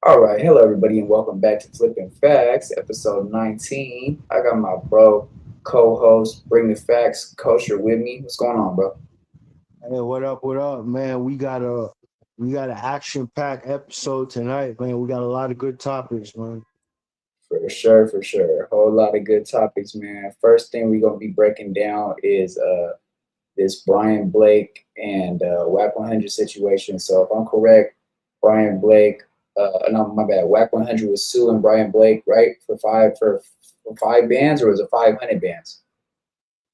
All right, hello everybody, and welcome back to Flipping Facts, episode 19. I got my bro, co-host, Bring the Facts, Kosher with me. What's going on, bro? Hey, what up, man? We got an action-packed episode tonight, man. We got a lot of good topics, man. For sure, for sure. A whole lot of good topics, man. First thing we're gonna be breaking down is this Bryon Blake and wack100 situation. So if I'm correct, Bryon Blake, no, my bad, wack100 was suing Bryon Blake, right, for five bands, or was it 500 bands?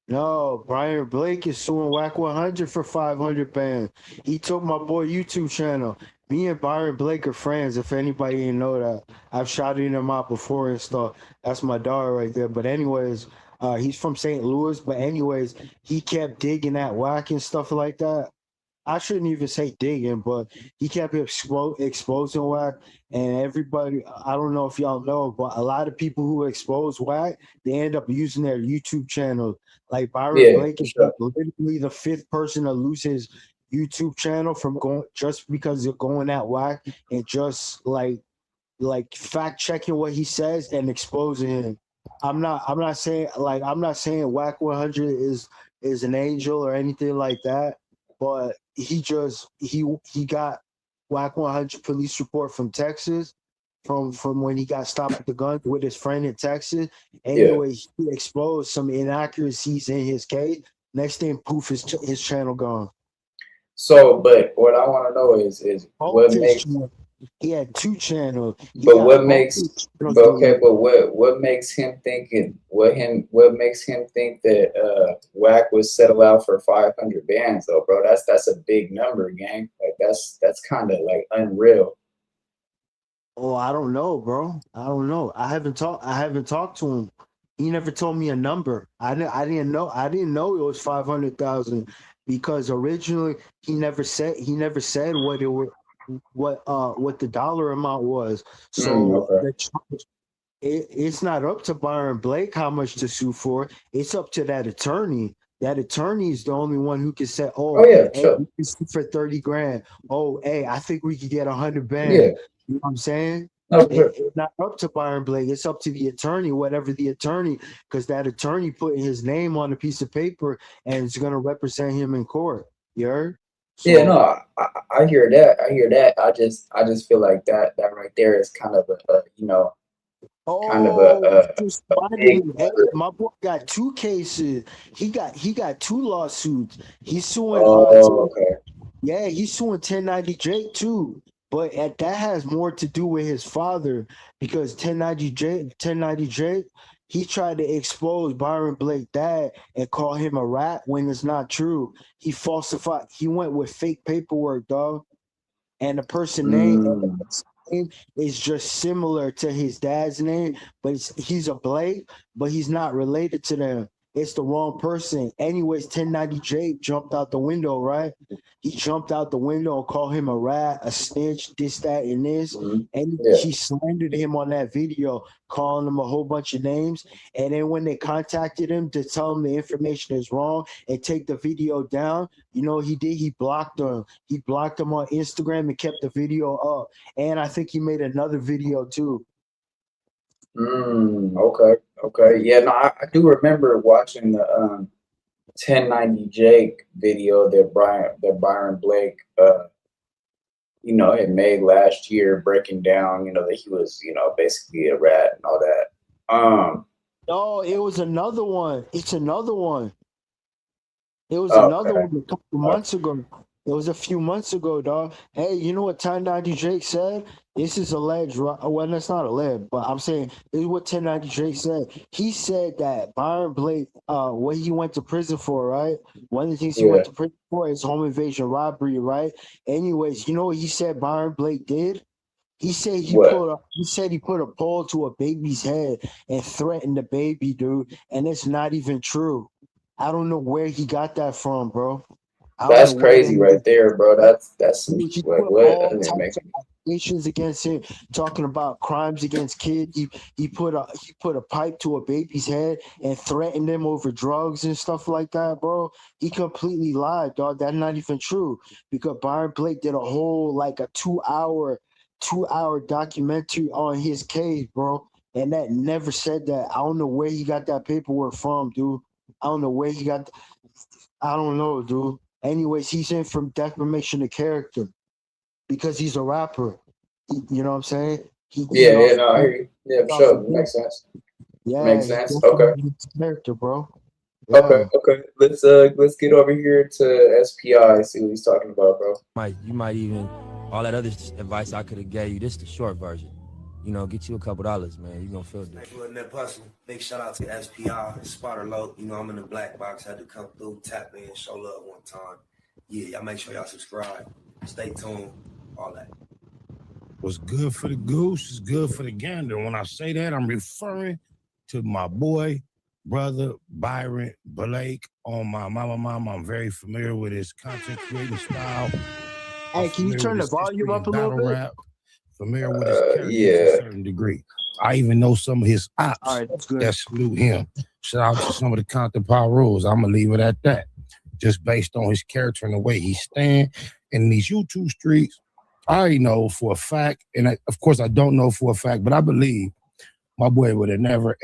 No, Bryon Blake is suing wack100 for 500 bands. He took my boy YouTube channel. Me and Bryon Blake are friends. If anybody didn't know that, I've shouted him out before and stuff. That's my dog right there. But anyways, he's from St. Louis. But anyways, he kept digging at whack and stuff like that. I shouldn't even say digging, but he kept exposing whack, and everybody. I don't know if y'all know, but a lot of people who expose whack, they end up using their YouTube channel. Like Bryon Yeah, Blake for is sure. literally the fifth person to lose his YouTube channel from going just because they're going at whack and just like fact checking what he says and exposing him. I'm not saying wack100 is an angel or anything like that, but he got wack100 police report from Texas from when he got stopped with the guns with his friend in Texas. Yeah. Anyway, he exposed some inaccuracies in his case. Next thing, poof, his channel gone. So, but what I want to know is Both what his makes, channels. He had two channels. He but got what both makes, his channels but okay, deleted. but what makes him thinking what makes him think that Whack would settle out for 500 bands though, bro? That's a big number, gang. Like that's kind of like unreal. Oh, I don't know, bro. I don't know. I haven't talked to him. He never told me a number. I didn't know it was 500,000 because originally he never said what the dollar amount was. So Okay. it's not up to Bryon Blake how much to sue for. It's up to that attorney. That attorney is the only one who can say, Oh "Oh, yeah, hey, sure. we can sue for 30 grand. Oh, hey, I think we could get 100 bands." Yeah. You know what I'm saying? No, for sure. It's not up to Bryon Blake. It's up to the attorney, whatever the attorney, because that attorney putting his name on a piece of paper and is going to represent him in court. You heard? Yeah, no, So, I hear that. I hear that. I just feel like that right there is kind of kind of oh, just a reminded big me. Hey, number. my boy got two cases. He got two lawsuits. He's suing Oh, okay. yeah, he's suing 1090 Jake too. But that has more to do with his father because 1090 Jake, he tried to expose Bryon Blake dad and call him a rat when it's not true. He went with fake paperwork, dog, and the person Mm. name is just similar to his dad's name, but he's a Blake, but he's not related to them. It's the wrong person. Anyways, 1090 Jake jumped out the window, right? He jumped out the window and called him a rat, a snitch, this, that, and this. Mm. And Yeah. he slandered him on that video, calling him a whole bunch of names. And then when they contacted him to tell him the information is wrong and take the video down, you know what he did? He blocked him. He blocked him on Instagram and kept the video up. And I think he made another video too. Okay. Okay. Yeah. No, I do remember watching the 1090 Jake video that Byron Blake had made last year, breaking down that he was basically a rat and all that. Oh, it was another one. It's another one. It was another Okay. one a couple months ago. It was a few months ago, dog. Hey, you know what 1090 Jake said? This is alleged, right? Well, that's not alleged, but I'm saying this is what 1090 Jake said. He said that Byron Blake, what he went to prison for, right? One of the things he Yeah. went to prison for is home invasion robbery, right? Anyways, you know what he said Byron Blake did? What? He said he put a pole to a baby's head and threatened the baby, dude, and it's not even true. I don't know where he got that from, bro. I don't know That's where crazy right there, bro. That's some he like put what? That all didn't make types of allegations against him, talking about crimes against kids. He put a pipe to a baby's head and threatened them over drugs and stuff like that, bro. He completely lied, dog. That's not even true because Byron Blake did a whole like a 2-hour documentary on his case, bro. And that never said that. I don't know where he got that paperwork from, dude. I don't know where he got. I don't know, dude. Anyways, he's in from defamation of character because he's a rapper. You know what I'm saying? Yeah, no, I hear you. Yeah, for sure. It makes sense. Yeah, Makes sense. Okay. Character, bro. Okay, Yeah. okay. Let's get over here to SPI, see what he's talking about, bro. You might even, all that other advice I could have gave you, this the short version. You know, get you a couple dollars, man. You gonna feel good. Big shout out to SPI, Spotter Low. You know, I'm in the black box. Had to come through, tap in, show love one time. Yeah, y'all make sure y'all subscribe. Stay tuned. All that. What's good for the goose is good for the gander. When I say that, I'm referring to my boy, brother Bryon Blake on my mama. I'm very familiar with his content creating style. Hey, can you turn the volume up a little bit? Rap, familiar with his character to a certain degree. I even know some of his ops. All right, that's good. That salute him. Shout out to some of the content power rules. I'm gonna leave it at that. Just based on his character and the way he stand in these YouTube streets. I know for a fact, and of course I don't know for a fact, but I believe my boy would have never,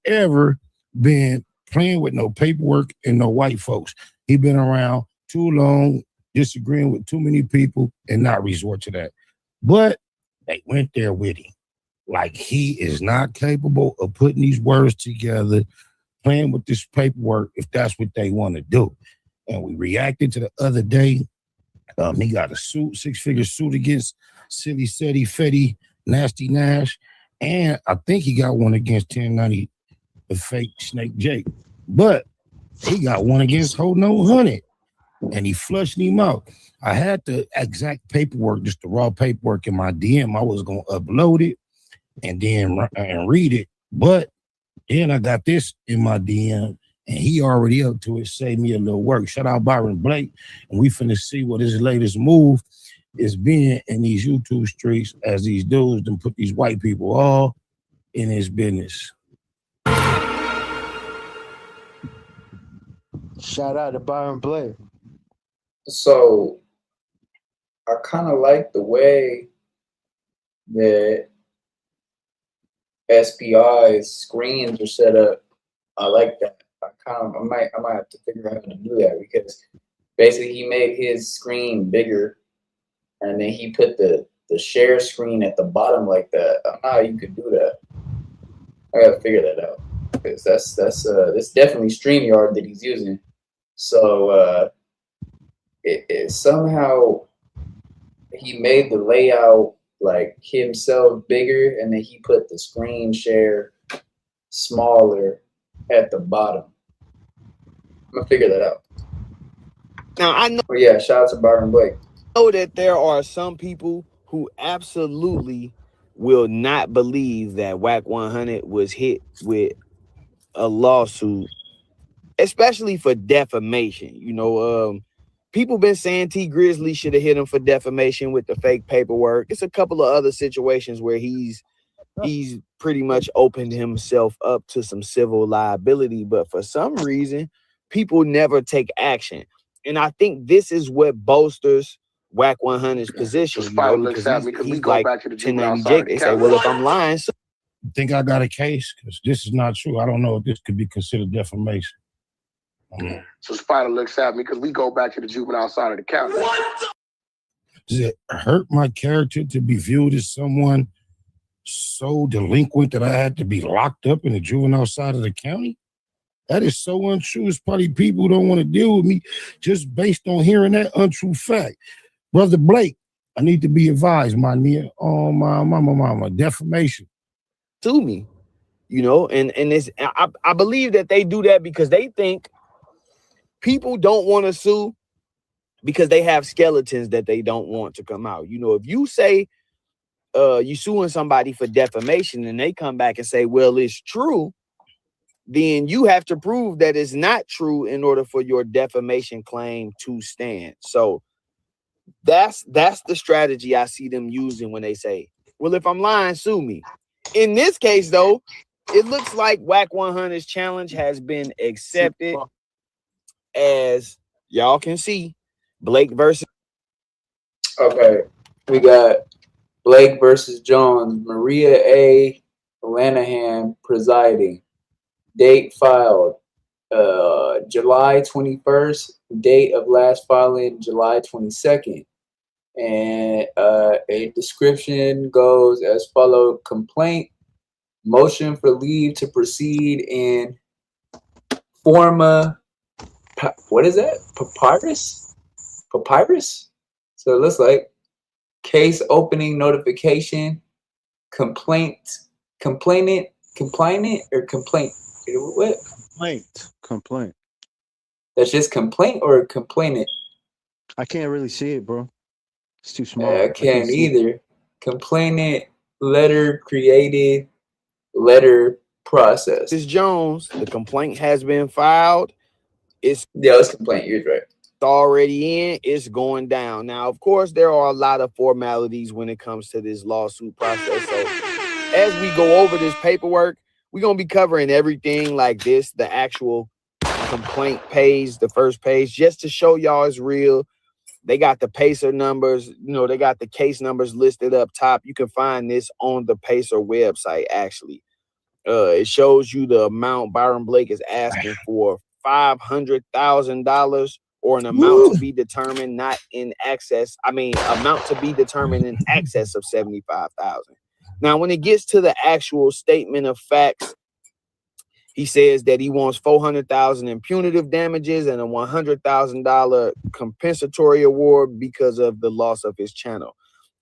ever been playing with no paperwork and no white folks. He been around too long, disagreeing with too many people and not resort to that. But they went there with him. Like he is not capable of putting these words together, playing with this paperwork if that's what they want to do. And we reacted to the other day. He got a suit, 6-figure suit against Silly Seti Fetty, Nasty Nash, and I think he got one against 1090, the fake Snake Jake. But he got one against Hold No 100, and he flushed him out. I had the exact paperwork, just the raw paperwork in my DM. I was gonna upload it and then read it, but then I got this in my DM. And he already up to it, saved me a little work. Shout out Bryon Blake. And we finna see what his latest move is being in these YouTube streets as these dudes done put these white people all in his business. Shout out to Bryon Blake. So I kind of like the way that SPI's screens are set up. I like that. I might have to figure out how to do that because basically he made his screen bigger and then he put the share screen at the bottom like that. I don't know how you could do that. I gotta figure that out because that's definitely StreamYard that he's using. So it somehow he made the layout like himself bigger and then he put the screen share smaller at the bottom. I'm gonna figure that out. Now I know. But yeah, shout out to Bryon Blake. I know that there are some people who absolutely will not believe that wack100 was hit with a lawsuit, especially for defamation. You know, people been saying T Grizzly should have hit him for defamation with the fake paperwork. It's a couple of other situations where he's pretty much opened himself up to some civil liability, but for some reason people never take action, and I think this is what bolsters wack100's position. You know, because he's like 1090 Jake. They say, well, if I'm lying, so you think I got a case? Because this is not true. I don't know if this could be considered defamation. So Spider looks at me because we go back to the juvenile side of the county. Does it hurt my character to be viewed as someone so delinquent that I had to be locked up in the juvenile side of the county? That is so untrue. It's probably people who don't want to deal with me just based on hearing that untrue fact. Brother Blake, I need to be advised, my near. Oh, my mama, defamation. To me, you know, and it's, I believe that they do that because they think people don't want to sue because they have skeletons that they don't want to come out. You know, if you say you suing somebody for defamation and they come back and say, well, it's true, then you have to prove that it's not true in order for your defamation claim to stand. So that's the strategy I see them using when they say, well, if I'm lying, sue me. In this case, though, it looks like wack100's challenge has been accepted, as y'all can see. Blake versus. Okay, we got Blake versus Jones. Maria A. Lanahan presiding. Date filed July 21st. Date of last filing July 22nd. And a description goes as follows: complaint, motion for leave to proceed in forma. What is that? Papyrus? So it looks like case opening notification, complainant, or complaint. What? Complaint. That's just complaint or complainant? I can't really see it, bro. It's too small. I can't either. Complainant, letter created, letter processed. This Jones, the complaint has been filed. It's complaint. You're right. Already in, it's going down. Now, of course, there are a lot of formalities when it comes to this lawsuit process. So as we go over this paperwork, we're going to be covering everything like this, the actual complaint page, the first page, just to show y'all it's real. They got the Pacer numbers, they got the case numbers listed up top. You can find this on the Pacer website, actually. It shows you the amount Bryon Blake is asking for, $500,000, or an amount to be determined not in excess. Amount to be determined in excess of $75,000. Now, when it gets to the actual statement of facts, he says that he wants $400,000 in punitive damages and a $100,000 compensatory award because of the loss of his channel.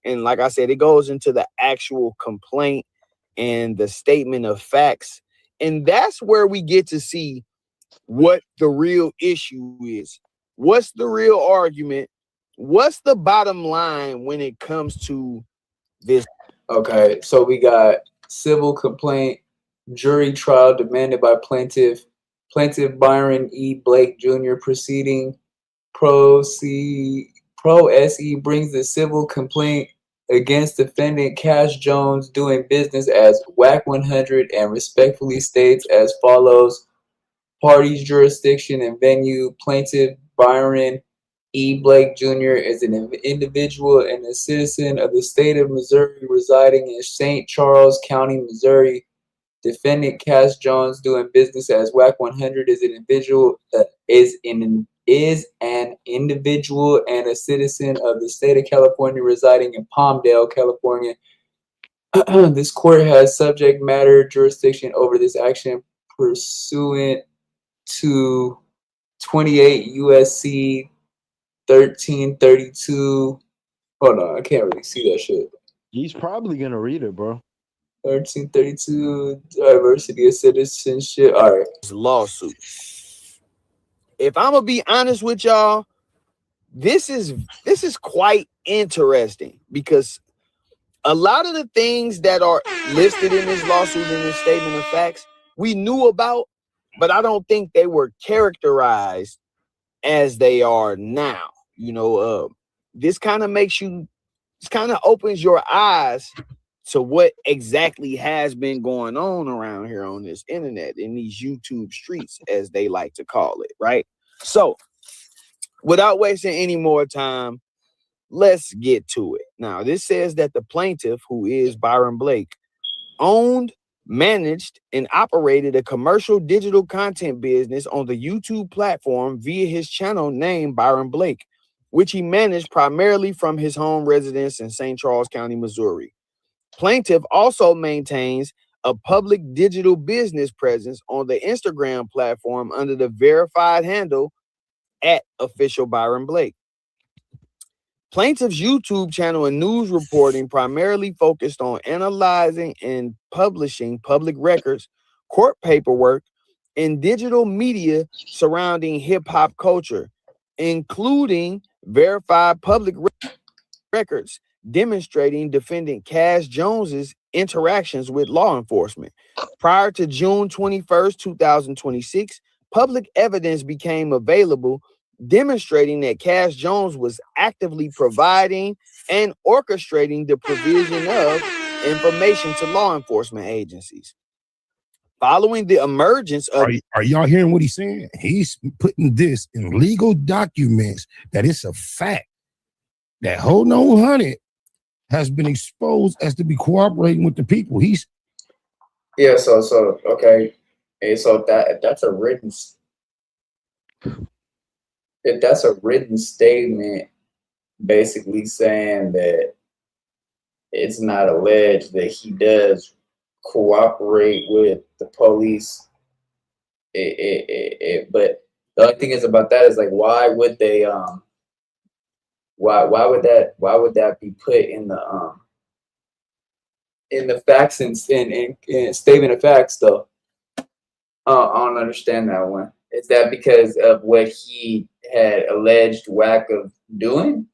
And like I said, it goes into the actual complaint and the statement of facts. And that's where we get to see what the real issue is. What's the real argument? What's the bottom line when it comes to this? Okay, so we got civil complaint, jury trial demanded by plaintiff Bryon E. Blake Jr. proceeding. Pro SE brings the civil complaint against defendant Cash Jones doing business as wack100 and respectfully states as follows: parties, jurisdiction, and venue. Plaintiff Bryon E. Blake Jr. is an individual and a citizen of the state of Missouri residing in St. Charles County, Missouri. Defendant Cash Jones doing business as wack100 is an individual and a citizen of the state of California residing in Palmdale, California. This court has subject matter jurisdiction over this action pursuant to 28 USC 1332. Hold on, I can't really see that shit. He's probably gonna read it, bro. 1332, diversity of citizenship. All right. Lawsuit. If I'm gonna be honest with y'all, this is quite interesting because a lot of the things that are listed in this lawsuit, in this statement of facts, we knew about, but I don't think they were characterized as they are now. This kind of opens your eyes to what exactly has been going on around here on this internet, in these YouTube streets, as they like to call it, right? So, without wasting any more time, let's get to it. Now, this says that the plaintiff, who is Bryon Blake, owned, managed, and operated a commercial digital content business on the YouTube platform via his channel named Bryon Blake, which he managed primarily from his home residence in St. Charles County, Missouri. Plaintiff also maintains a public digital business presence on the Instagram platform under the verified handle @officialBryon Blake. Plaintiff's YouTube channel and news reporting primarily focused on analyzing and publishing public records, court paperwork, and digital media surrounding hip-hop culture, including verified public records demonstrating defendant Cash Jones's interactions with law enforcement. Prior to June 21st, 2026, public evidence became available demonstrating that Cash Jones was actively providing and orchestrating the provision of information to law enforcement agencies. Following the emergence of... Are y'all hearing what he's saying? He's putting this in legal documents that it's a fact that Hold On 100 has been exposed as to be cooperating with the people. Yeah, so okay. And so that's a written if that's a written statement basically saying that it's not alleged that he does cooperate with the police. But the only thing is about that is like why would they why would that be put in the facts and statement of facts though? I don't understand that one. Is that because of what he had alleged whack of doing?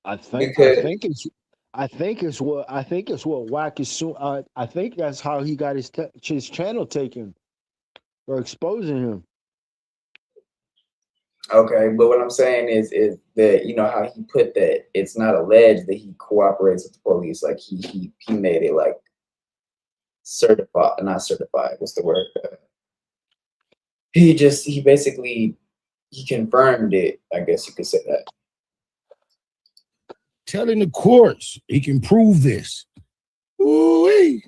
I think I Because think it's I think it's what Wack is soon. I think that's how he got his channel taken or exposing him. okay, but what I'm saying is that you know how he put that it's not alleged that he cooperates with the police. Like he made it like certified, not certified. What's the word? He basically he confirmed it. I guess you could say that. telling the courts he can prove this. Ooh-wee.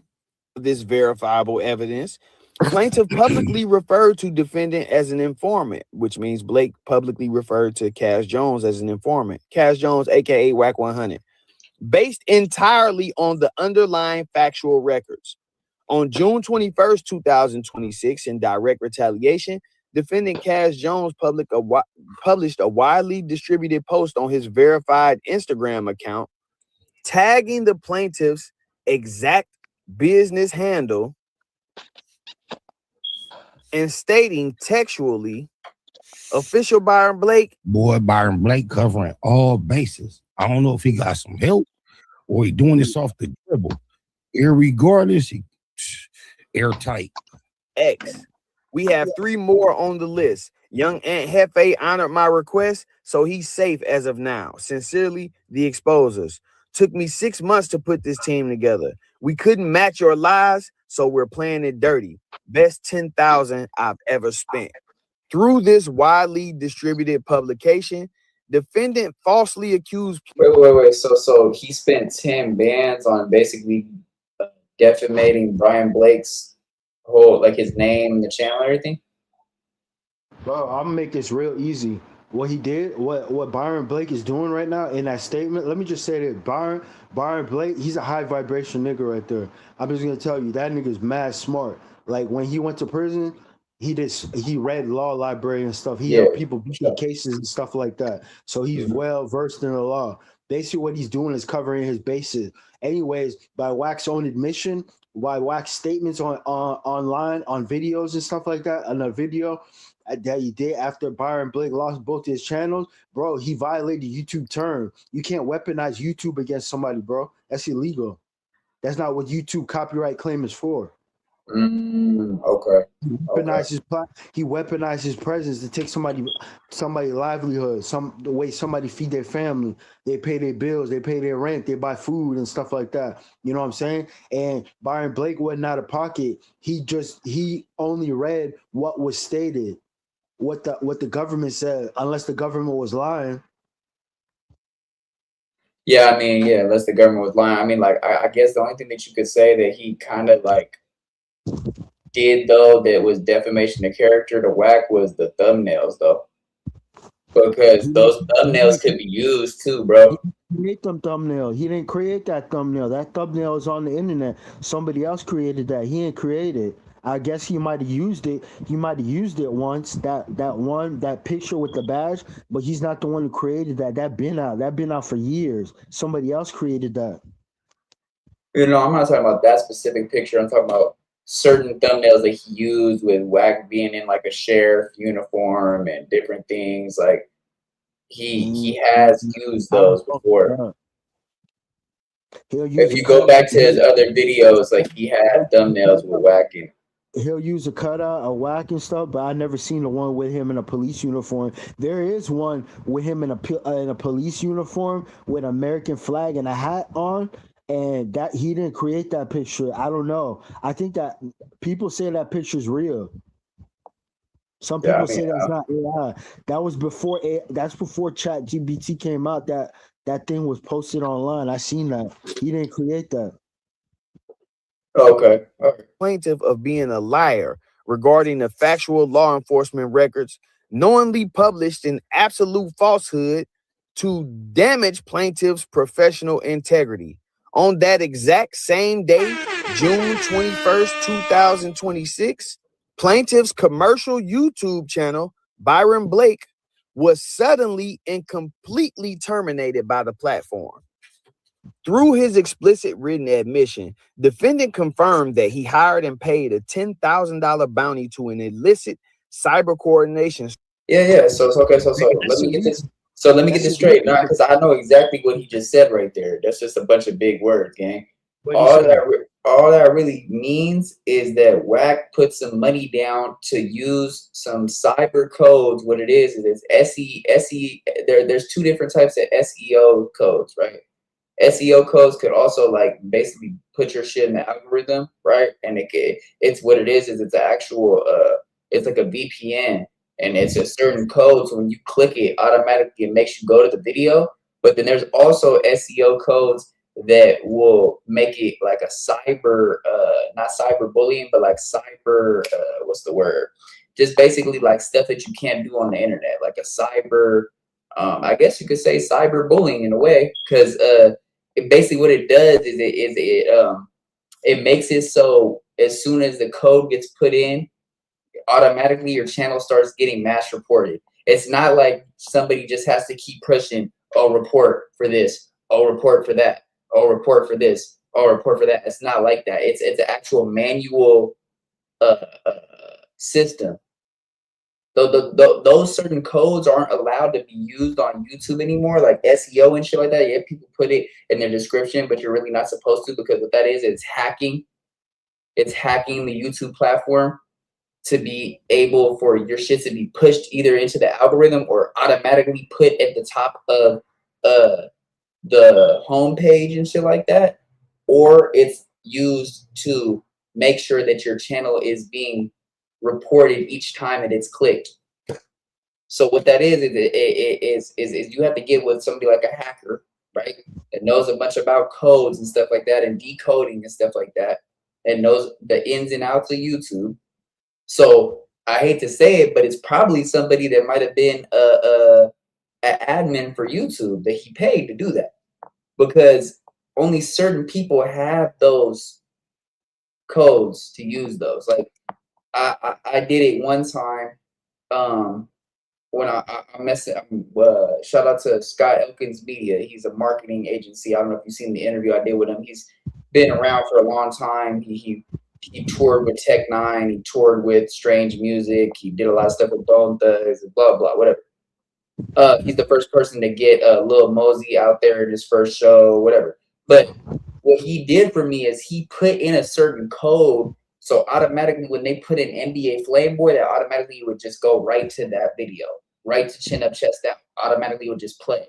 This verifiable evidence. Plaintiff publicly referred to defendant as an informant, which means Blake publicly referred to Cash Jones as an informant. Cash Jones, aka wack100, based entirely on the underlying factual records. On June 21st, 2026, in direct retaliation, defendant Cash Jones published a widely distributed post on his verified Instagram account, tagging the plaintiff's exact business handle and stating textually, official Bryon Blake. Boy, Bryon Blake covering all bases. I don't know if he got some help or he doing this off the dribble. Irregardless, he airtight. X. We have 3 more on the list. Young Aunt Hefe honored my request, so he's safe as of now. Sincerely, the exposers. Took me 6 months to put this team together. We couldn't match your lies, so we're playing it dirty. Best 10,000 I've ever spent. Through this widely distributed publication, defendant falsely accused. Wait. So he spent 10 bands on basically defamating Bryon Blake's whole like his name, the channel, and everything. Bro, I'm gonna make this real easy. What he did, what Bryon Blake is doing right now in that statement. Let me just say that Bryon Blake, he's a high vibration nigga right there. I'm just gonna tell you that nigga's mad smart. Like when he went to prison, he read law library and stuff. He helped people beat their cases and stuff like that. So he's well versed in the law. Basically, what he's doing is covering his bases. Anyways, by Wack's own admission, by Wack's statements on online on videos and stuff like that, on a video that he did after Bryon Blake lost both his channels, bro, he violated YouTube term. You can't weaponize YouTube against somebody, bro. That's illegal. That's not what YouTube copyright claim is for. Okay. He weaponized his presence to take somebody livelihood, the way somebody feed their family. They pay their bills, they pay their rent, they buy food and stuff like that. You know what I'm saying? And Bryon Blake wasn't out of pocket. He only read what was stated, what the government said, unless the government was lying. Yeah, I mean, yeah, unless the government was lying. I mean, like, I guess the only thing that you could say that he kind of like did though that was defamation of character to Wack was the thumbnails though, because those thumbnails could be used too, bro. He made them thumbnail. He didn't create that thumbnail. That thumbnail is on the internet. Somebody else created that. He didn't create it. I guess he might have used it. He might have used it once. That picture with the badge, but he's not the one who created that. That been out for years. Somebody else created that. You know, I'm not talking about that specific picture. I'm talking about certain thumbnails that he used with Wack being in like a sheriff uniform and different things. Like he has used those before. If you go back to his other videos, like he had thumbnails with Wack in. He'll use a cutout, a Wack and stuff, but I never seen the one with him in a police uniform. There is one with him in a police uniform with an American flag and a hat on, and that he didn't create that picture. I don't know. I think that people say that picture's real. Some Yeah, people I mean, say that's not AI. That was before that's before Chat GBT came out. That thing was posted online. I seen that. He didn't create that. okay. All right. Plaintiff of being a liar regarding the factual law enforcement records knowingly published in absolute falsehood to damage plaintiff's professional integrity. On that exact same day, June 21st, 2026, plaintiff's commercial YouTube channel, Bryon Blake, was suddenly and completely terminated by the platform. Through his explicit written admission, defendant confirmed that he hired and paid a $10,000 bounty to an illicit cyber coordination. Yeah. So okay. So let me get this. So let me get this straight, not because I know exactly what he just said right there. That's just a bunch of big words, gang. All that really means is that WAC put some money down to use some cyber codes. What it is it's SE. There's two different types of SEO codes, right? SEO codes could also like basically put your shit in the algorithm, right? And it's what it is it's an actual it's like a VPN, and it's a certain code. So when you click it, automatically it makes you go to the video. But then there's also SEO codes that will make it like a cyber not cyber bullying, but like cyber what's the word? Just basically like stuff that you can't do on the internet, like a cyber I guess you could say cyber bullying in a way, because basically what it does is it makes it so as soon as the code gets put in, automatically your channel starts getting mass reported. It's not like somebody just has to keep pushing, oh, report for this, oh, report for that, oh, report for this, oh, report for that. It's not like that. It's an actual manual system. Those certain codes aren't allowed to be used on YouTube anymore, like SEO and shit like that. Yeah, people put it in their description, but you're really not supposed to, because what that is, it's hacking. It's hacking the YouTube platform to be able for your shit to be pushed either into the algorithm or automatically put at the top of the homepage and shit like that, or it's used to make sure that your channel is being reported each time that it's clicked. So what that is you have to get with somebody like a hacker, right, that knows a bunch about codes and stuff like that and decoding and stuff like that, and knows the ins and outs of YouTube. So I hate to say it, but it's probably somebody that might have been an admin for YouTube that he paid to do that, because only certain people have those codes to use those. Like I did it one time when I shout out to Scott Elkins Media. He's a marketing agency. I don't know if you've seen the interview I did with him. He's been around for a long time. He toured with Tech Nine. He toured with Strange Music. He did a lot of stuff with Bone Thugs, blah blah, whatever. He's the first person to get Lil Mosey out there in his first show, whatever. But what he did for me is he put in a certain code, so automatically when they put in NBA Flameboy, that automatically would just go right to that video, right to Chin Up Chest Out. Automatically would just play.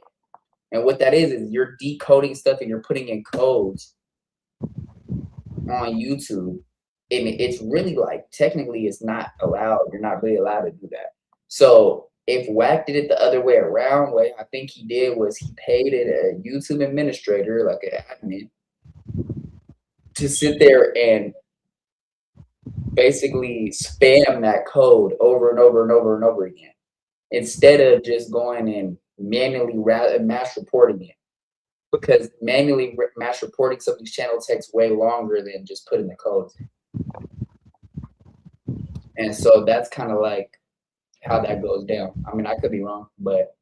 And what that is you're decoding stuff and you're putting in codes on YouTube. And it's really like technically it's not allowed. You're not really allowed to do that. So if WAC did it the other way around, what I think he did was he paid a YouTube administrator, like an admin, to sit there and basically spam that code over and over and over and over again, instead of just going and manually mass reporting it. Because manually mass reporting somebody's channel takes way longer than just putting the codes in. And so that's kind of like how that goes down. I mean, I could be wrong, but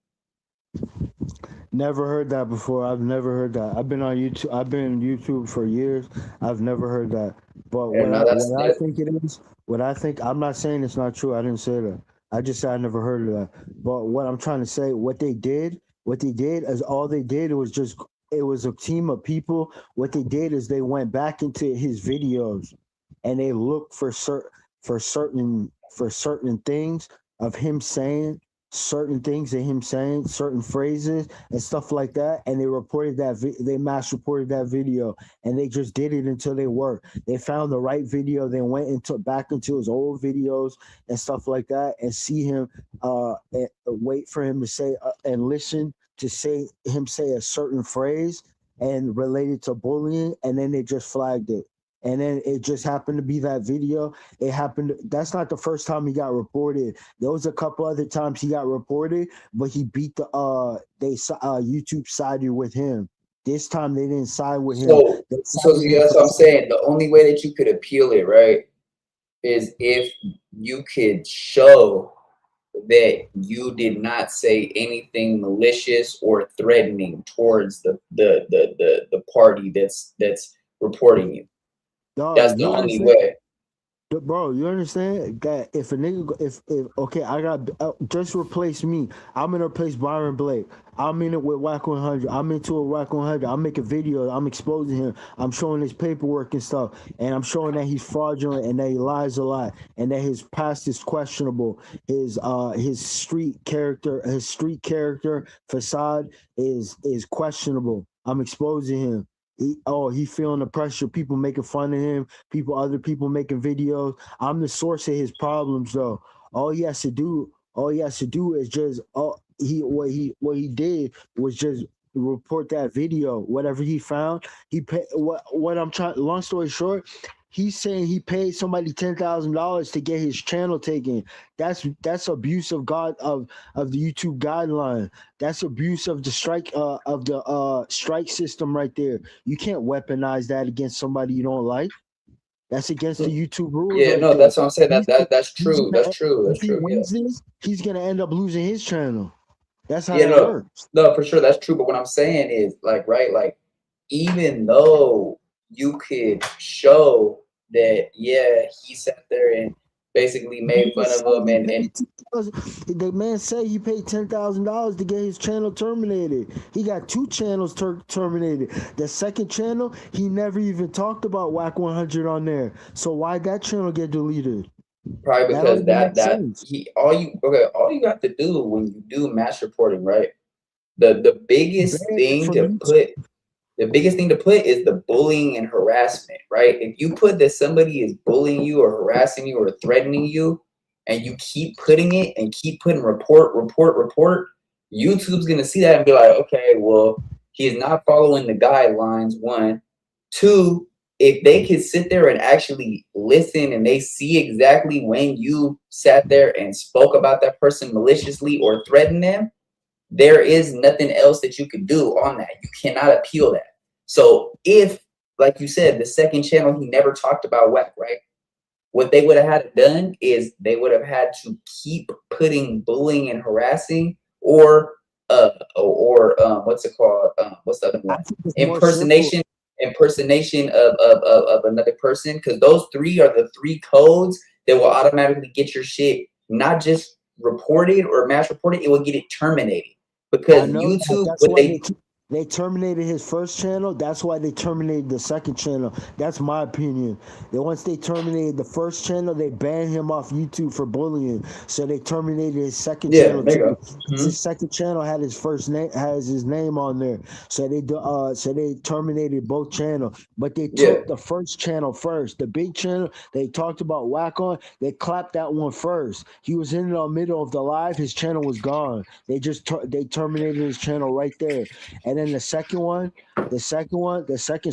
never heard that before. I've never heard that. I've been on YouTube. I've been on YouTube for years. I've never heard that. But what I think it is, what I think, I'm not saying it's not true. I didn't say that. I just said I never heard of that. But what I'm trying to say, what they did is all they did was just, it was a team of people. What they did is they went back into his videos and they looked for certain things of him saying certain things and him saying certain phrases and stuff like that, and they reported that they mass reported that video, and they just did it until they worked. They found the right video, then went into back into his old videos and stuff like that, and see him and wait for him to say and listen to say a certain phrase and related to bullying, and then they just flagged it. And then it just happened to be that video. It happened. That's not the first time he got reported. There was a couple other times he got reported, but he beat the YouTube sided with him. This time they didn't side with him. So see, that's what I'm saying. The only way that you could appeal it, right, is if you could show that you did not say anything malicious or threatening towards the party that's reporting you. Dog, That's the only way. Bro, you understand that if a nigga, if okay, I got just replace me. I'm gonna replace Bryon Blake. I'm in it with wack100. I'm into a wack100. I'm making videos. I'm exposing him. I'm showing his paperwork and stuff, and I'm showing that he's fraudulent and that he lies a lot, and that his past is questionable. His street character facade is questionable. I'm exposing him. He feeling the pressure. People making fun of him. Other people making videos. I'm the source of his problems, though. All he has to do is just what he did was just report that video. Whatever he found, he paid. What I'm trying. Long story short, he's saying he paid somebody $10,000 to get his channel taken. That's abuse of the YouTube guideline. That's abuse of the strike system right there. You can't weaponize that against somebody you don't like. That's against the YouTube rules. Yeah, right no, there. that's what I'm saying. That's true. That's true. If he wins this, he's gonna end up losing his channel. That's how that works. No, for sure, that's true. But what I'm saying is, like, right, like, even though you could show that, yeah, he sat there and basically made fun of him, and the man said he paid $10,000 to get his channel terminated. He got 2 channels terminated. The second channel, he never even talked about wack100 on there. So why that channel get deleted? Probably because all you have to do when you do mass reporting, right? The biggest thing to put is the bullying and harassment, right? If you put that somebody is bullying you or harassing you or threatening you, and you keep putting it and keep putting report, YouTube's gonna see that and be like, okay, well, he's not following the guidelines. 1, 2. If they could sit there and actually listen and they see exactly when you sat there and spoke about that person maliciously or threatened them, there is nothing else that you could do on that. You cannot appeal that. So if, like you said, the second channel, he never talked about wack, right? What they would have had to done is they would have had to keep putting bullying and harassing or what's it called? What's the other one? Impersonation of another person, because those 3 are the 3 codes that will automatically get your shit not just reported or mass reported, it will get it terminated. Because YouTube, they terminated his first channel. That's why they terminated the second channel. That's my opinion. That once they terminated the first channel, they banned him off YouTube for bullying. So they terminated his second channel too. His second channel had his name on there. So they terminated both channels. But they took the first channel first. The big channel they talked about wack on. They clapped that one first. He was in the middle of the live. His channel was gone. They terminated his channel right there. And then the second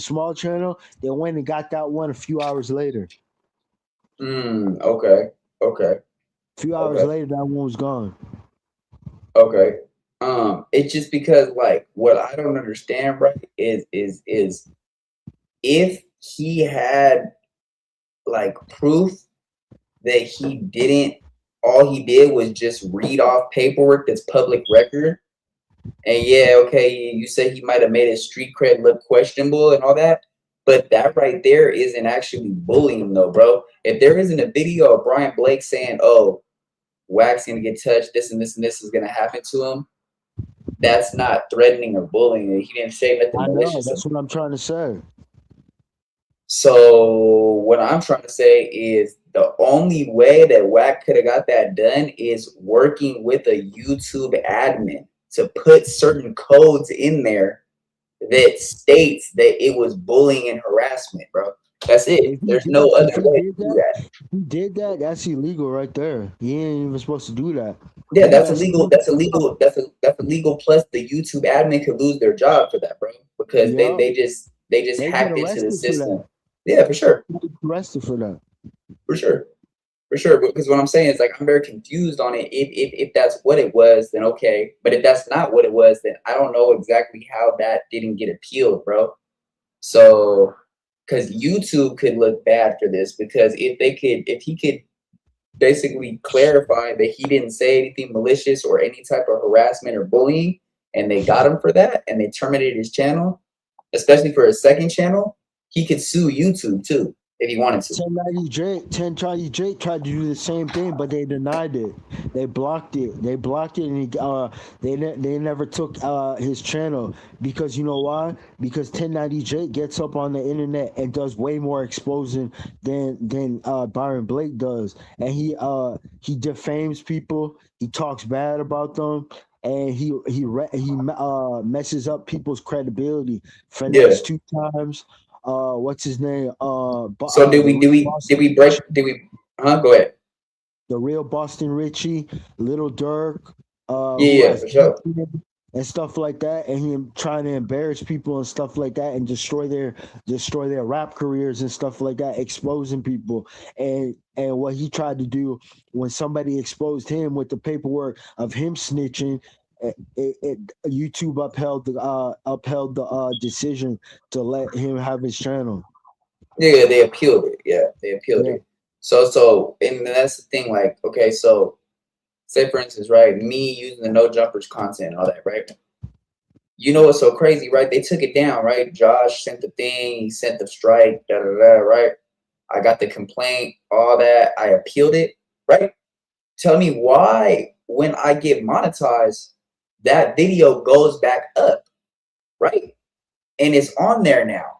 small channel, they went and got that one a few hours later. Okay. A few hours later, that one was gone. Okay. It's just because, like, what I don't understand, right, is if he had, like, proof that he didn't, all he did was just read off paperwork that's public record. And yeah, okay, you say he might have made his street cred look questionable and all that, but that right there isn't actually bullying, though, bro. If there isn't a video of Bryon Blake saying, "Oh, wack's gonna get touched, this and this and this is gonna happen to him," that's not threatening or bullying. He didn't say nothing malicious. That's what I'm trying to say. So what I'm trying to say is The only way that Wack could have got that done is working with a YouTube admin to put certain codes in there that states that it was bullying and harassment, bro. That's it. There's no other way to do that. If he did that, that's illegal right there. He ain't even supposed to do that. Yeah, that's illegal. That's illegal. That's illegal. Plus, the YouTube admin could lose their job for that, bro, because they just hacked into the system. Yeah, for sure. Arrested for that. For sure. Because what I'm saying is, like, I'm very confused on it. If that's what it was, then okay. But if that's not what it was, then I don't know exactly how that didn't get appealed, bro. So, because YouTube could look bad for this, because if he could basically clarify that he didn't say anything malicious or any type of harassment or bullying, and they got him for that, and they terminated his channel, especially for his second channel, he could sue YouTube too if he wanted to. 1090 Jake tried to do the same thing, but they denied it. They blocked it, and they never took his channel, because you know why? Because 1090 Jake gets up on the internet and does way more exposing than Bryon Blake does, and he defames people, he talks bad about them, and he messes up people's credibility. Finesse 2 times. What's his name? So did we break? Go ahead. The real Boston Richie, Little Dirk, for sure, and stuff like that, and him trying to embarrass people and stuff like that, and destroy their rap careers and stuff like that, exposing people. And what he tried to do when somebody exposed him with the paperwork of him snitching, YouTube upheld the decision to let him have his channel. Yeah, they appealed it. Yeah, they appealed it. So, and that's the thing. Like, okay, so say for instance, right, me using the no jumpers content and all that, right? You know what's so crazy, right? They took it down, right? Josh sent the thing, he sent the strike, right? I got the complaint, all that. I appealed it, right? Tell me why, when I get monetized, that video goes back up, right? And it's on there now,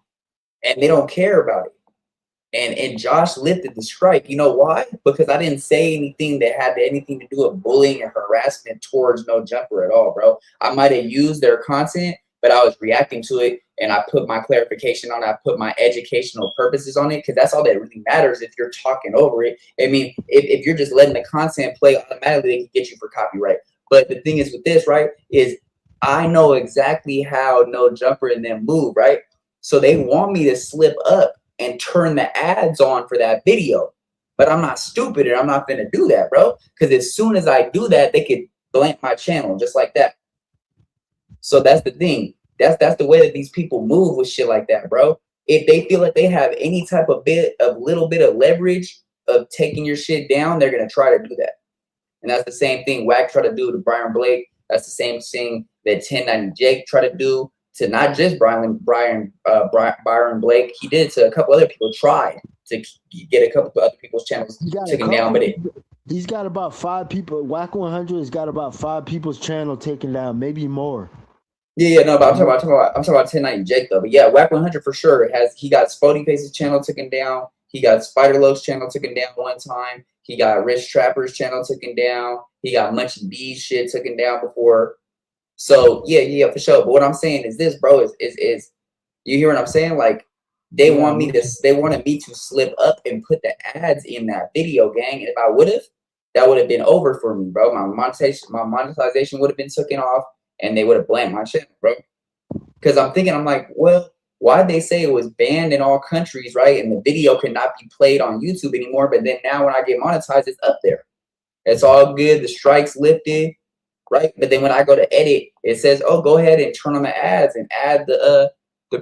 and they don't care about it. And Josh lifted the strike. You know why? Because I didn't say anything that had anything to do with bullying and harassment towards No Jumper at all, bro. I might have used their content, but I was reacting to it, and I put my clarification on it. I put my educational purposes on it, because that's all that really matters if you're talking over it. I mean, if you're just letting the content play automatically, they can get you for copyright. But the thing is with this, right, is I know exactly how No Jumper and them move, right? So they want me to slip up and turn the ads on for that video. But I'm not stupid, and I'm not going to do that, bro. Because as soon as I do that, they could blank my channel just like that. So that's the thing. That's the way that these people move with shit like that, bro. If they feel like they have any type of little bit of leverage of taking your shit down, they're going to try to do that. And that's the same thing Wack tried to do to Bryon Blake. That's the same thing that 1090 Jake tried to do to not just Bryon Blake. He did it to a couple other people. Tried to get a couple of other people's channels taken down, but he's got about 5 people. wack100 has got about 5 people's channel taken down, maybe more. Yeah, no, but I'm talking about 1090 Jake though. But yeah, wack100 for sure he got Spody Face's channel taken down. He got Spider Loaf's channel taken down one time. He got Rich Trapper's channel taken down. He got Munchy B's shit taken down before. So yeah, for sure. But what I'm saying is this, bro, is you hear what I'm saying? Like they wanted me to slip up and put the ads in that video, gang. And if I would have, that would have been over for me, bro. My monetization would have been taken off, and they would have blamed my channel, bro. Because I'm like, well, why'd they say it was banned in all countries, right? And the video could not be played on YouTube anymore. But then now when I get monetized, it's up there. It's all good. The strike's lifted, right? But then when I go to edit, it says, oh, go ahead and turn on the ads and add the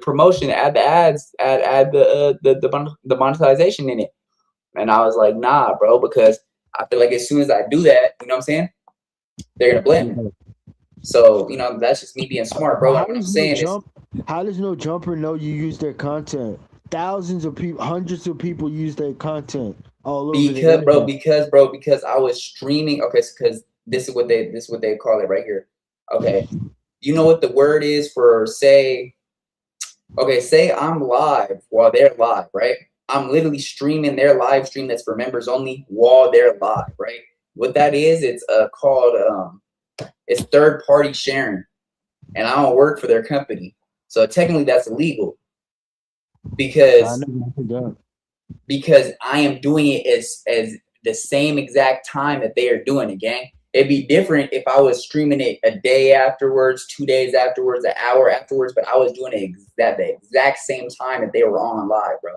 promotion, add the ads, add the monetization in it. And I was like, nah, bro, because I feel like as soon as I do that, you know what I'm saying? They're going to blame me. So, you know, that's just me being smart, bro. What I'm saying is, how does No Jumper know you use their content? Thousands of people, hundreds of people use their content all over. Because I was streaming. Okay, because this is what they call it right here. Okay, you know what the word is for say I'm live while they're live, right? I'm literally streaming their live stream that's for members only while they're live, right? What that is, it's called it's third party sharing, and I don't work for their company, so technically that's illegal because I am doing it as the same exact time that they are doing it, gang. It'd be different if I was streaming it a day afterwards, 2 days afterwards, an hour afterwards, but I was doing it at the exact same time that they were on live, bro.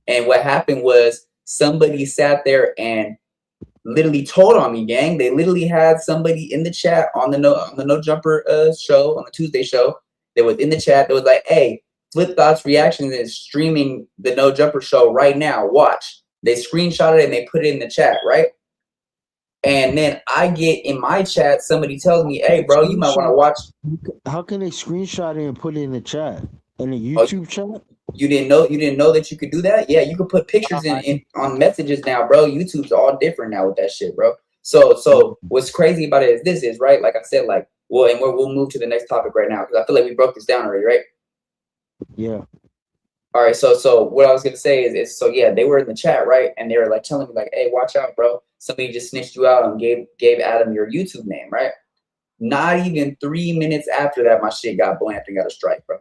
And what happened was somebody sat there and literally told on me, gang. They literally had somebody in the chat on the No Jumper show, on the Tuesday show, that was in the chat that was like, hey, Flip Thoughts Reactions is streaming the No Jumper show right now. Watch. They screenshot it and they put it in the chat, right? And then I get in my chat, somebody tells me, hey, bro, you might want to watch. How can they screenshot it and put it in the chat? In the YouTube chat? You didn't know that you could do that? Yeah, you could put pictures in on messages now, bro. YouTube's all different now with that shit, bro. So what's crazy about it is this is, right? Like I said, like, well, and we'll move to the next topic right now because I feel like we broke this down already, right? Yeah. All right, so what I was gonna say is so yeah, they were in the chat, right? And they were like telling me like, hey, watch out, bro. Somebody just snitched you out and gave Adam your YouTube name, right? Not even 3 minutes after that, my shit got blamped and got a strike, bro.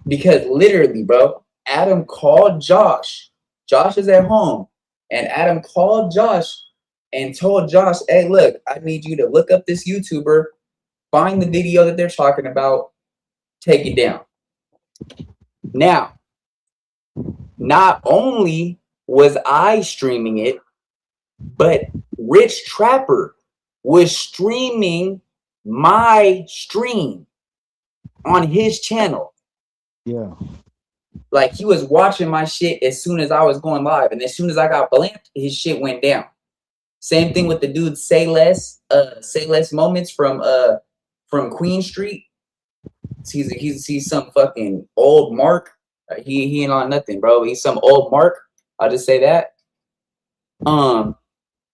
Because literally, bro, Adam called Josh. Josh is at home, and Adam called Josh and told Josh, hey, look, I need you to look up this YouTuber, find the video that they're talking about, take it down. Now, not only was I streaming it, but Rich Trapper was streaming my stream on his channel. Yeah. Like, he was watching my shit as soon as I was going live. And as soon as I got blamped, his shit went down. Same thing with the dude Say Less Moments from Queen Street. He's some fucking old Mark. He ain't on nothing, bro. He's some old Mark. I'll just say that.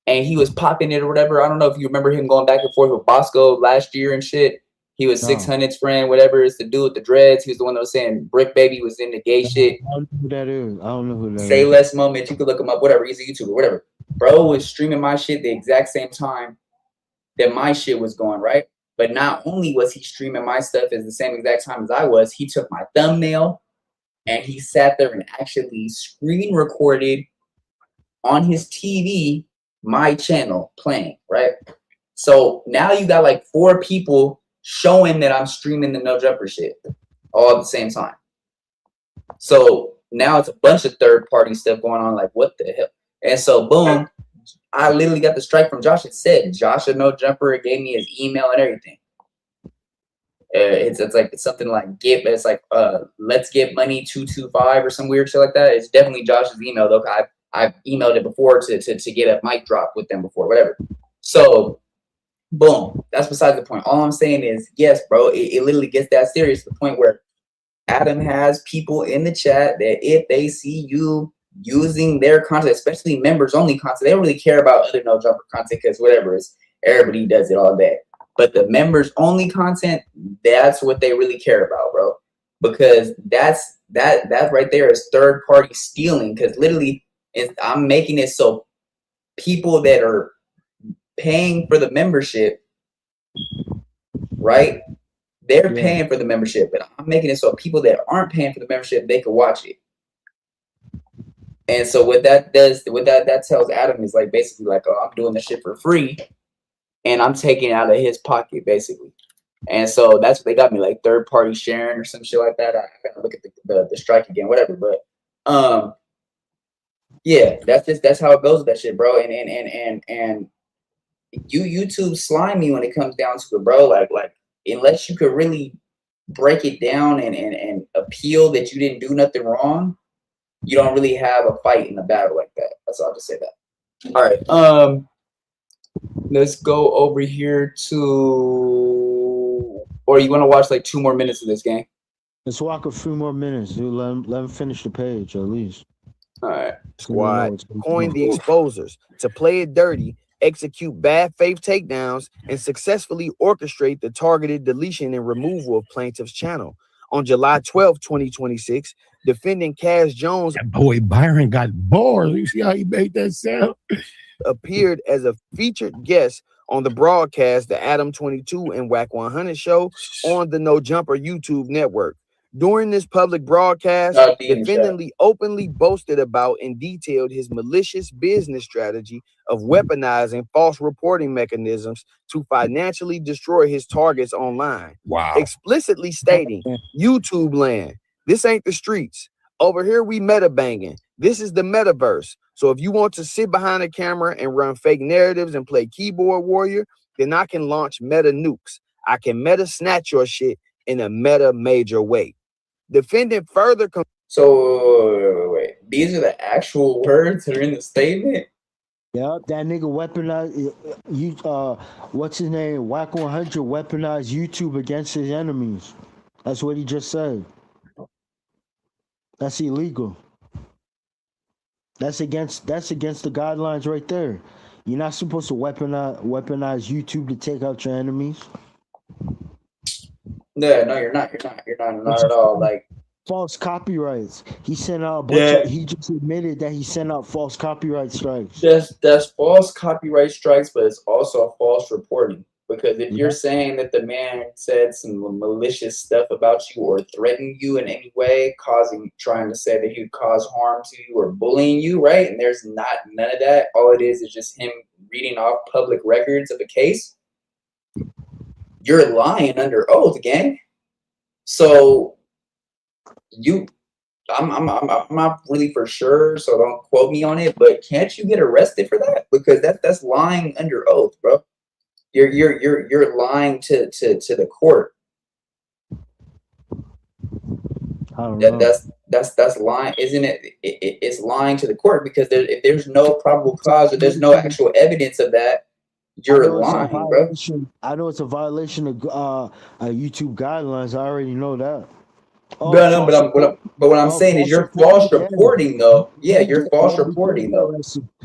And he was popping it or whatever. I don't know if you remember him going back and forth with Bosco last year and shit. He was 600's friend, whatever. It's the dude with the dreads. He was the one that was saying Brick Baby was in the gay shit. I don't know who that is. I don't know who that Say is. Less Moment. You can look him up, whatever. He's a YouTuber, whatever. Bro was streaming my shit the exact same time that my shit was going, right? But not only was he streaming my stuff at the same exact time as I was, he took my thumbnail and he sat there and actually screen recorded on his TV my channel playing, right? So now you got like 4 people showing that I'm streaming the No Jumper shit all at the same time. So now it's a bunch of third-party stuff going on, like what the hell? And so boom, I literally got the strike from Josh. It said Josh a No Jumper. It gave me his email and everything. It's something like let's get money 225 or some weird shit like that. It's definitely Josh's email though. I've emailed it before to get a mic drop with them before, whatever. So boom, that's besides the point. All I'm saying is, yes, bro, it literally gets that serious to the point where Adam has people in the chat that if they see you using their content, especially members only content, they don't really care about other No Jumper content because whatever, is everybody does it all day. But the members only content, that's what they really care about, bro. Because that right there is third party stealing. Because literally, I'm making it so people that are paying for the membership, right? They're paying for the membership, but I'm making it so people that aren't paying for the membership, they can watch it. And so what that does, that tells Adam is like basically like, oh, I'm doing this shit for free, and I'm taking it out of his pocket basically. And so that's what they got me, like third party sharing or some shit like that. I gotta look at the strike again, whatever. But yeah, that's how it goes with that shit, bro. And YouTube slime me when it comes down to it, bro. Like unless you could really break it down and appeal that you didn't do nothing wrong, you don't really have a fight in a battle like that. That's all I'll just say that. All right. Let's go over here to, or you want to watch like 2 more minutes of this game? Let's walk a few more minutes, dude. Let him finish the page at least. All right. Squad coined the exposers to play it dirty, execute bad faith takedowns, and successfully orchestrate the targeted deletion and removal of plaintiff's channel. On July 12, 2026, defending Cass Jones. That boy Byron got bars. You see how he made that sound? Appeared as a featured guest on the broadcast, the Adam 22 and Wack 100 show on the No Jumper YouTube network. During this public broadcast, defendant openly boasted about and detailed his malicious business strategy of weaponizing false reporting mechanisms to financially destroy his targets online. Wow. Explicitly stating, YouTube land, this ain't the streets. Over here, we meta banging. This is the metaverse. So if you want to sit behind a camera and run fake narratives and play keyboard warrior, then I can launch meta nukes. I can meta snatch your shit in a meta major way. Defendant further. So wait, these are the actual words that are in the statement. Yep, that nigga weaponized what's his name? Wack 100 weaponized YouTube against his enemies. That's what he just said. That's illegal. That's against the guidelines right there. You're not supposed to weaponize YouTube to take out your enemies. No, you're not at all. Like false copyrights. He sent out a bunch he just admitted that he sent out false copyright strikes. That's false copyright strikes, but it's also false reporting. Because if you're saying that the man said some malicious stuff about you or threatened you in any way, trying to say that he would cause harm to you or bullying you, right? And there's none of that. All it is just him reading off public records of a case. You're lying under oath, gang. So I'm not really for sure, so don't quote me on it. But can't you get arrested for that? Because that's lying under oath, bro. You're lying to the court. That's lying, isn't it? It's lying to the court because if there's no probable cause or there's no actual evidence of that, you're lying, bro. I know it's a violation of YouTube guidelines. I already know that. But what I'm saying is you're false reporting, though. Yeah, you're false reporting, though.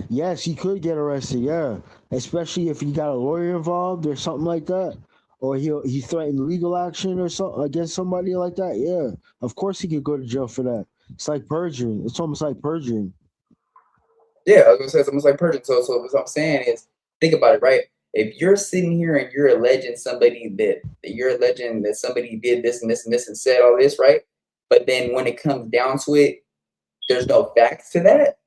Yes, he could get arrested. Yeah, especially if he got a lawyer involved or something like that, or he threatened legal action or something against somebody like that. Yeah, of course he could go to jail for that. It's like perjury. It's almost like perjury. Yeah, I was gonna say it's almost like perjury. So what I'm saying is, think about it, right? If you're sitting here and you're alleging that somebody did this and this and this and said all this, right? But then when it comes down to it, there's no facts to that.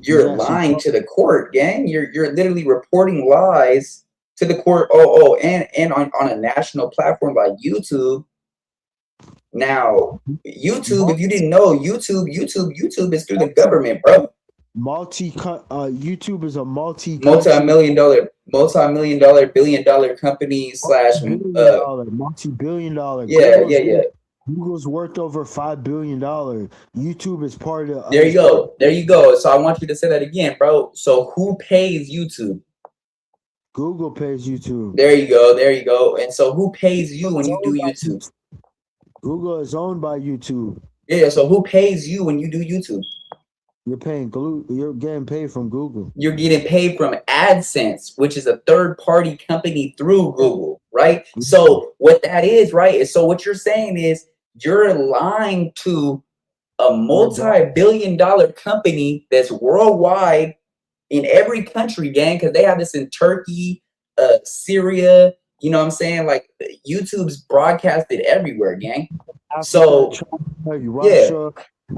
You're lying to the court, gang. You're literally reporting lies to the court. And on a national platform like YouTube. Now, YouTube, if you didn't know, YouTube is through the government, bro. YouTube is a multi-million dollar billion-dollar company / multi-billion dollar. Yeah. Google's worth over $5 billion. YouTube is part of. There you go. So I want you to say that again, bro. So who pays YouTube? Google pays YouTube. There you go. And so who pays you when you do YouTube? Google is owned by YouTube. Yeah. So who pays you when you do YouTube? You're getting paid from Google. You're getting paid from AdSense, which is a third-party company through Google, right? So what that is, right? Is so what you're saying is you're lying to a multi-billion-dollar company that's worldwide in every country, gang, because they have this in Turkey, Syria. You know what I'm saying? Like YouTube's broadcasted everywhere, gang. So Russia,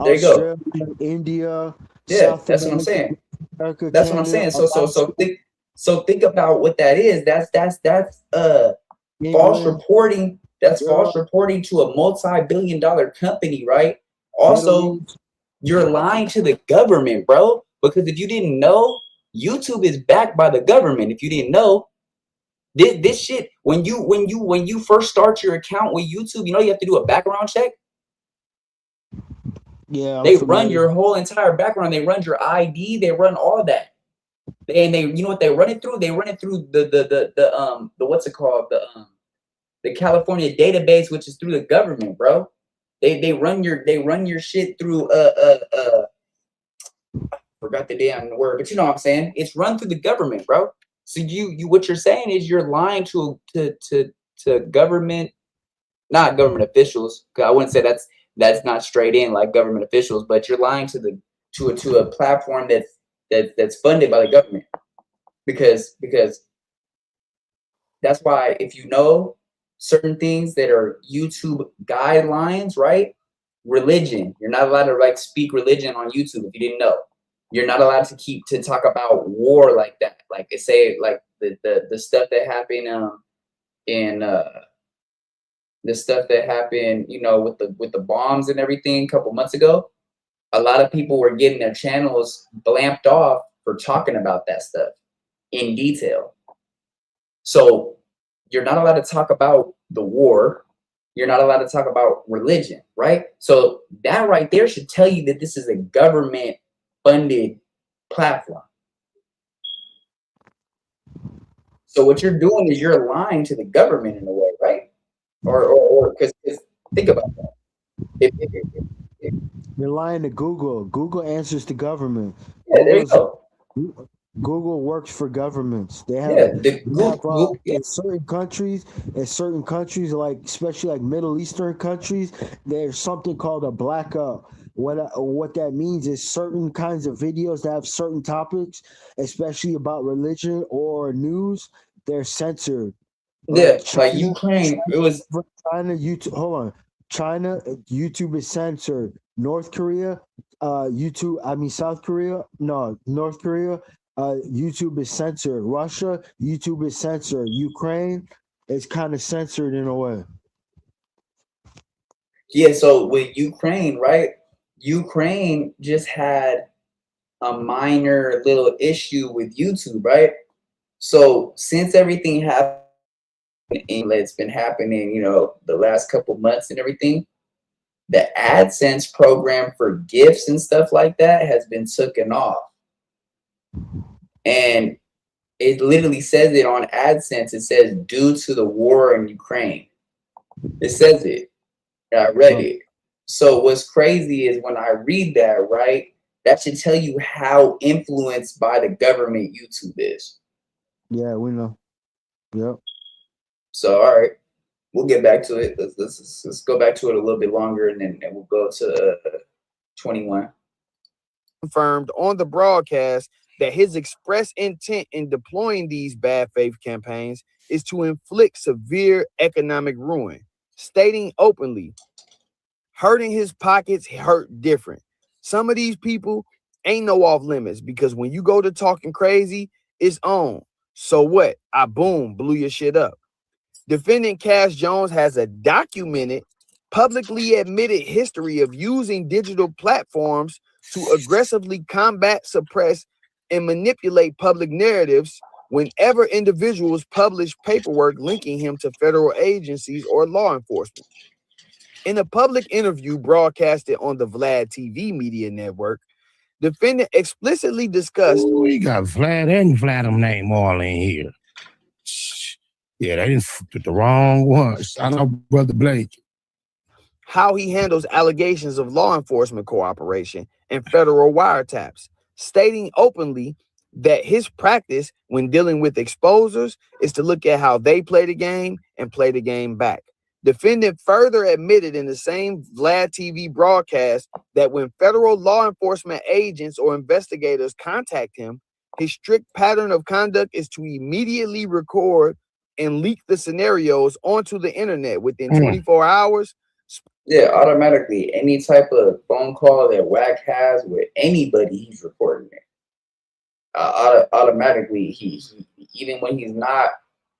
there you go. India. Yeah, that's what I'm saying. That's what I'm saying. So think about what that is. That's false reporting. That's false reporting to a multi-billion-dollar company, right? Also, you're lying to the government, bro. Because if you didn't know, YouTube is backed by the government. If you didn't know, this shit, when you first start your account with YouTube, you know you have to do a background check. Yeah, they run your whole entire background. They run your ID. They run all that. And you know what they run it through? They run it through the what's it called? The California database, which is through the government, bro. They run your shit through I forgot the damn word, but you know what I'm saying? It's run through the government, bro. So you what you're saying is you're lying to government, not government officials, because I wouldn't say that's not straight in like government officials, but you're lying to a platform that's funded by the government, because that's why if you know certain things that are YouTube guidelines, right? Religion, you're not allowed to like speak religion on YouTube if you didn't know. You're not allowed to talk about war like that. Like they say, like the stuff that happened in the stuff that happened, you know, with the bombs and everything a couple months ago. A lot of people were getting their channels blamped off for talking about that stuff in detail. So you're not allowed to talk about the war. You're not allowed to talk about religion, right? So that right there should tell you that this is a government-funded platform. So what you're doing is you're lying to the government in a way, right? Or because think about that. You're lying to Google. Google answers to government. Yeah, there you go. Google works for governments. They have, in certain countries, like especially like Middle Eastern countries, there's something called a blackout. What that means is certain kinds of videos that have certain topics, especially about religion or news, they're censored. Yeah, like Ukraine, it was China. YouTube. Hold on. China, YouTube is censored. North Korea, YouTube. I mean South Korea. No, North Korea. YouTube is censored. Russia, YouTube is censored. Ukraine is kind of censored in a way. Yeah, so with Ukraine, right? Ukraine just had a minor little issue with YouTube, right? So since everything happened, it's been happening, you know, the last couple months and everything, the AdSense program for gifts and stuff like that has been taken off. And it literally says it on AdSense. It says due to the war in Ukraine. It says it. I read it. So what's crazy is when I read that, right, that should tell you how influenced by the government YouTube is. Yeah, we know. Yep. So all right, we'll get back to it. Let's go back to it a little bit longer, and then we'll go to 21. Confirmed on the broadcast that his express intent in deploying these bad faith campaigns is to inflict severe economic ruin, stating openly, hurting his pockets hurt different. Some of these people ain't no off limits, because when you go to talking crazy, it's on. So what? I blew your shit up. Defendant Cash Jones has a documented, publicly admitted history of using digital platforms to aggressively combat, suppress, and manipulate public narratives whenever individuals publish paperwork linking him to federal agencies or law enforcement. In a public interview broadcasted on the Vlad TV media network, defendant explicitly discussed. We got Vlad and Vladimir name all in here. Yeah, they didn't put the wrong one. Shout out Brother Blake. How he handles allegations of law enforcement cooperation and federal wiretaps, stating openly that his practice when dealing with exposers is to look at how they play the game and play the game back. Defendant further admitted in the same Vlad TV broadcast that when federal law enforcement agents or investigators contact him, his strict pattern of conduct is to immediately record and leak the scenarios onto the internet within 24 hours. Yeah, automatically. Any type of phone call that Wack has with anybody, he's recording it. Automatically, he even when he's not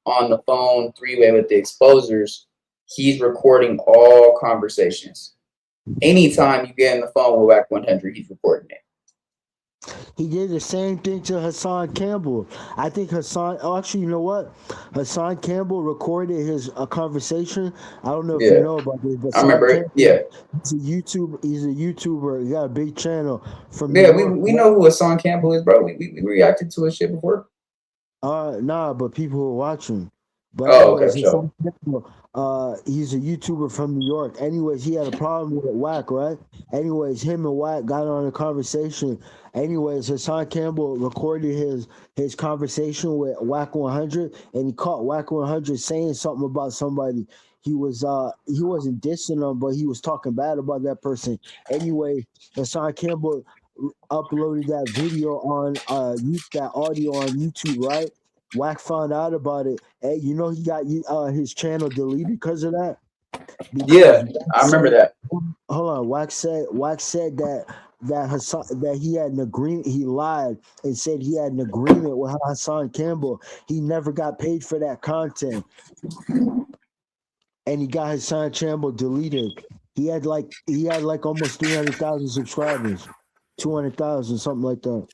on the phone three-way with the exposers, he's recording all conversations. Anytime you get on the phone with wack100, he's recording it. He did the same thing to Hassan Campbell. I think Hassan. Oh, actually, you know what? Hassan Campbell recorded his conversation. I don't know if you know about this, but I remember it. Yeah, he's a YouTuber. He got a big channel from. Yeah, we know who Hassan Campbell is, bro. We reacted to his shit before. Nah, but people who are watching. But okay, sure. He's a YouTuber from New York. Anyways, he had a problem with Wack, right? Anyways, him and Wack got on a conversation. Anyways, Hassan Campbell recorded his conversation with wack100, and he caught wack100 saying something about somebody. he wasn't dissing them, but he was talking bad about that person. Anyway, Hassan Campbell uploaded that video on that audio on YouTube, right? Wack found out about it. Hey, you know he got his channel deleted because of that. Yeah, Because I remember that. hold on, Wack said that Hassan, that he had an agreement. He lied and said he had an agreement with Hassan Campbell. He never got paid for that content, and he got Hassan Campbell deleted. He had like almost 300,000 subscribers, 200,000, something like that.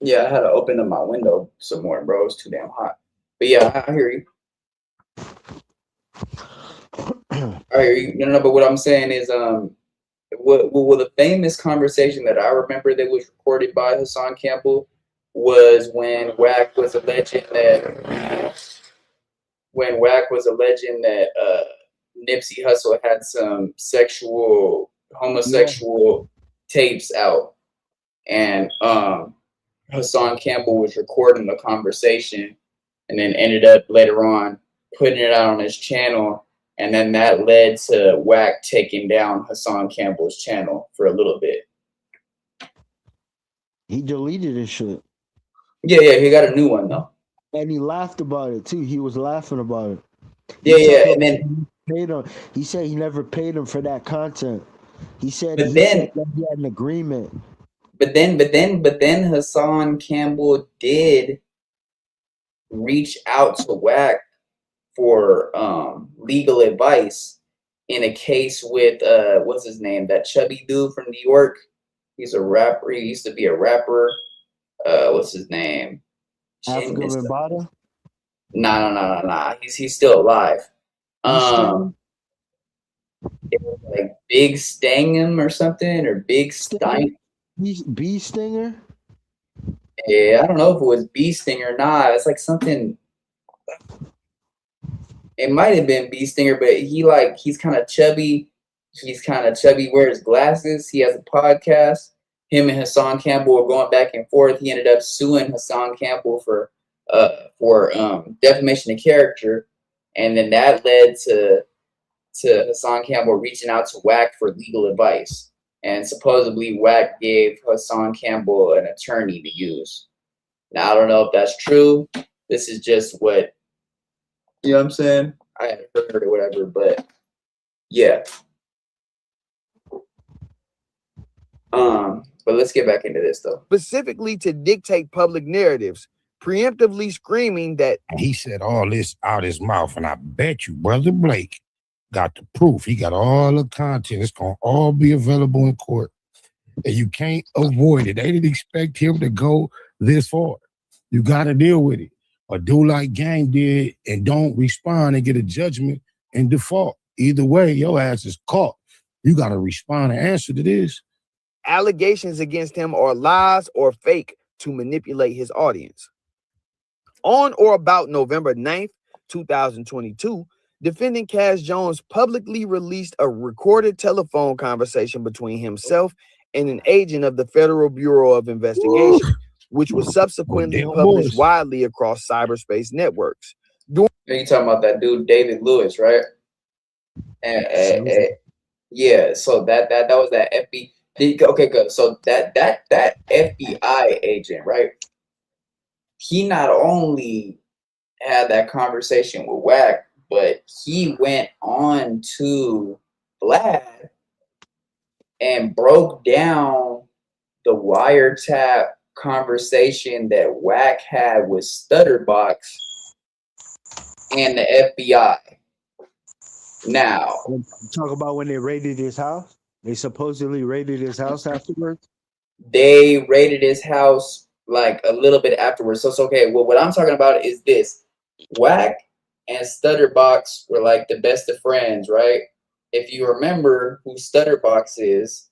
Yeah, I had to open up my window some more, bro. It's too damn hot. But yeah, I hear you. I hear you. No, but what I'm saying is, well, the famous conversation that I remember that was recorded by Hassan Campbell was when Wack was alleging that Nipsey Hussle had some homosexual tapes out, and Hassan Campbell was recording the conversation, and then ended up later on putting it out on his channel, and then that led to Wack taking down Hassan Campbell's channel for a little bit. He deleted his shit. Yeah, he got a new one though. And he laughed about it too. He was laughing about it. Yeah, and then paid him. He said he never paid him for that content. He said But he then- said that he had an agreement. But then Hassan Campbell did reach out to Wack for legal advice in a case with what's his name? That chubby dude from New York. He's a rapper. He used to be a rapper. What's his name? Africa Bambaataa? Nah. He's still alive. It was like Big Stangham or something, or Big Stein. Bee Stinger? Yeah, I don't know if it was Bee Stinger or not. It's like something. It might have been Bee Stinger, but he's kind of chubby. Wears glasses. He has a podcast. Him and Hassan Campbell were going back and forth. He ended up suing Hassan Campbell for defamation of character, and then that led to Hassan Campbell reaching out to Wack for legal advice. And supposedly Wack gave Hassan Campbell an attorney to use. Now, I don't know if that's true. This is just what, you know what I'm saying? I haven't heard or whatever, but yeah. But let's get back into this though. Specifically to dictate public narratives, preemptively screaming that he said all this out his mouth, and I bet you Brother Blake got the proof. He got all the content. It's gonna all be available in court, and you can't avoid it. They didn't expect him to go this far. You got to deal with it, or do like Gang did and don't respond and get a judgment and default. Either way, your ass is caught. You got to respond and answer to this. allegations against him are lies or fake to manipulate his audience. On or about November 9th, 2022, defendant Cash Jones publicly released a recorded telephone conversation between himself and an agent of the Federal Bureau of Investigation, which was subsequently published widely across cyberspace networks. You talking about that dude David Lewis, right? Yeah, so that was that FBI. Okay, good. So that FBI agent, right? He not only had that conversation with Wack, but he went on to Vlad and broke down the wiretap conversation that Wack had with Stutterbox and the FBI. Now, talk about when they raided his house. They supposedly raided his house afterwards. They raided his house like a little bit afterwards. So it's okay. Well, what I'm talking about is this: Wack and Stutterbox were like the best of friends, right? If you remember who Stutterbox is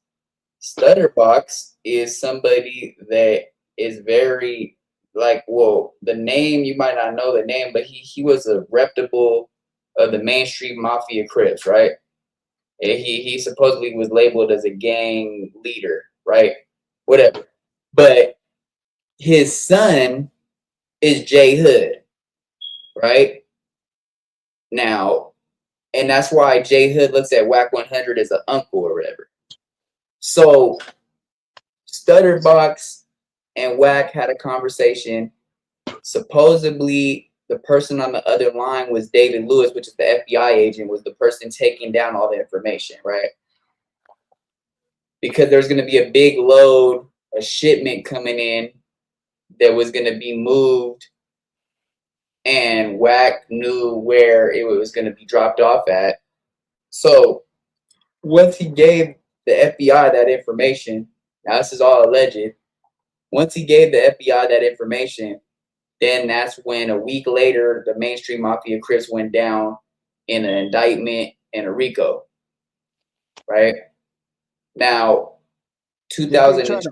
somebody that is very like, well, the name, you might not know the name, but he was a reputable of the mainstream mafia Crips, right? And he supposedly was labeled as a gang leader, right? Whatever. But his son is J Hood, right? Now, and that's why J Hood looks at wack100 as an uncle or whatever. So Stutterbox and Wack had a conversation. Supposedly, the person on the other line was David Lewis, which is the FBI agent, was the person taking down all the information, right? Because there's going to be a big load, a shipment coming in that was going to be moved, and Wack knew where it was going to be dropped off at. So once he gave the FBI that information, now this is all alleged, once he gave the FBI that information, then that's when a week later, the mainstream Mafia Crips went down in an indictment and a RICO, right? Now, 2020.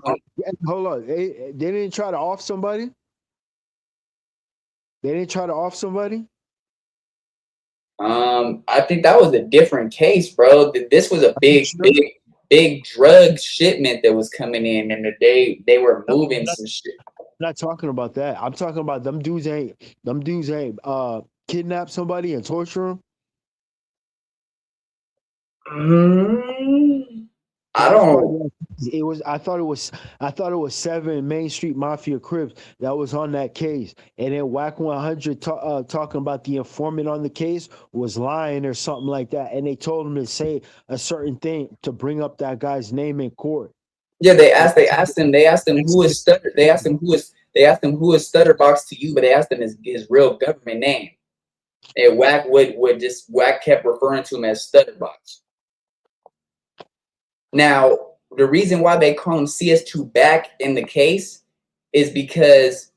Hold on. They didn't try to off somebody? They didn't try to off somebody? I think that was a different case, bro. This was a big drug shipment that was coming in, and they were moving some shit. I'm not talking about that. I'm talking about them dudes ain't kidnap somebody and torture them. I don't. I thought it was 7 Main Street Mafia Crips that was on that case, and then wack100 talking about the informant on the case was lying or something like that, and they told him to say a certain thing to bring up that guy's name in court. Yeah, they asked him who is Stutter. They asked him who is Stutterbox to you, but they asked him his real government name. And Wack kept referring to him as Stutterbox. Now, the reason why they call him CS2 back in the case is because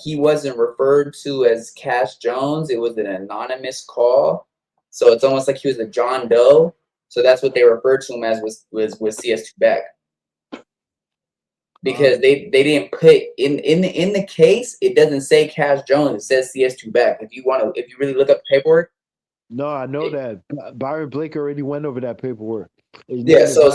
he wasn't referred to as Cash Jones. It was an anonymous call. So it's almost like he was a John Doe. So that's what they referred to him as was CS2 back. Because they didn't put in the case, it doesn't say Cash Jones, it says CS2 back. If you really look up the paperwork. No, I know that. Bryon Blake already went over that paperwork. Yeah, so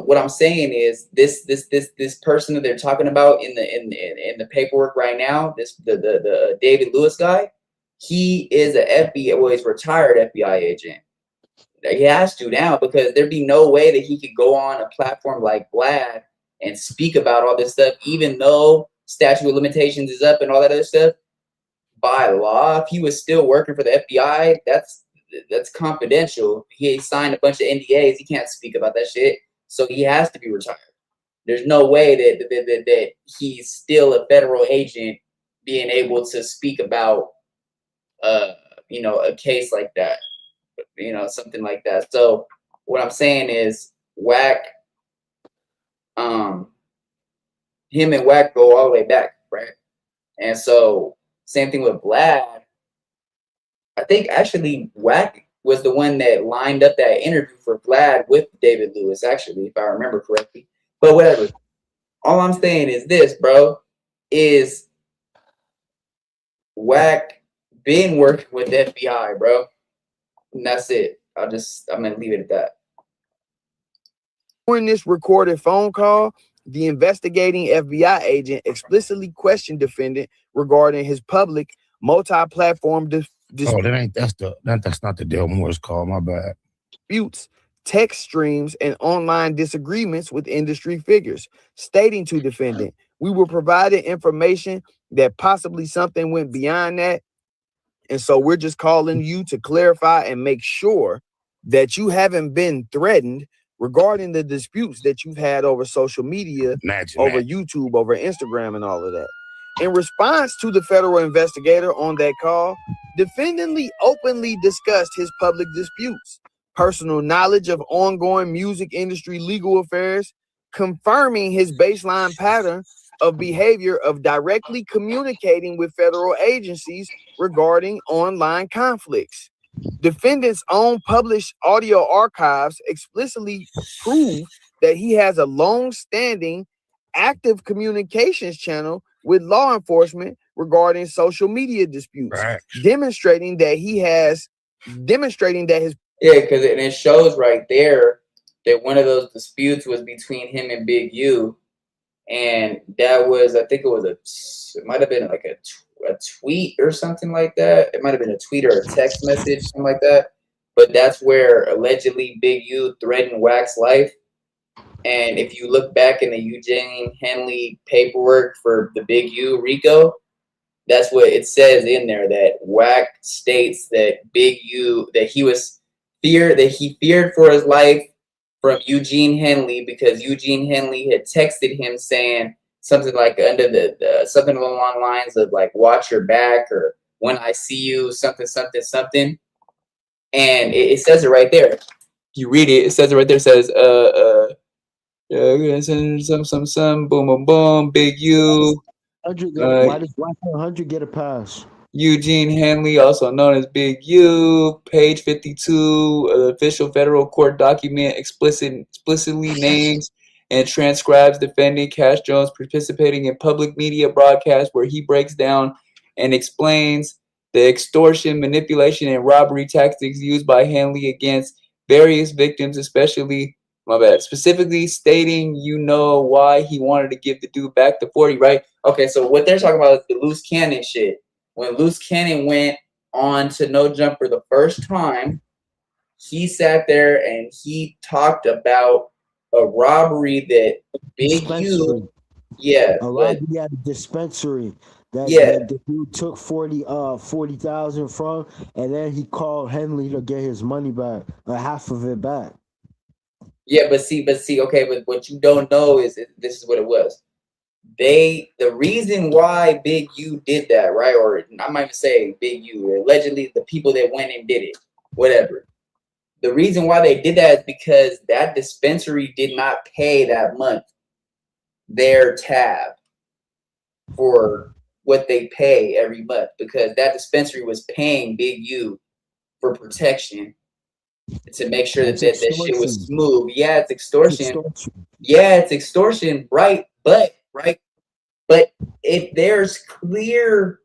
what I'm saying is this person that they're talking about in the paperwork right now, the David Lewis guy, he is a FBI, well, he's retired FBI agent. He has to now, because there'd be no way that he could go on a platform like Vlad and speak about all this stuff, even though statute of limitations is up and all that other stuff. By law, if he was still working for the FBI, that's confidential. He signed a bunch of NDAs. He can't speak about that shit. So he has to be retired. There's no way that he's still a federal agent being able to speak about a case like that. Something like that. So what I'm saying is Wack, him and Wack go all the way back, right? And so same thing with Vlad. I think actually Wack was the one that lined up that interview for Vlad with David Lewis, actually, if I remember correctly. But whatever. All I'm saying is this, bro, is Wack been working with the FBI, bro. And that's it. I'm going to leave it at that. During this recorded phone call, the investigating FBI agent explicitly questioned defendant regarding his public multi-platform that's not the Del Moore's call, my bad. Disputes, text streams, and online disagreements with industry figures, stating to defendant, we were provided information that possibly something went beyond that. And so we're just calling you to clarify and make sure that you haven't been threatened regarding the disputes that you've had over social media, over YouTube, over Instagram, and all of that. In response to the federal investigator on that call, defendant openly discussed his public disputes, personal knowledge of ongoing music industry legal affairs, confirming his baseline pattern of behavior of directly communicating with federal agencies regarding online conflicts. Defendant's own published audio archives explicitly prove that he has a long-standing active communications channel with law enforcement regarding social media disputes, Right. demonstrating that his Yeah, because it shows right there that one of those disputes was between him and Big U, and that was, I think it might have been like a tweet or something like that. It might have been a tweet or a text message, something like that. But that's where allegedly Big U threatened Wack's life. And if you look back in the Eugene Henley paperwork for the Big U RICO, that's what it says in there, that Wack states that Big U, that he feared for his life from Eugene Henley because Eugene Henley had texted him saying something like under something along the lines of like, watch your back, or when I see you, something, something, something. And it says it right there. You read it, it says it right there. It says, some, boom, boom, boom, Big U. Why does wack100 get a pass? Eugene Henley, also known as Big U, page 52, official federal court document explicitly names and transcribes defendant Cash Jones participating in public media broadcasts where he breaks down and explains the extortion, manipulation, and robbery tactics used by Henley against various victims, specifically stating, why he wanted to give the dude back the 40, right? Okay, so what they're talking about is the loose cannon shit. When Loose Cannon went on to No Jumper the first time, he sat there and he talked about a robbery that Big U, robbery at a dispensary that the dude took 40,000 from, and then he called Henley to get his money back, half of it back. Yeah, but what you don't know is this is what it was. The reason why Big U did that, right? Or I might say Big U, allegedly the people that went and did it, whatever. The reason why they did that is because that dispensary did not pay that month their tab for what they pay every month, because that dispensary was paying Big U for protection to make sure that shit was smooth. Yeah, it's extortion. Yeah, it's extortion, right? But if there's clear,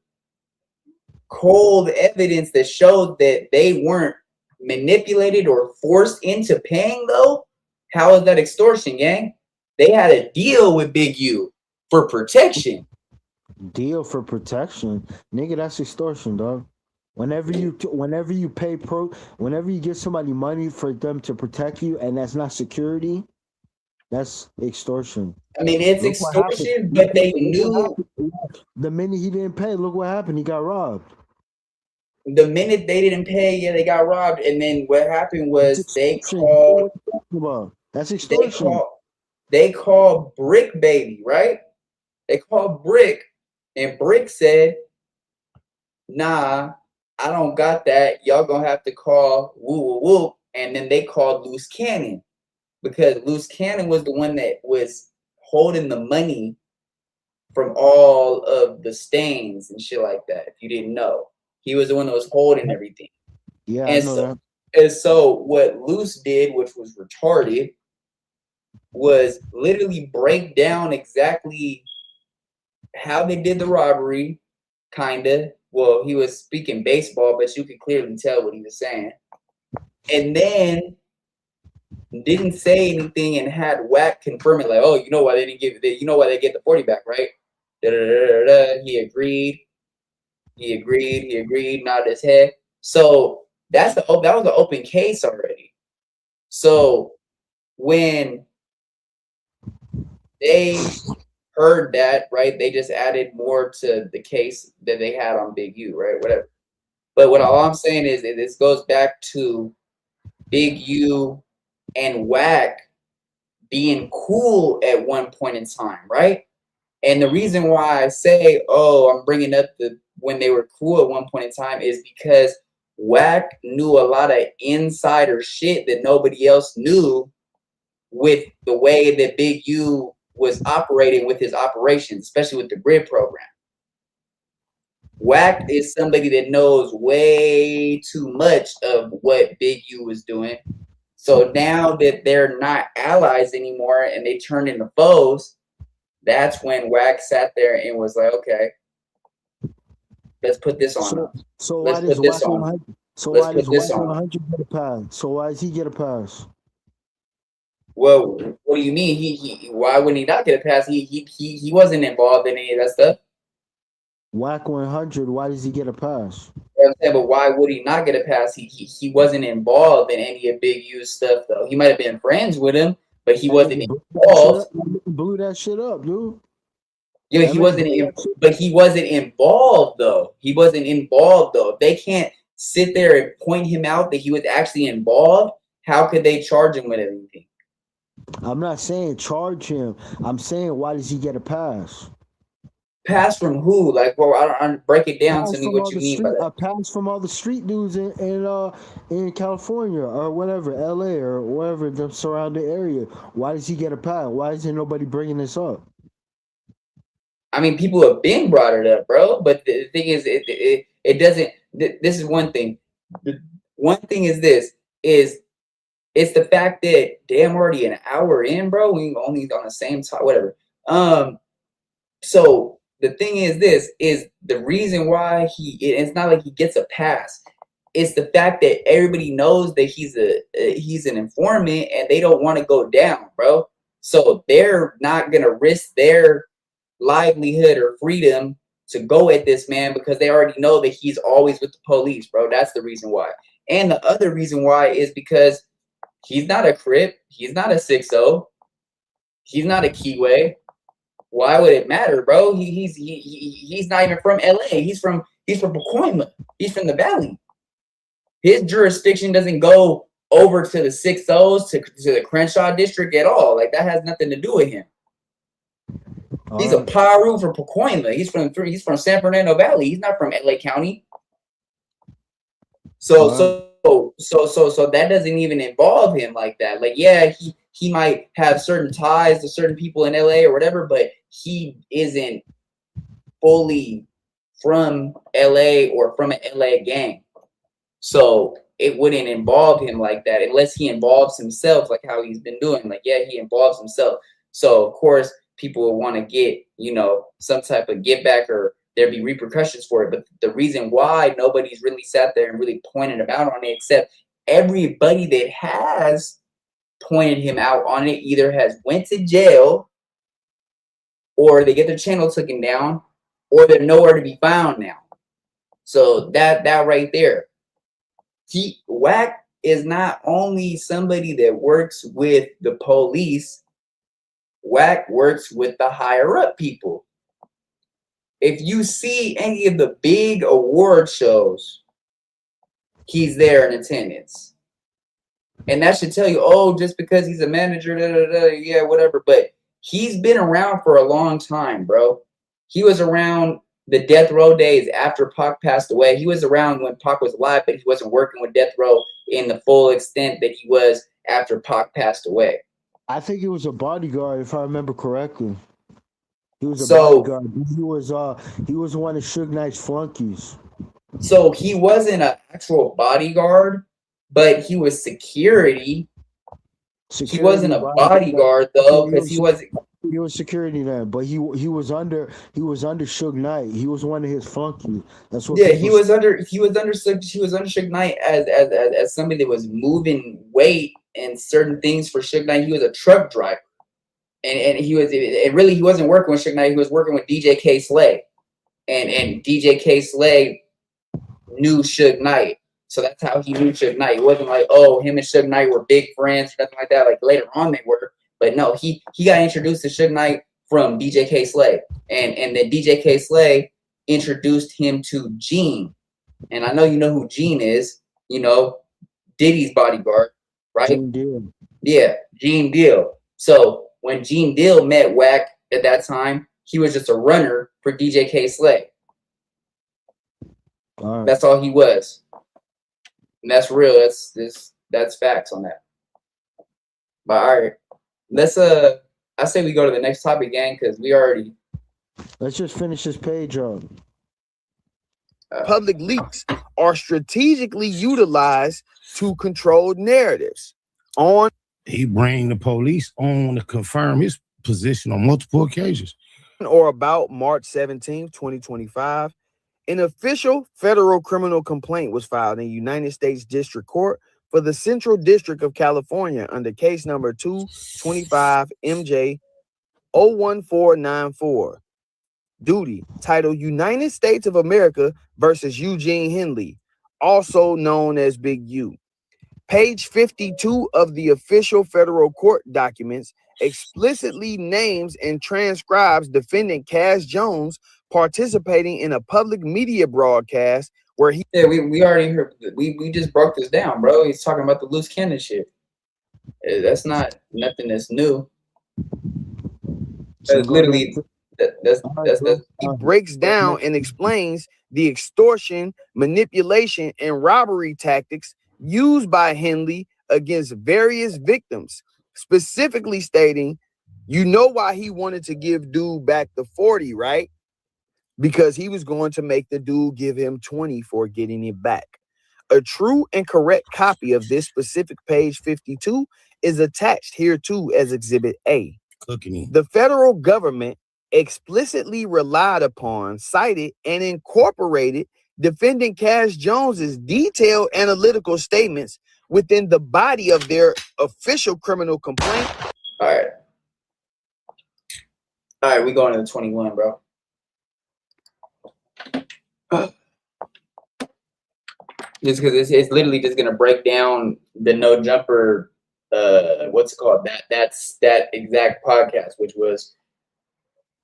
cold evidence that shows that they weren't manipulated or forced into paying, though, how is that extortion, gang? They had a deal with Big U for protection. Deal for protection, nigga? That's extortion, dog. Whenever you give somebody money for them to protect you, and that's not security, that's extortion. I mean, it's extortion, but they knew. The minute he didn't pay, look what happened. He got robbed. The minute they didn't pay, they got robbed. And then what happened was they called. That's extortion. They called Brick Baby, right? They called Brick, and Brick said, "Nah, I don't got that. Y'all gonna have to call woo woo woo." And then they called Loose Cannon, because Loose Cannon was the one that was holding the money from all of the stains and shit like that. If you didn't know, he was the one that was holding everything. Yeah, I know that. And so what Loose did, which was retarded, was literally break down exactly how they did the robbery, kinda. Well, he was speaking baseball, but you could clearly tell what he was saying. And then didn't say anything and had Wack confirm it, like, oh, you know why they didn't give it, you know why they get the 40 back, right? He agreed, nodded his head. So that was an open case already. So when they heard that, right, they just added more to the case that they had on Big U, right? Whatever. But all I'm saying is that this goes back to Big U and Wack being cool at one point in time, right? And the reason why I say, I'm bringing up when they were cool at one point in time is because Wack knew a lot of insider shit that nobody else knew with the way that Big U was operating with his operations, especially with the grid program. Wack is somebody that knows way too much of what Big U was doing. So now that they're not allies anymore and they turned into foes, that's when Wack sat there and was like, okay, Let's put this on him. So Let's why does put this Wack on 100? So Let's why put does this Wack on. 100 get a pass? So why does he get a pass? Well, what do you mean? He why wouldn't he not get a pass? He wasn't involved in any of that stuff. Wack 100, why does he get a pass? You know what I'm saying? But why would he not get a pass? He wasn't involved in any of Big U's stuff though. He might have been friends with him, but he wasn't involved. Blew that shit up, dude. Yeah, he wasn't. But he wasn't involved though. He wasn't involved though. If they can't sit there and point him out that he was actually involved, how could they charge him with anything? I'm not saying charge him. I'm saying why does he get a pass? Pass from who? Like, well, I don't break it down to me what you mean by that. A pass from all the street dudes in California or whatever, LA or wherever the surrounding area. Why does he get a pass? Why isn't nobody bringing this up? I mean, people have been brought it up, bro. But the thing is, it doesn't. This is one thing. One thing is it's the fact that damn, already an hour in, bro. We only on the same time, whatever. So the thing is, this is the reason why it's not like he gets a pass. It's the fact that everybody knows that he's an informant and they don't want to go down, bro. So they're not gonna risk their livelihood or freedom to go at this man because they already know that he's always with the police, bro. That's the reason why. And the other reason why is because he's not a Crip, he's not a 6-0, he's not a Keyway. Why would it matter, bro? He's not even from LA. He's from Pacoima. He's from the Valley. His jurisdiction doesn't go over to the 6-0s to the Crenshaw district at all. Like that has nothing to do with him. He's a Paru from Pacoima. He's from San Fernando Valley. He's not from LA County. So that doesn't even involve him like that. Like, yeah, he might have certain ties to certain people in LA or whatever, but he isn't fully from LA or from an LA gang. So it wouldn't involve him like that unless he involves himself, like how he's been doing. Like, yeah, he involves himself. So of course people will want to get, some type of get back or there'd be repercussions for it. But the reason why nobody's really sat there and really pointed him out on it, except everybody that has pointed him out on it either has went to jail or they get their channel taken down or they're nowhere to be found now. So that right there. Wack is not only somebody that works with the police, Wack works with the higher up people. If you see any of the big award shows, he's there in attendance. And that should tell you, oh, just because he's a manager, yeah, whatever. But he's been around for a long time, bro. He was around the Death Row days after Pac passed away. He was around when Pac was alive, but he wasn't working with Death Row in the full extent that he was after Pac passed away. I think he was a bodyguard, if I remember correctly. He was a bodyguard. He was one of Suge Knight's flunkies. So he wasn't an actual bodyguard, but he was security. He wasn't a bodyguard though, because he was security then, but he was under Suge Knight. He was one of his flunkies. That's what. Yeah, he was under Suge Knight as somebody that was moving weight and certain things for Suge Knight. He was a truck driver. And he wasn't working with Suge Knight. He was working with DJ K Slay, and DJ K Slay knew Suge Knight, so that's how he knew Suge Knight. It wasn't like, oh, him and Suge Knight were big friends or nothing like that. Like later on they were, but no, he got introduced to Suge Knight from DJ K Slay, and then DJ K Slay introduced him to Gene, and I know you know who Gene is. Diddy's bodyguard, right? Gene Deal. Yeah, Gene Deal. So when Gene Deal met Wack at that time, he was just a runner for DJ K Slay. Right. That's all he was. And that's real. That's facts on that. But all right. Let's I say we go to the next topic, gang, because we already let's just finish this page up. Public leaks are strategically utilized to control narratives. He bring the police on to confirm his position on multiple occasions. Or about March 17th, 2025, An official federal criminal complaint was filed in United States District Court for the Central District of California under case number 225 MJ 01494. Duty, titled United States of America versus Eugene Henley, also known as Big U. Page 52 of the official federal court documents explicitly names and transcribes defendant Cass Jones participating in a public media broadcast where he... Yeah, we already heard. We just broke this down, bro. He's talking about the loose cannon shit. That's not nothing that's new. That's literally that's he breaks down and explains the extortion, manipulation, and robbery tactics used by Henley against various victims, specifically stating, you know why he wanted to give dude back the 40, right? Because he was going to make the dude give him 20 for getting it back. A true and correct copy of this specific page 52 is attached here too as Exhibit A. The federal government explicitly relied upon, cited, and incorporated defendant Cass Jones's detailed analytical statements within the body of their official criminal complaint. All right, we going to the 21, bro. Just because it's literally just gonna break down the no jumper, what's it called? That exact podcast, which was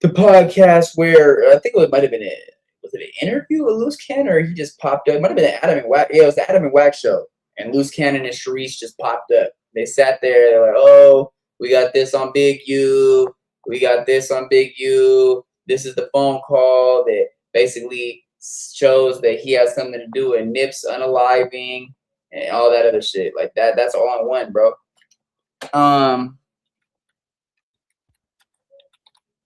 the podcast where I think it might have been was it an interview with Loose Cannon, or he just popped up? It might have been an Adam and Wack. Yeah, it was the Adam and Wack show, and Loose Cannon and Sharice just popped up. They sat there. They're like, "Oh, we got this on Big U. We got this on Big U. This is the phone call that basically shows that he has something to do with Nip's unaliving and all that other shit like that. That's all in one, bro."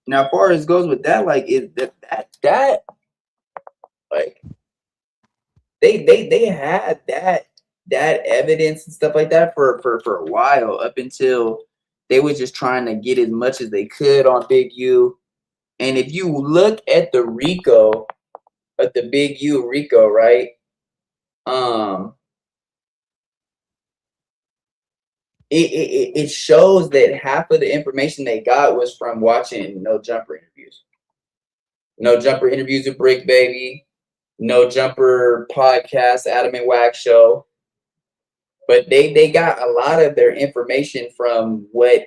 Now, as far as goes with that, like that like they had that evidence and stuff like that for a while, up until they were just trying to get as much as they could on Big U. And if you look at the RICO, at the Big U RICO, right? It shows that half of the information they got was from watching No Jumper interviews. No Jumper interviews with Brick Baby, No Jumper podcast, Adam and Wack show. But they got a lot of their information from what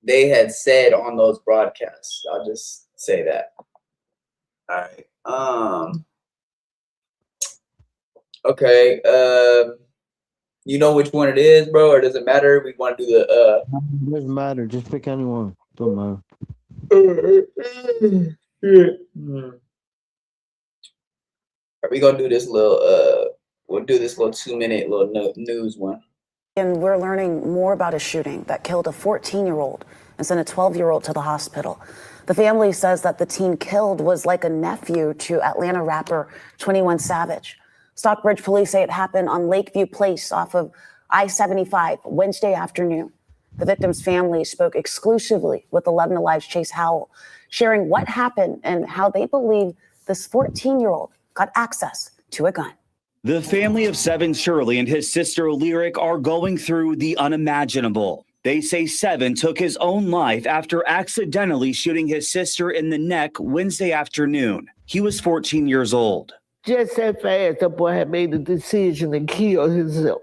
they had said on those broadcasts. I'll just say that. All right. Okay. You know which one it is, bro, or does it matter? We want to do the It doesn't matter. Just pick anyone. Don't matter. Are we gonna do this little we'll do this little 2-minute little news one. And we're learning more about a shooting that killed a 14-year-old and sent a 12-year-old to the hospital. The family says that the teen killed was like a nephew to Atlanta rapper 21 Savage. Stockbridge police say it happened on Lakeview Place off of I-75 Wednesday afternoon. The victim's family spoke exclusively with 11 Alive's Chase Howell, sharing what happened and how they believe this 14-year-old got access to a gun. The family of 7 Shirley and his sister Lyric are going through the unimaginable. They say 7 took his own life after accidentally shooting his sister in the neck Wednesday afternoon. He was 14 years old. Just that fast, the boy had made the decision to kill himself.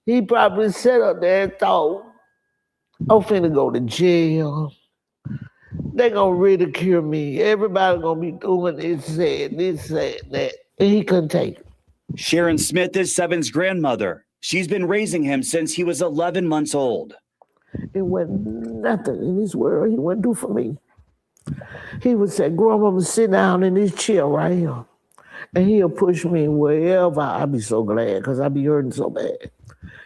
He probably sat up there and thought, I'm finna go to jail. They gonna ridicule me. Everybody gonna be doing this, that. And he couldn't take it. Sharon Smith is 7's grandmother. She's been raising him since he was 11 months old. It wasn't nothing in this world he wouldn't do for me. He would say, Grandma, sit down in this chair right here. And he'll push me wherever. I'll be so glad because I'll be hurting so bad.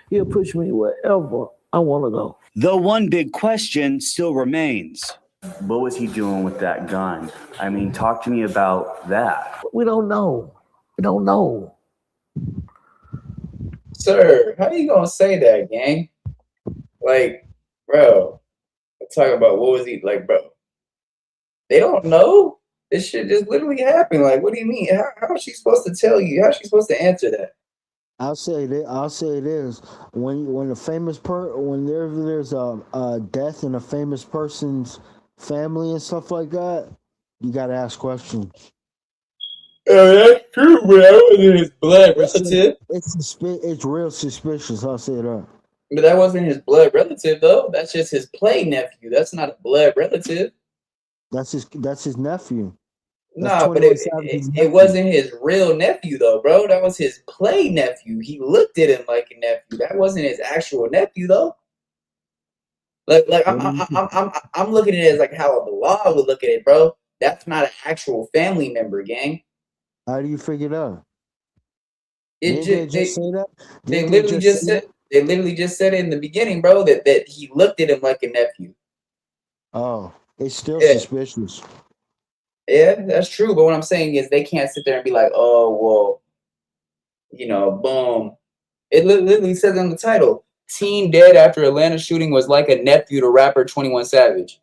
He'll push me wherever I want to go. The one big question still remains. What was he doing with that gun? I mean, talk to me about that. We don't know. We don't know. Sir, how you gonna say that, gang? Like, bro, I'm talking about what was he like, bro? They don't know. This shit just literally happened. Like, what do you mean? How is she supposed to tell you? How is she supposed to answer that? I'll say this: when a famous when there's a death in a famous person's family and stuff like that, you gotta ask questions. Oh, that's true, but that wasn't his blood relative. It's real suspicious. I'll say that. But that wasn't his blood relative, though. That's just his play nephew. That's not a blood relative. That's his nephew. No, but it wasn't his real nephew, though, bro. That was his play nephew. He looked at him like a nephew. That wasn't his actual nephew, though. Like I'm looking at it as like how the law would look at it, bro. That's not an actual family member, gang. How do you figure it out? They literally just said it in the beginning, bro, that he looked at him like a nephew. Oh, it's still suspicious. Yeah, that's true. But what I'm saying is they can't sit there and be like, oh, well, you know, boom. It literally says in the title, teen dead after Atlanta shooting was like a nephew to rapper 21 Savage.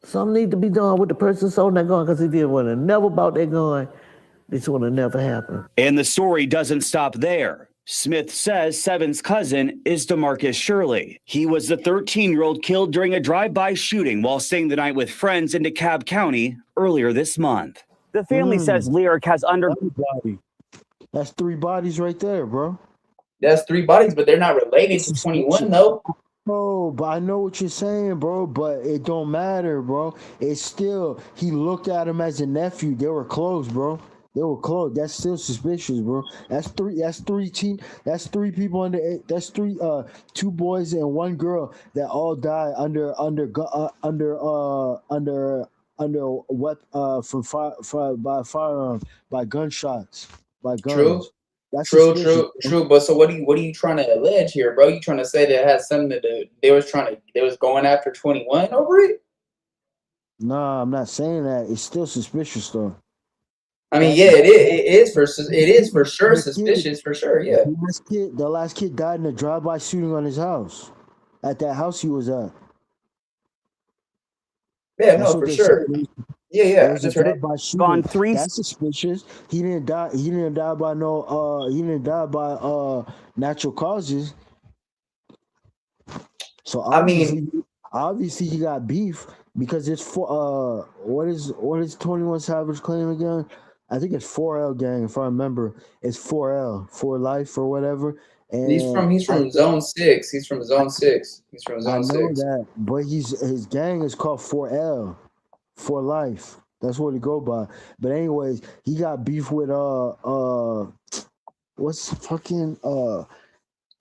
Something need to be done with the person sold that gun, because if they would have never bought that gun, this would have never happened. And the story doesn't stop there. Smith says Seven's cousin is DeMarcus Shirley. He was the 13-year-old killed during a drive-by shooting while staying the night with friends in DeKalb County earlier this month. The family says Lyric has That's 3 bodies right there, bro. That's 3 bodies, but they're not related to 21, though. Bro, but I know what you're saying, bro, but it don't matter, bro. It's still, he looked at him as a nephew. They were close, bro. They were close. That's still suspicious, bro. That's 3 people under, that's 2 boys and 1 girl that all died under by gunshots, by guns. True. That's True. But so what are you trying to allege here, bro? You trying to say that it has something to do? They was going after 21 over it? Nah, I'm not saying that. It's still suspicious, though. I mean, yeah, it is for sure suspicious, for sure, yeah. The last kid died in a drive-by shooting on his house, at that house he was at. Yeah, no, for sure. Yeah, I just heard it. Gone 3. That's suspicious. He didn't die. He didn't die by natural causes. So obviously he got beef because it's for what is 21 Savage claim again? I think it's 4L gang, if I remember. It's 4L, for life or whatever. And he's from Zone 6. He's from Zone 6. I know that, but his gang is called 4L, for life. That's what he go by. But anyways, he got beef with what's fucking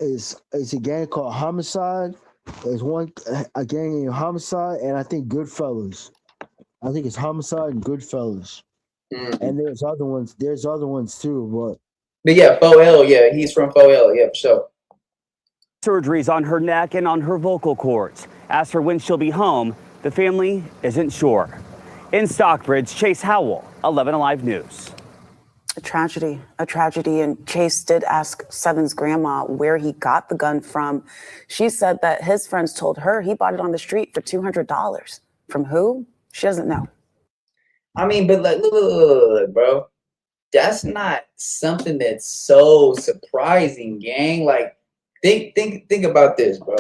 it's a gang called Homicide. There's a gang named Homicide, and I think Goodfellas. I think it's Homicide and Goodfellas. And there's other ones. There's other ones too, but yeah, 4L. Yeah, he's from 4L. Yeah, for sure. Surgeries on her neck and on her vocal cords. As for when she'll be home, the family isn't sure. In Stockbridge, Chase Howell, 11 Alive News. A tragedy. And Chase did ask Seven's grandma where he got the gun from. She said that his friends told her he bought it on the street for $200. From who? She doesn't know. I mean, but like, look, bro. That's not something that's so surprising, gang. Like, think about this, bro.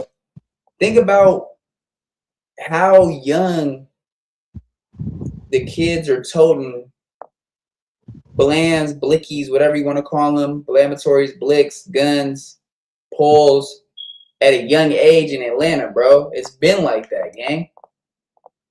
Think about how young the kids are toting blands, blickies, whatever you want to call them, blamatories, blicks, guns, poles, at a young age in Atlanta, bro. It's been like that, gang.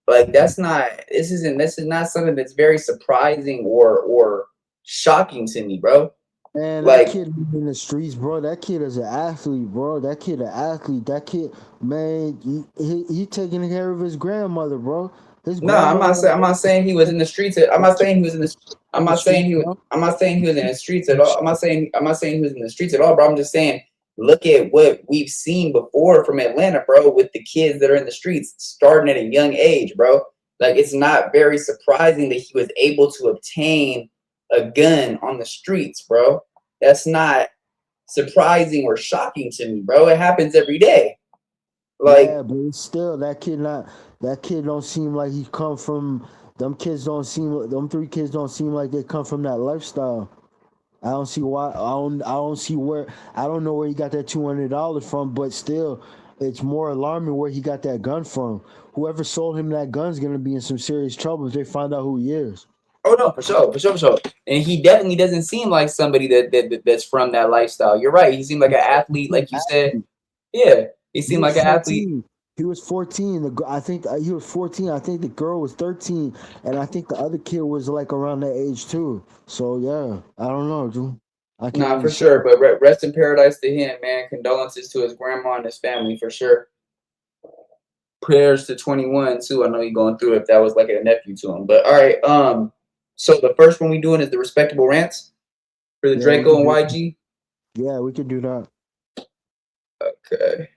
Like, this is not something that's very surprising or shocking to me, bro. Man, that kid in the streets, bro. That kid is an athlete, bro. That kid an athlete. That kid, man, he taking care of his grandmother, bro. I'm not saying he was in the streets. I'm not saying he was in the streets at all. I'm not saying he was in the streets at all, bro. I'm just saying, look at what we've seen before from Atlanta, bro, with the kids that are in the streets starting at a young age, bro. Like, it's not very surprising that he was able to obtain a gun on the streets, bro. That's not surprising or shocking to me, bro. It happens every day. Like, yeah, but it's still that kid don't seem like he come from them three kids don't seem like they come from that lifestyle. I don't see why. I don't see where. I don't know where he got that $200 from, but still, it's more alarming where he got that gun from. Whoever sold him that gun's gonna be in some serious trouble if they find out who he is. Oh no, for sure. And he definitely doesn't seem like somebody that's from that lifestyle. You're right. He seemed like an athlete, like you said. Yeah, he seemed like an athlete. He was 14. I think he was 14. I think the girl was 13, and I think the other kid was like around that age too. So yeah, I don't know, dude. Nah, for sure. But rest in paradise to him, man. Condolences to his grandma and his family for sure. Prayers to 21 too. I know you're going through if that was like a nephew to him. But all right, so the first one we doing is the respectable rants for the Drakeo and YG. Yeah, we could do that. Okay.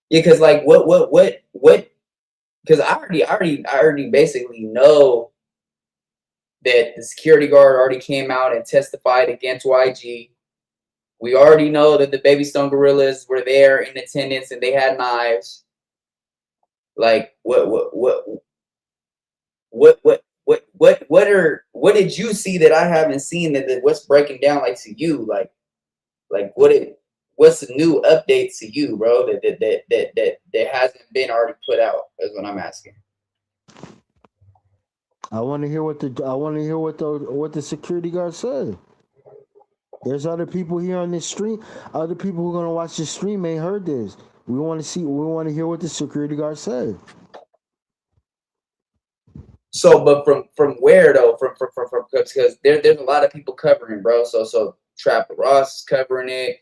Yeah, because like what? Because I already basically know that the security guard already came out and testified against YG. We already know that the Baby Stone Gorillas were there in attendance and they had knives. Like what did you see that I haven't seen that what's breaking down like to you? Like what's the new update to you, bro? That hasn't been already put out is what I'm asking. I want to hear what the security guard said. There's other people here on this stream. Other people who are gonna watch this stream ain't heard this. We want to hear what the security guard said. So, but from where though? From because there's a lot of people covering, bro. So Trapper Ross is covering it.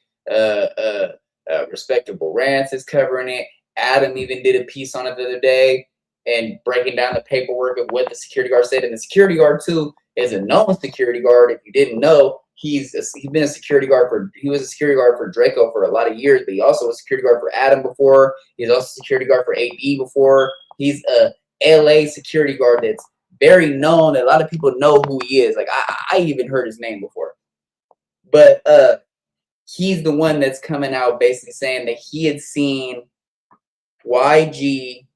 Respectable Rants is covering it. Adam even did a piece on it the other day and breaking down the paperwork of what the security guard said. And the security guard too is a known security guard. If you didn't know, he's been a security guard he was a security guard for Drakeo for a lot of years, but he also was a security guard for Adam before. He's also a security guard for AB before. He's a LA security guard that's very known. A lot of people know who he is. Like I even heard his name before. But he's the one that's coming out basically saying that he had seen YG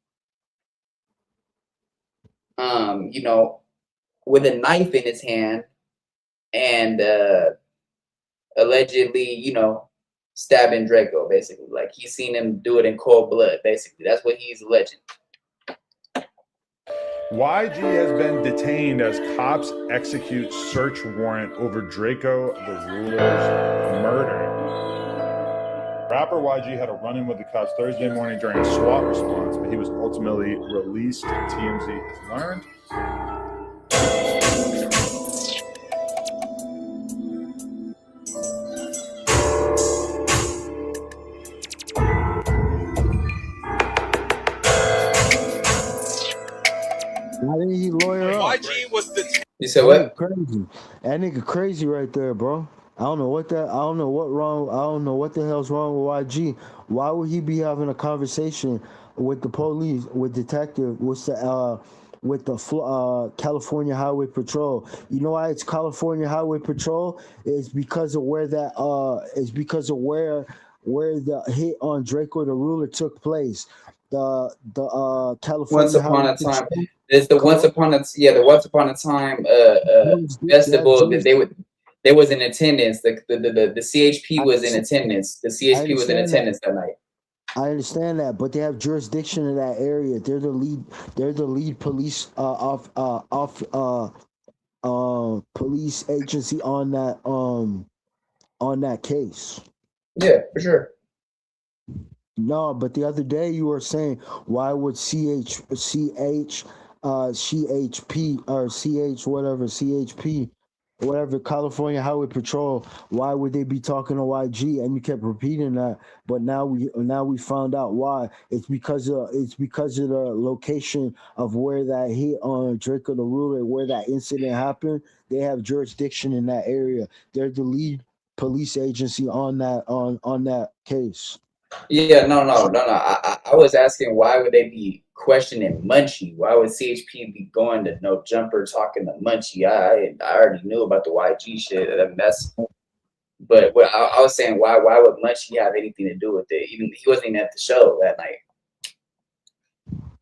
with a knife in his hand and allegedly, stabbing Drakeo, basically. Like he's seen him do it in cold blood, basically. That's what he's alleging. YG has been detained as cops execute search warrant over Drakeo the Ruler's murder. Rapper YG had a run-in with the cops Thursday morning during a SWAT response, but he was ultimately released, TMZ has learned. Why didn't he lawyer up? YG was the. You said what? Crazy. That nigga crazy right there, bro. I don't know what the hell's wrong with YG. Why would he be having a conversation with the police, with detective, with the California Highway Patrol? You know why it's California Highway Patrol? It's because of where the hit on Drakeo the Ruler took place. The California Once upon Highway a time. Patrol. It's the Once Upon a Time festival that they was in attendance. The CHP was in attendance. The CHP was in attendance that night. I understand that, but they have jurisdiction in that area. They're the lead police police agency on that case. Yeah, for sure. No, but the other day you were saying, why would CHP California Highway Patrol, why would they be talking to YG? And you kept repeating that, but now we found out why. It's because of the location of where that hit on Drakeo the Ruler, where that incident happened. They have jurisdiction in that area. They're the lead police agency on that case. Yeah, no. I was asking why would they be questioning Munchie? Why would CHP be going to No Jumper talking to Munchie? I already knew about the YG shit. But I was saying why would Munchie have anything to do with it? Even he wasn't even at the show that night.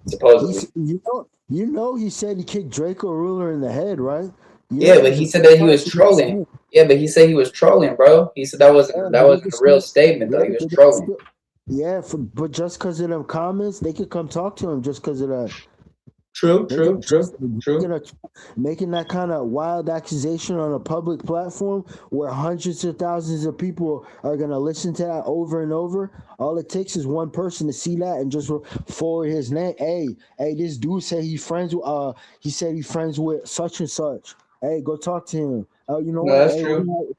Supposedly. You know, he said he kicked Drakeo Ruler in the head, right? Yeah, but he said that he was trolling. Yeah, but he said he was trolling, bro. He said that wasn't a real statement though. He was trolling. But just because of them comments, they could come talk to him just because of that. True. Making that kind of wild accusation on a public platform where hundreds of thousands of people are gonna listen to that over and over. All it takes is one person to see that and just forward his name. Hey, this dude said he friends with he said he's friends with such and such. Hey, go talk to him. Oh, you know what? That's true.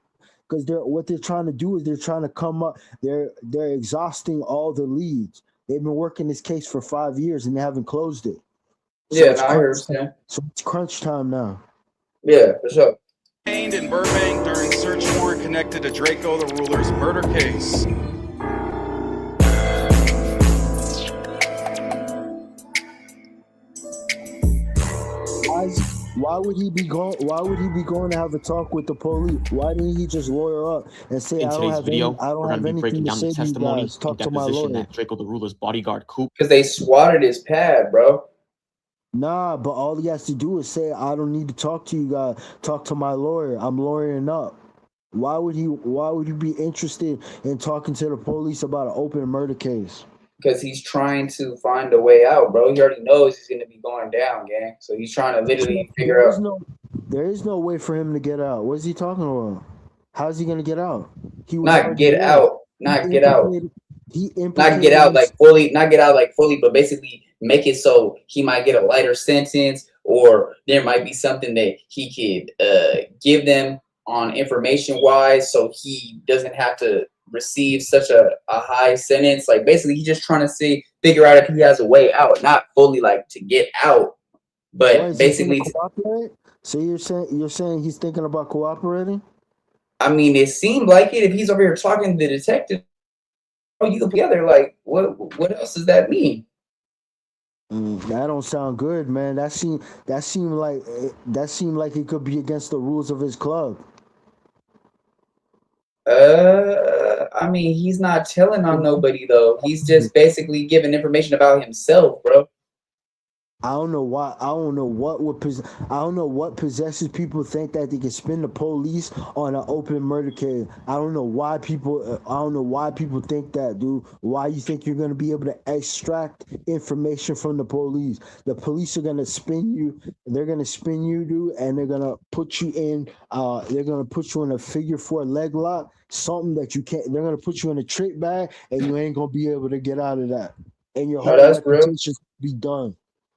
Because what they're trying to do is they're trying to come up. They're exhausting all the leads. They've been working this case for 5 years and they haven't closed it. So I understand. So it's crunch time now. Yeah, for sure. Detained in Burbank during search warrant connected to Drakeo the Ruler's murder case. Why would he be going? Why would he be going to have a talk with the police? Why didn't he just lawyer up and say, In today's video, I don't we're have going to be anything breaking to down say the to you testimony guys. and Talk to my deposition lawyer. that Drakeo the Ruler's bodyguard Coop. Because they swatted his pad, bro. Nah, but all he has to do is say, I don't need to talk to you guys. Talk to my lawyer. I'm lawyering up. Why would he be interested in talking to the police about an open murder case? Because he's trying to find a way out, bro. He already knows he's gonna be going down, gang. So he's trying to literally figure out. There is no way for him to get out. What is he talking about? How's he gonna get out? Not get out. Not get out like fully, but basically make it so he might get a lighter sentence, or there might be something that he could give them on information wise, so he doesn't have to receive such a high sentence. Like basically he's just trying to figure out if he has a way out, not fully like to get out, but basically so you're saying he's thinking about cooperating? I mean, it seemed like it. If he's over here talking to the detective, you go together, like what else does that mean? That don't sound good, man. That seemed like it could be against the rules of his club. I mean, he's not telling on nobody though. He's just basically giving information about himself, bro. I don't know why. I don't know what possesses people think that they can spin the police on an open murder case. I don't know why people think that, dude. Why you think you're gonna be able to extract information from the police? The police are gonna spin you. They're gonna spin you, dude, and they're gonna put you in. They're gonna put you in a figure 4 leg lock, something that you can't. They're gonna put you in a trick bag, and you ain't gonna be able to get out of that. And your whole reputation be done.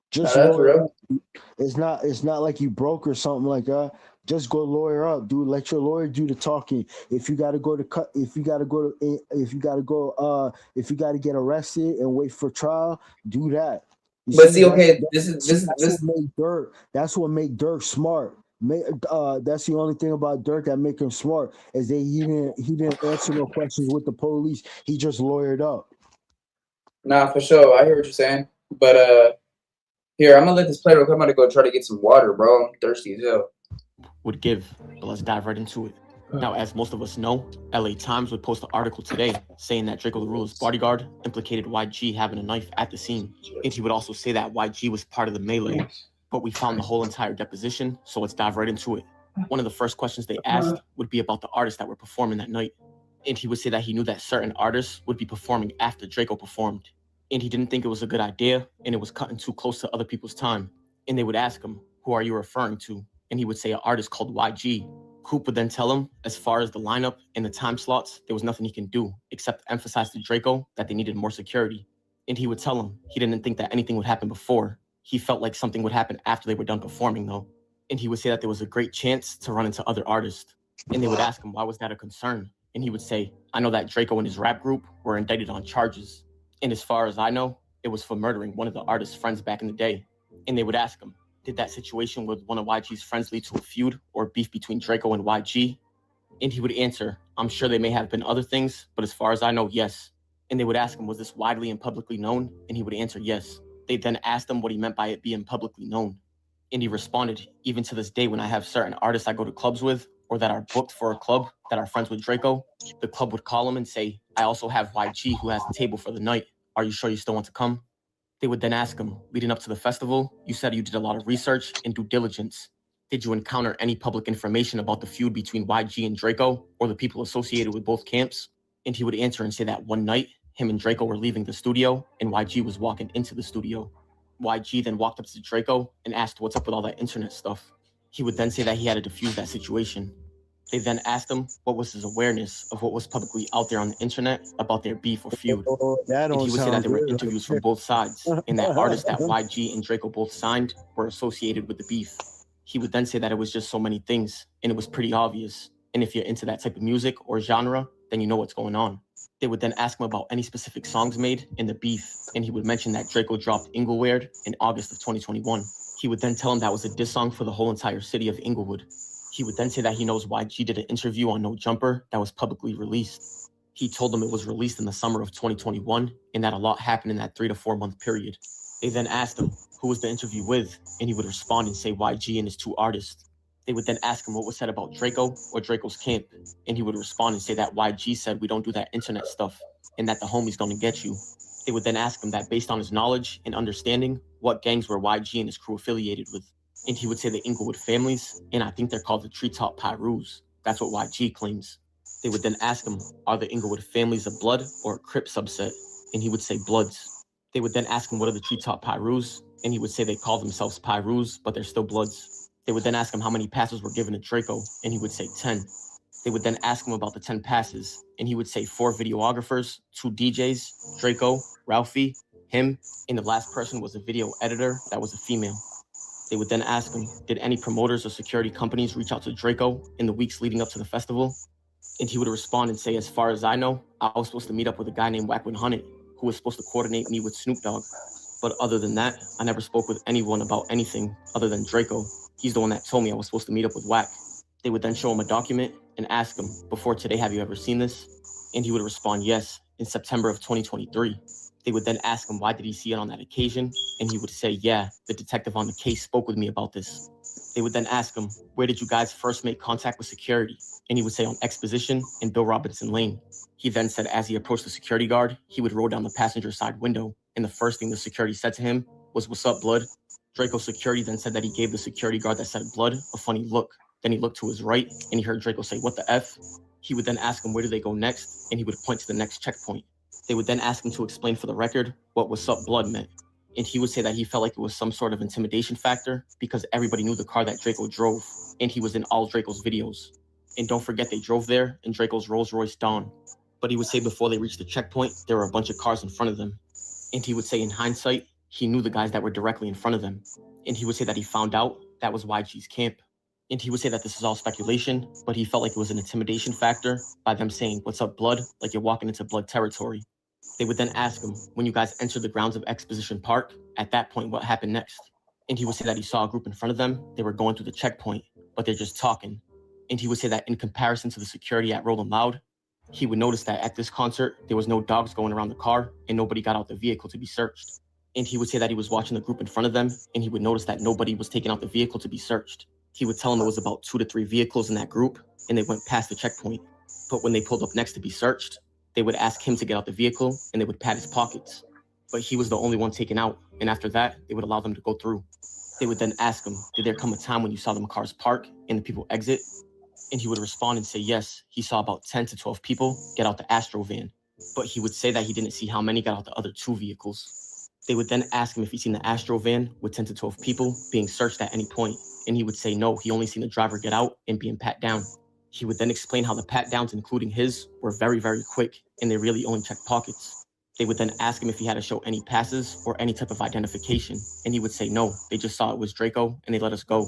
Just lawyer up. It's not like you broke or something like that. Just go lawyer up, dude. Let your lawyer do the talking. If you gotta get arrested and wait for trial, do that. That's what made Dirk smart. That's the only thing about Dirk that make him smart is that he didn't answer no questions with the police. He just lawyered up. Nah, for sure. I hear what you're saying, but here, I'm gonna let this player come out and go try to get some water, bro. I'm thirsty as hell. Would give, but let's dive right into it. Now, as most of us know, LA Times would post an article today saying that Drakeo the Ruler's bodyguard implicated YG having a knife at the scene. And he would also say that YG was part of the melee. But we found the whole entire deposition, so let's dive right into it. One of the first questions they asked would be about the artists that were performing that night. And he would say that he knew that certain artists would be performing after Drakeo performed. And he didn't think it was a good idea, and it was cutting too close to other people's time. And they would ask him, who are you referring to? And he would say an artist called YG. Coop would then tell him, as far as the lineup and the time slots, there was nothing he can do except emphasize to Drakeo that they needed more security. And he would tell him he didn't think that anything would happen before. He felt like something would happen after they were done performing, though. And he would say that there was a great chance to run into other artists. And they would ask him, why was that a concern? And he would say, I know that Drakeo and his rap group were indicted on charges. And as far as I know, it was for murdering one of the artist's friends back in the day. And they would ask him, did that situation with one of YG's friends lead to a feud or beef between Drakeo and YG? And he would answer, I'm sure there may have been other things, but as far as I know, yes. And they would ask him, was this widely and publicly known? And he would answer, yes. They then asked him what he meant by it being publicly known. And he responded, even to this day, when I have certain artists I go to clubs with or that are booked for a club that are friends with Drakeo, the club would call him and say, I also have YG who has the table for the night. Are you sure you still want to come? They would then ask him, leading up to the festival, you said you did a lot of research and due diligence. Did you encounter any public information about the feud between YG and Drakeo or the people associated with both camps? And he would answer and say that one night, him and Drakeo were leaving the studio and YG was walking into the studio. YG then walked up to Drakeo and asked what's up with all that internet stuff. He would then say that he had to defuse that situation. They then asked him what was his awareness of what was publicly out there on the internet about their beef or feud. And he would say that there were interviews from both sides, and that artists that YG and Drakeo both signed were associated with the beef. He would then say that it was just so many things, and it was pretty obvious. And if you're into that type of music or genre, then you know what's going on. They would then ask him about any specific songs made in the beef, and he would mention that Drakeo dropped Inglewood in August of 2021. He would then tell him that was a diss song for the whole entire city of Inglewood. He would then say that he knows YG did an interview on No Jumper that was publicly released. He told them it was released in the summer of 2021 and that a lot happened in that 3 to 4 month period. They then asked him who was the interview with, and he would respond and say YG and his 2 artists. They would then ask him what was said about Drakeo or Drakeo's camp, and he would respond and say that YG said we don't do that internet stuff and that the homie's gonna get you. They would then ask him that based on his knowledge and understanding, what gangs were YG and his crew affiliated with. And he would say the Inglewood families, and I think they're called the Treetop Pyrus. That's what YG claims. They would then ask him, are the Inglewood families a blood or a Crip subset? And he would say bloods. They would then ask him what are the Treetop Pyrus, and he would say they call themselves Pyrus, but they're still bloods. They would then ask him how many passes were given to Drakeo, and he would say 10. They would then ask him about the 10 passes, and he would say 4 videographers, 2 DJs, Drakeo, Ralphie, him, and the last person was a video editor that was a female. They would then ask him, did any promoters or security companies reach out to Drakeo in the weeks leading up to the festival? And he would respond and say, as far as I know, I was supposed to meet up with a guy named wack100, who was supposed to coordinate me with Snoop Dogg. But other than that, I never spoke with anyone about anything other than Drakeo. He's the one that told me I was supposed to meet up with Wack. They would then show him a document and ask him, before today, have you ever seen this? And he would respond, yes, in September of 2023. They would then ask him, why did he see it on that occasion? And he would say, yeah, the detective on the case spoke with me about this. They would then ask him, where did you guys first make contact with security? And he would say on Exposition and Bill Robinson Lane. He then said as he approached the security guard, he would roll down the passenger side window. And the first thing the security said to him was, what's up, blood? Drakeo's security then said that he gave the security guard that said blood a funny look. Then he looked to his right and he heard Drakeo say, what the F? He would then ask him, where do they go next? And he would point to the next checkpoint. They would then ask him to explain for the record what what's up blood meant. And he would say that he felt like it was some sort of intimidation factor because everybody knew the car that Drakeo drove and he was in all Drakeo's videos. And don't forget they drove there in Drakeo's Rolls Royce Dawn. But he would say before they reached the checkpoint, there were a bunch of cars in front of them. And he would say in hindsight, he knew the guys that were directly in front of them. And he would say that he found out that was YG's camp. And he would say that this is all speculation, but he felt like it was an intimidation factor by them saying, what's up, blood? Like you're walking into blood territory. They would then ask him, when you guys entered the grounds of Exposition Park, at that point, what happened next? And he would say that he saw a group in front of them. They were going through the checkpoint, but they're just talking. And he would say that in comparison to the security at Rollin' Loud, he would notice that at this concert, there was no dogs going around the car and nobody got out the vehicle to be searched. And he would say that he was watching the group in front of them and he would notice that nobody was taking out the vehicle to be searched. He would tell him it was about 2 to 3 vehicles in that group and they went past the checkpoint. But when they pulled up next to be searched, they would ask him to get out the vehicle and they would pat his pockets. But he was the only one taken out. And after that, they would allow them to go through. They would then ask him, did there come a time when you saw them cars park and the people exit? And he would respond and say, yes, he saw about 10 to 12 people get out the Astro van. But he would say that he didn't see how many got out the other 2 vehicles. They would then ask him if he'd seen the Astro van with 10 to 12 people being searched at any point. And he would say, no, he only seen the driver get out and being pat down. He would then explain how the pat downs, including his, were very, very quick and they really only checked pockets. They would then ask him if he had to show any passes or any type of identification. And he would say, no, they just saw it was Drakeo and they let us go.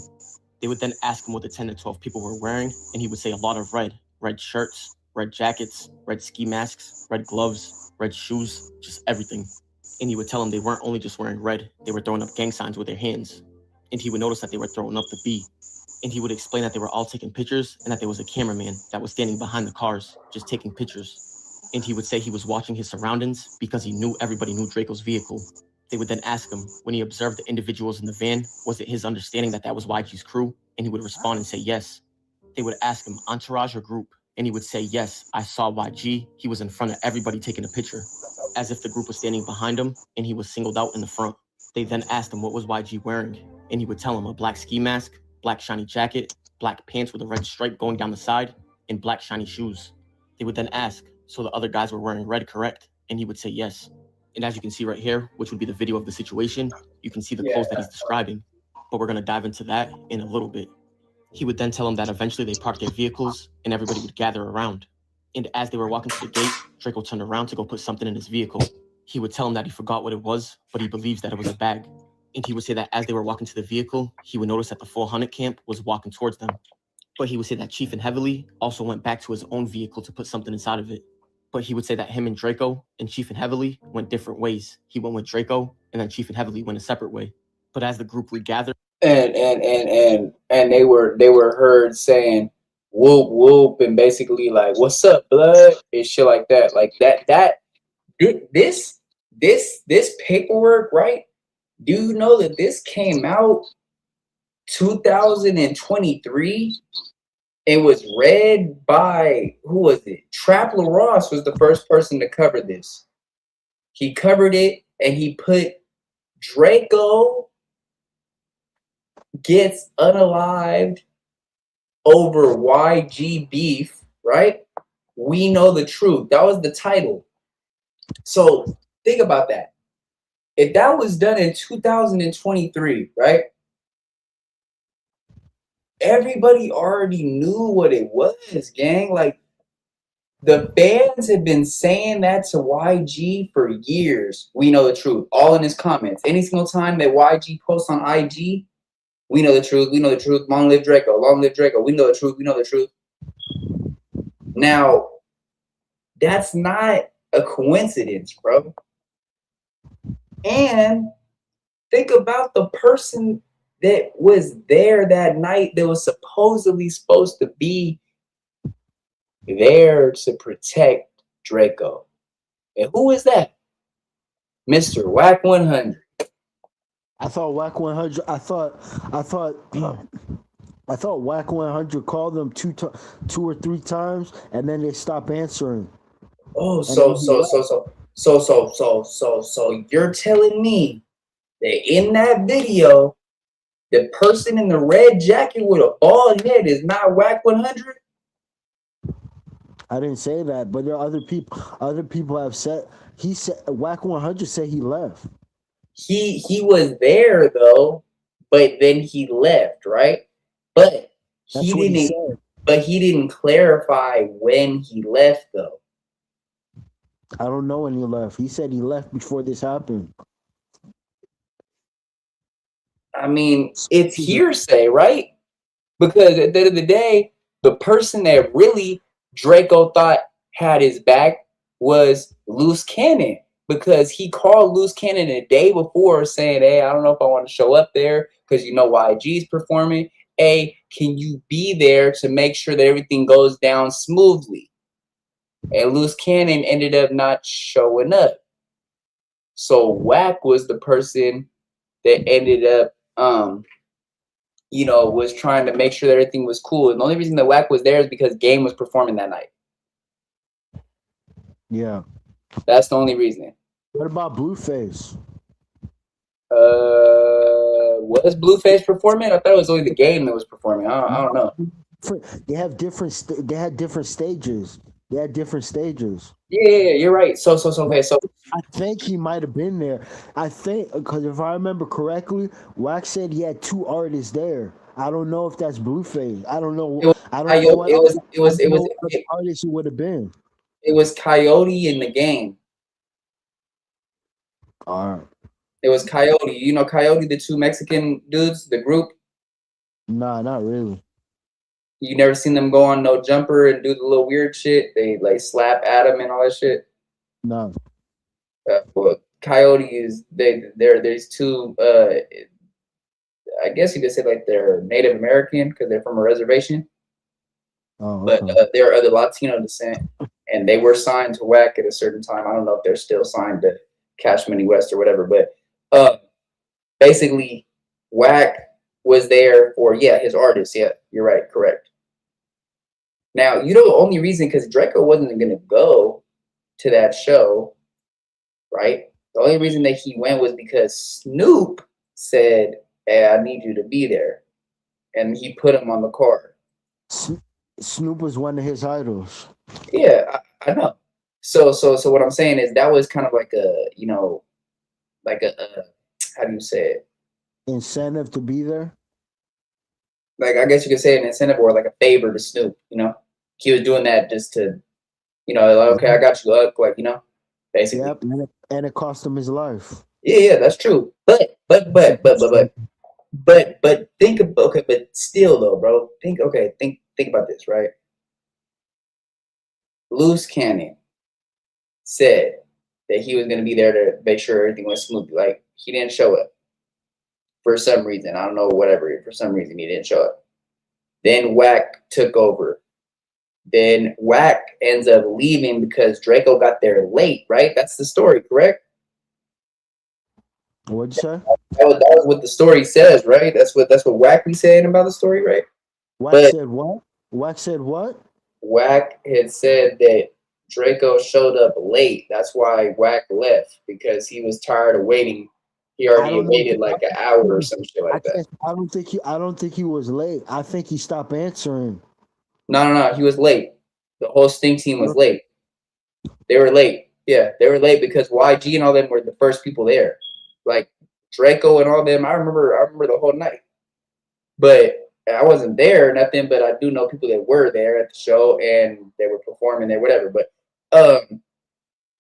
They would then ask him what the 10 to 12 people were wearing. And he would say a lot of red shirts, red jackets, red ski masks, red gloves, red shoes, just everything. And he would tell him they weren't only just wearing red, they were throwing up gang signs with their hands. And he would notice that they were throwing up the B. And he would explain that they were all taking pictures and that there was a cameraman that was standing behind the cars, just taking pictures. And he would say he was watching his surroundings because he knew everybody knew Drakeo's vehicle. They would then ask him, when he observed the individuals in the van, was it his understanding that that was YG's crew? And he would respond and say yes. They would ask him, entourage or group? And he would say, yes, I saw YG. He was in front of everybody taking a picture. as if the group was standing behind him and he was singled out in the front. They then asked him what was YG wearing, and he would tell them a black ski mask, black shiny jacket, black pants with a red stripe going down the side, and black shiny shoes. They would then ask, so the other guys were wearing red, correct? And he would say yes. And as you can see right here, which would be the video of the situation, you can see the clothes that he's describing. But we're going to dive into that in a little bit. He would then tell them that eventually they parked their vehicles and everybody would gather around. And as they were walking to the gate, Draco turned around to go put something in his vehicle. He would tell him that he forgot what it was, but he believes that it was a bag. And he would say that as they were walking to the vehicle, he would notice that the 400 camp was walking towards them. But he would say that Chief and Heavily also went back to his own vehicle to put something inside of it. But he would say that him and Draco and Chief and Heavily went different ways. He went with Draco, and then Chief and Heavily went a separate way. But as the group regathered, and they were heard saying whoop whoop and basically like what's up blood and shit like that. Like this paperwork, right? Do you know that this came out 2023? It was read by, who was it? Trap LaRosse was the first person to cover this. He covered it and he put Draco gets unalived over YG beef, right? We know the truth. That was the title. So think about that. If that was done in 2023, right? Everybody already knew what it was, gang. Like, the fans have been saying that to YG for years. We know the truth. All in his comments. Any single time that YG posts on IG, we know the truth. We know the truth. Long live Draco. Long live Draco. We know the truth. We know the truth. Now, that's not a coincidence, bro. And think about the person that was there that night that was supposedly supposed to be there to protect Draco. And who is that? Mr. wack100. I thought wack100. I thought wack100 called them two or three times, and then they stopped answering. Oh, so you're telling me that in that video, the person in the red jacket with a bald head is not wack100? I didn't say that, but there are other people. Other people have said. He said wack100 said he left. He was there though, but then he left, right? But he didn't. But he didn't clarify when he left though. I don't know when he left. He said he left before this happened. I mean, it's hearsay, right? Because at the end of the day, the person that really Draco thought had his back was Loose Cannon, because he called Loose Cannon a day before saying, hey, I don't know if I want to show up there because you know YG's performing. Hey, can you be there to make sure that everything goes down smoothly? And Loose Cannon ended up not showing up. So Wack was the person that ended up was trying to make sure that everything was cool. And the only reason that Wack was there is because Game was performing that night. Yeah. That's the only reason. What about Blueface? Was Blueface performing? I thought it was only the Game that was performing. I don't know. They have different. They had different stages. Yeah, you're right. So okay. So I think he might have been there. I think because if I remember correctly, Wax said he had two artists there. I don't know if that's Blueface. I don't know. I don't know what artist it would have been. It was Coyote in the Game. All right. It was Coyote. You know Coyote, the two Mexican dudes, the group? Nah, not really. You never seen them go on No Jumper and do the little weird shit? They like slap Adam and all that shit? No. Well, Coyote is there's two I guess you could say like they're Native American because they're from a reservation. Oh, okay. But they're of the Latino descent, and they were signed to Wack at a certain time. I don't know if they're still signed to Cash Money West or whatever, but basically Wack was there for his artists. Yeah, you're right, correct. Now, you know the only reason, because Draco wasn't going to go to that show, right? The only reason that he went was because Snoop said, "Hey, I need you to be there," and he put him on the card. Snoop was one of his idols. Yeah, I know. So what I'm saying is that was kind of like a, you know, like a how do you say it? Incentive to be there. Like, I guess you could say an incentive or like a favor to Snoop. You know, he was doing that just to, you know, like, okay, I got you, like, you know, basically. Yep, and it cost him his life. Yeah, that's true. But think about, okay, but still though, bro, think about this, right? Loose Cannon said that he was going to be there to make sure everything was smooth. Like, he didn't show up for some reason. I don't know, whatever. For some reason, he didn't show up. Then Wack took over. Then Wack ends up leaving because Drakeo got there late, right? That's the story, correct? What'd you say? That was what the story says, right? That's what Wack be saying about the story, right? Wack said what? Wack said what? Wack had said that Drakeo showed up late. That's why Wack left, because he was tired of waiting. He already waited like an hour or some shit like that. I don't think he was late. I think he stopped answering. No. He was late. The whole Stink team was late. They were late. Yeah, they were late because YG and all them were the first people there. Like Drakeo and all them. I remember the whole night. But I wasn't there or nothing, but I do know people that were there at the show and they were performing there, whatever. But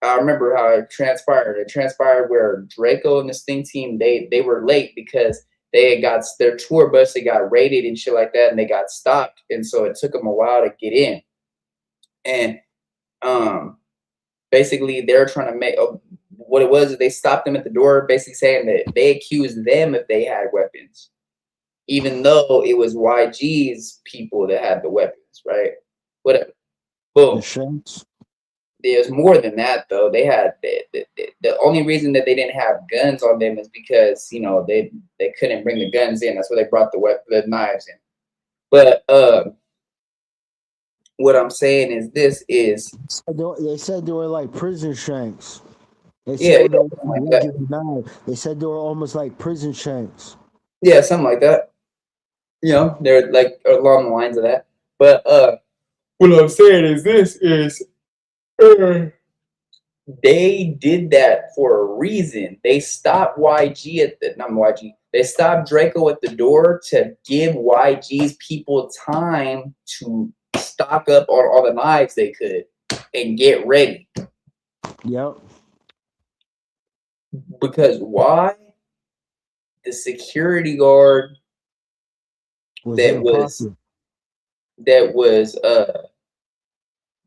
I remember how it transpired. It transpired where Drakeo and the Sting team, they were late because they had got their tour bus, they got raided and shit like that, and they got stopped. And so it took them a while to get in. And basically they're trying to make what it was is they stopped them at the door, basically saying that they accused them if they had weapons, even though it was YG's people that had the weapons, right? Whatever. Boom. There's more than that, though. They had the only reason that they didn't have guns on them is because, you know, they couldn't bring the guns in. That's why they brought the knives in. But what I'm saying is this is they said they were like prison shanks. They said they said they were almost like prison shanks. Yeah, something like that. You know, they're like along the lines of that. But what I'm saying is this is they did that for a reason. They stopped YG at the not YG. They stopped Drakeo at the door to give YG's people time to stock up on all the knives they could and get ready. Yep. Because why? The security guard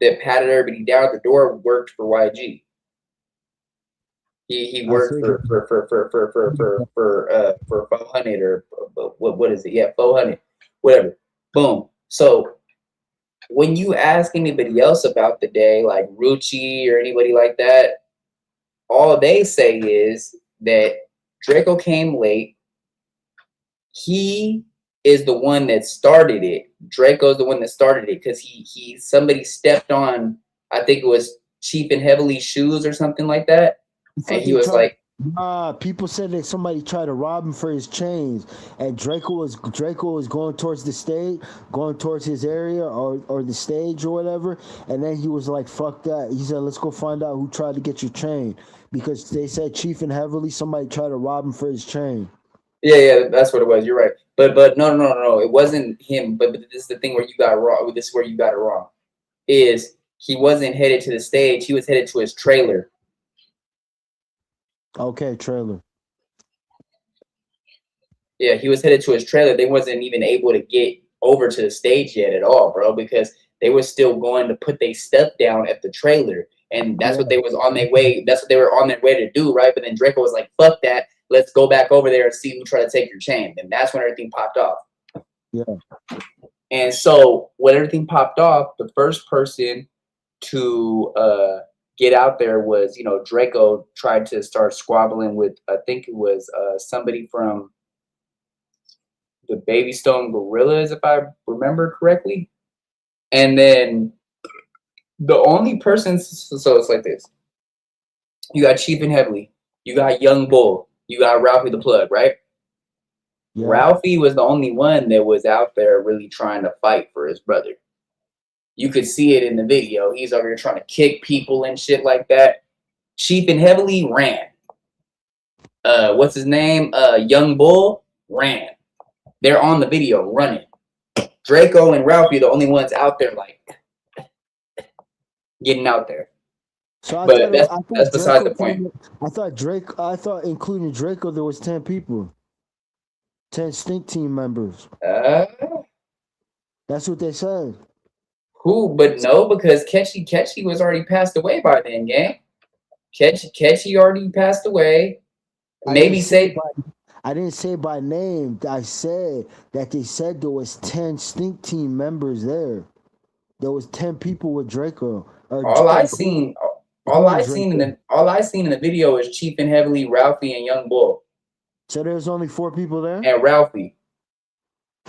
that patted everybody down at the door worked for YG. He worked for 400 or what is it? Yeah, 400, whatever. Boom. So when you ask anybody else about the day, like Rucci or anybody like that, all they say is that Drakeo came late. He is the one that started it. Draco's the one that started it because somebody stepped on, I think it was Chief and Heavily shoes or something like that. And he was like, people said that somebody tried to rob him for his chains, and Drakeo was going towards the stage, going towards his area or the stage or whatever, and then he was like, fuck that. He said, let's go find out who tried to get your chain, because they said Chief and Heavily, somebody tried to rob him for his chain. Yeah, that's what it was. You're right. But no. It wasn't him. But this is the thing where you got wrong. This is where you got it wrong. Is he wasn't headed to the stage. He was headed to his trailer. Okay, trailer. Yeah, he was headed to his trailer. They wasn't even able to get over to the stage yet at all, bro, because they were still going to put their stuff down at the trailer. And that's what they was on their way. That's what they were on their way to do, right? But then Drakeo was like, fuck that. Let's go back over there and see who tried to take your chain. And that's when everything popped off. Yeah. And so when everything popped off, the first person to get out there was, you know, Drakeo tried to start squabbling with, I think it was somebody from the Baby Stone Gorillas, if I remember correctly. And then the only person, so it's like this. You got Chief and Heavily. You got Young Bull. You got Ralphie the Plug, right? Yeah. Ralphie was the only one that was out there really trying to fight for his brother. You could see it in the video. He's over here trying to kick people and shit like that. Chief and Heavily ran. What's his name? Young Bull ran. They're on the video running. Drakeo and Ralphie are the only ones out there like getting out there. So But that's beside the point. I thought including Drakeo there was 10 people. 10 stink team members. That's what they said. Who? But no, because Catchy was already passed away by then, gang. Catchy already passed away. I didn't say by name. I said that they said there was 10 stink team members there. There was 10 people with Drakeo. All I seen in the video is Chief and Heavily, Ralphie, and Young Bull. So there's only 4 people there? And Ralphie.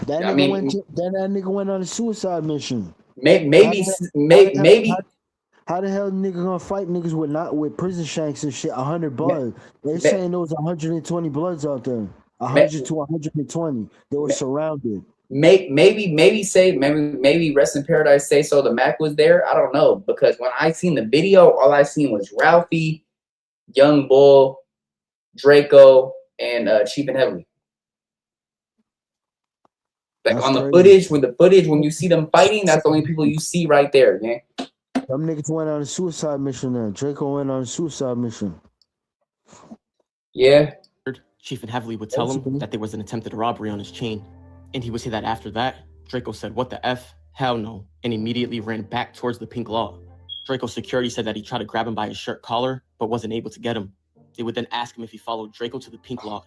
That nigga went on a suicide mission. Maybe. How the hell nigga gonna fight niggas with prison shanks and shit? 100 blood. They're saying there was 120 bloods out there. 100 to 120. They were surrounded. Maybe Rest in Paradise say so. The Mac was there. I don't know, because when I seen the video, all I seen was Ralphie, Young Bull, Drakeo, and Chief and Heavily. Like that's on the footage, when you see them fighting, that's the only people you see right there, man. Them niggas went on a suicide mission there. Drakeo went on a suicide mission. Yeah. Chief and Heavily would tell him that there was an attempted robbery on his chain. And he would say that after that, Drakeo said, "What the F? Hell no," and immediately ran back towards the pink law. Drakeo's security said that he tried to grab him by his shirt collar, but wasn't able to get him. They would then ask him if he followed Drakeo to the pink law.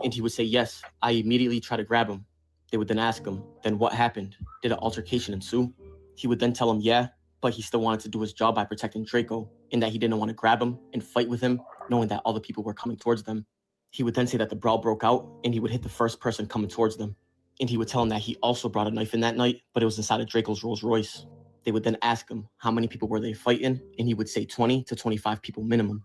And he would say, "Yes, I immediately tried to grab him." They would then ask him, "Then what happened? Did an altercation ensue?" He would then tell him, "Yeah, but he still wanted to do his job by protecting Drakeo, and that he didn't want to grab him and fight with him, knowing that all the people were coming towards them." He would then say that the brawl broke out, and he would hit the first person coming towards them. And he would tell him that he also brought a knife in that night, but it was inside of Drakeo's Rolls Royce. They would then ask him how many people were they fighting, and he would say 20 to 25 people minimum.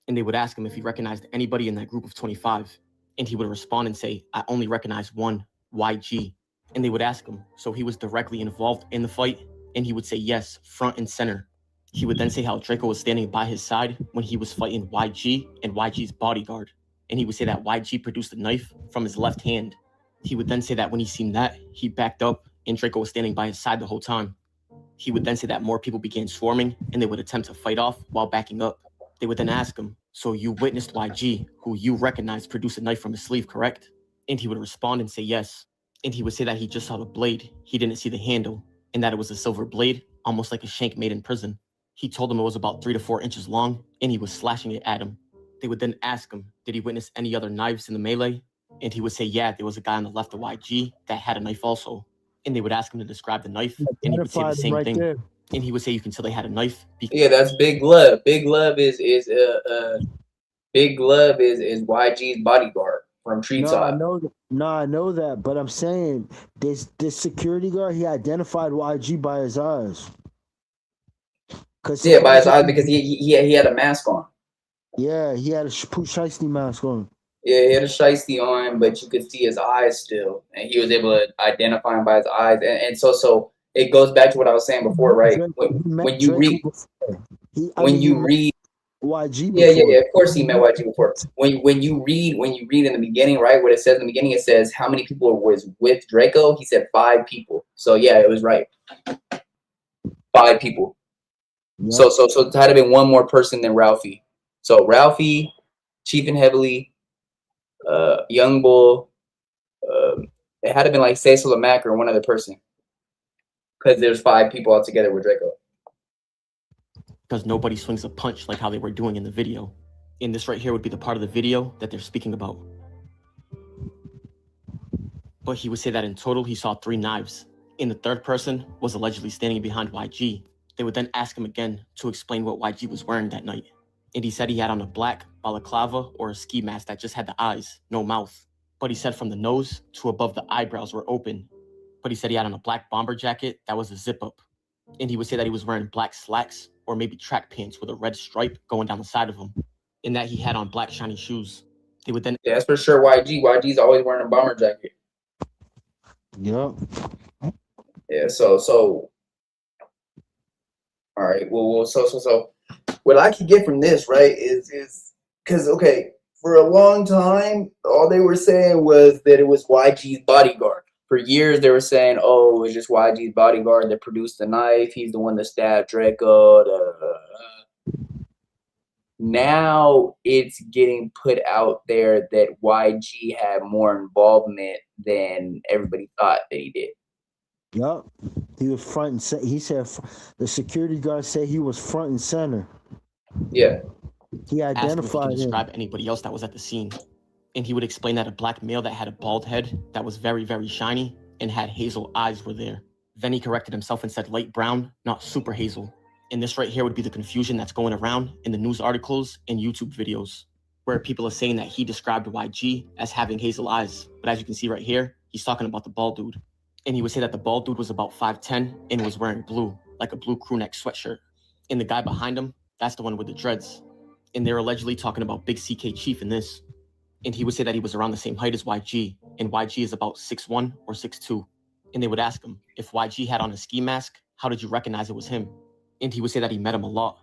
And they would ask him if he recognized anybody in that group of 25. And he would respond and say, "I only recognize one, YG." And they would ask him, so he was directly involved in the fight? And he would say yes, front and center. He would then say how Drakeo was standing by his side when he was fighting YG and YG's bodyguard. And he would say that YG produced a knife from his left hand. He would then say that when he seen that, he backed up and Drakeo was standing by his side the whole time. He would then say that more people began swarming and they would attempt to fight off while backing up. They would then ask him, "So you witnessed YG, who you recognized, produce a knife from his sleeve, correct?" And he would respond and say yes. And he would say that he just saw the blade, he didn't see the handle, and that it was a silver blade, almost like a shank made in prison. He told him it was about 3 to 4 inches long, and he was slashing it at him. They would then ask him, did he witness any other knives in the melee? And he would say, yeah, there was a guy on the left of YG that had a knife also. And they would ask him to describe the knife, and he would say the same thing. There. And he would say you can tell they had a knife. Yeah, that's Big Glove. Big Glove is YG's bodyguard from Treetop. I know that, but I'm saying this security guard, he identified YG by his eyes. Yeah, by his eyes, because he had a mask on. Yeah, he had a shiesty mask on. Yeah, he had a shiesty on, but you could see his eyes still, and he was able to identify him by his eyes. And so it goes back to what I was saying before, right? When you read YG before. Yeah. Of course he met YG before. When you read in the beginning, right, what it says in the beginning, it says how many people was with Drakeo. He said 5 people. So yeah, it was right. 5 people. Yep. So it had to be one more person than Ralphie. So Ralphie, Chief and Heavily, Young Bull. It had to been like Cecil or Mac or one other person, because there's 5 people all together with Drakeo. Because nobody swings a punch like how they were doing in the video. And this right here would be the part of the video that they're speaking about. But he would say that in total he saw 3 knives. And the third person was allegedly standing behind YG. They would then ask him again to explain what YG was wearing that night. And he said he had on a black balaclava or a ski mask that just had the eyes, no mouth. But he said from the nose to above the eyebrows were open. But he said he had on a black bomber jacket that was a zip up. And he would say that he was wearing black slacks or maybe track pants with a red stripe going down the side of them. in that he had on black shiny shoes. They would then... Yeah, that's for sure YG. YG's always wearing a bomber jacket. Yep. Yeah, so all right. Well, so what I could get from this, right, is because, okay, for a long time, all they were saying was that it was YG's bodyguard. For years, they were saying, oh, it was just YG's bodyguard that produced the knife. He's the one that stabbed Drakeo. Now it's getting put out there that YG had more involvement than everybody thought that he did. Yep. He was front and center. He said the security guard said he was front and center. Yeah. He asked him if he identified could him. describe anybody else that was at the scene. And he would explain that a black male that had a bald head that was very, very shiny and had hazel eyes were there. Then he corrected himself and said light brown, not super hazel. And this right here would be the confusion that's going around in the news articles and YouTube videos, where people are saying that he described YG as having hazel eyes. But as you can see right here, he's talking about the bald dude. And he would say that the bald dude was about 5'10" and was wearing blue, like a blue crew neck sweatshirt. And the guy behind him, that's the one with the dreads. And they're allegedly talking about Big CK Chief in this. And he would say that he was around the same height as YG, and YG is about 6'1" or 6'2". And they would ask him, if YG had on a ski mask, how did you recognize it was him? And he would say that he met him a lot.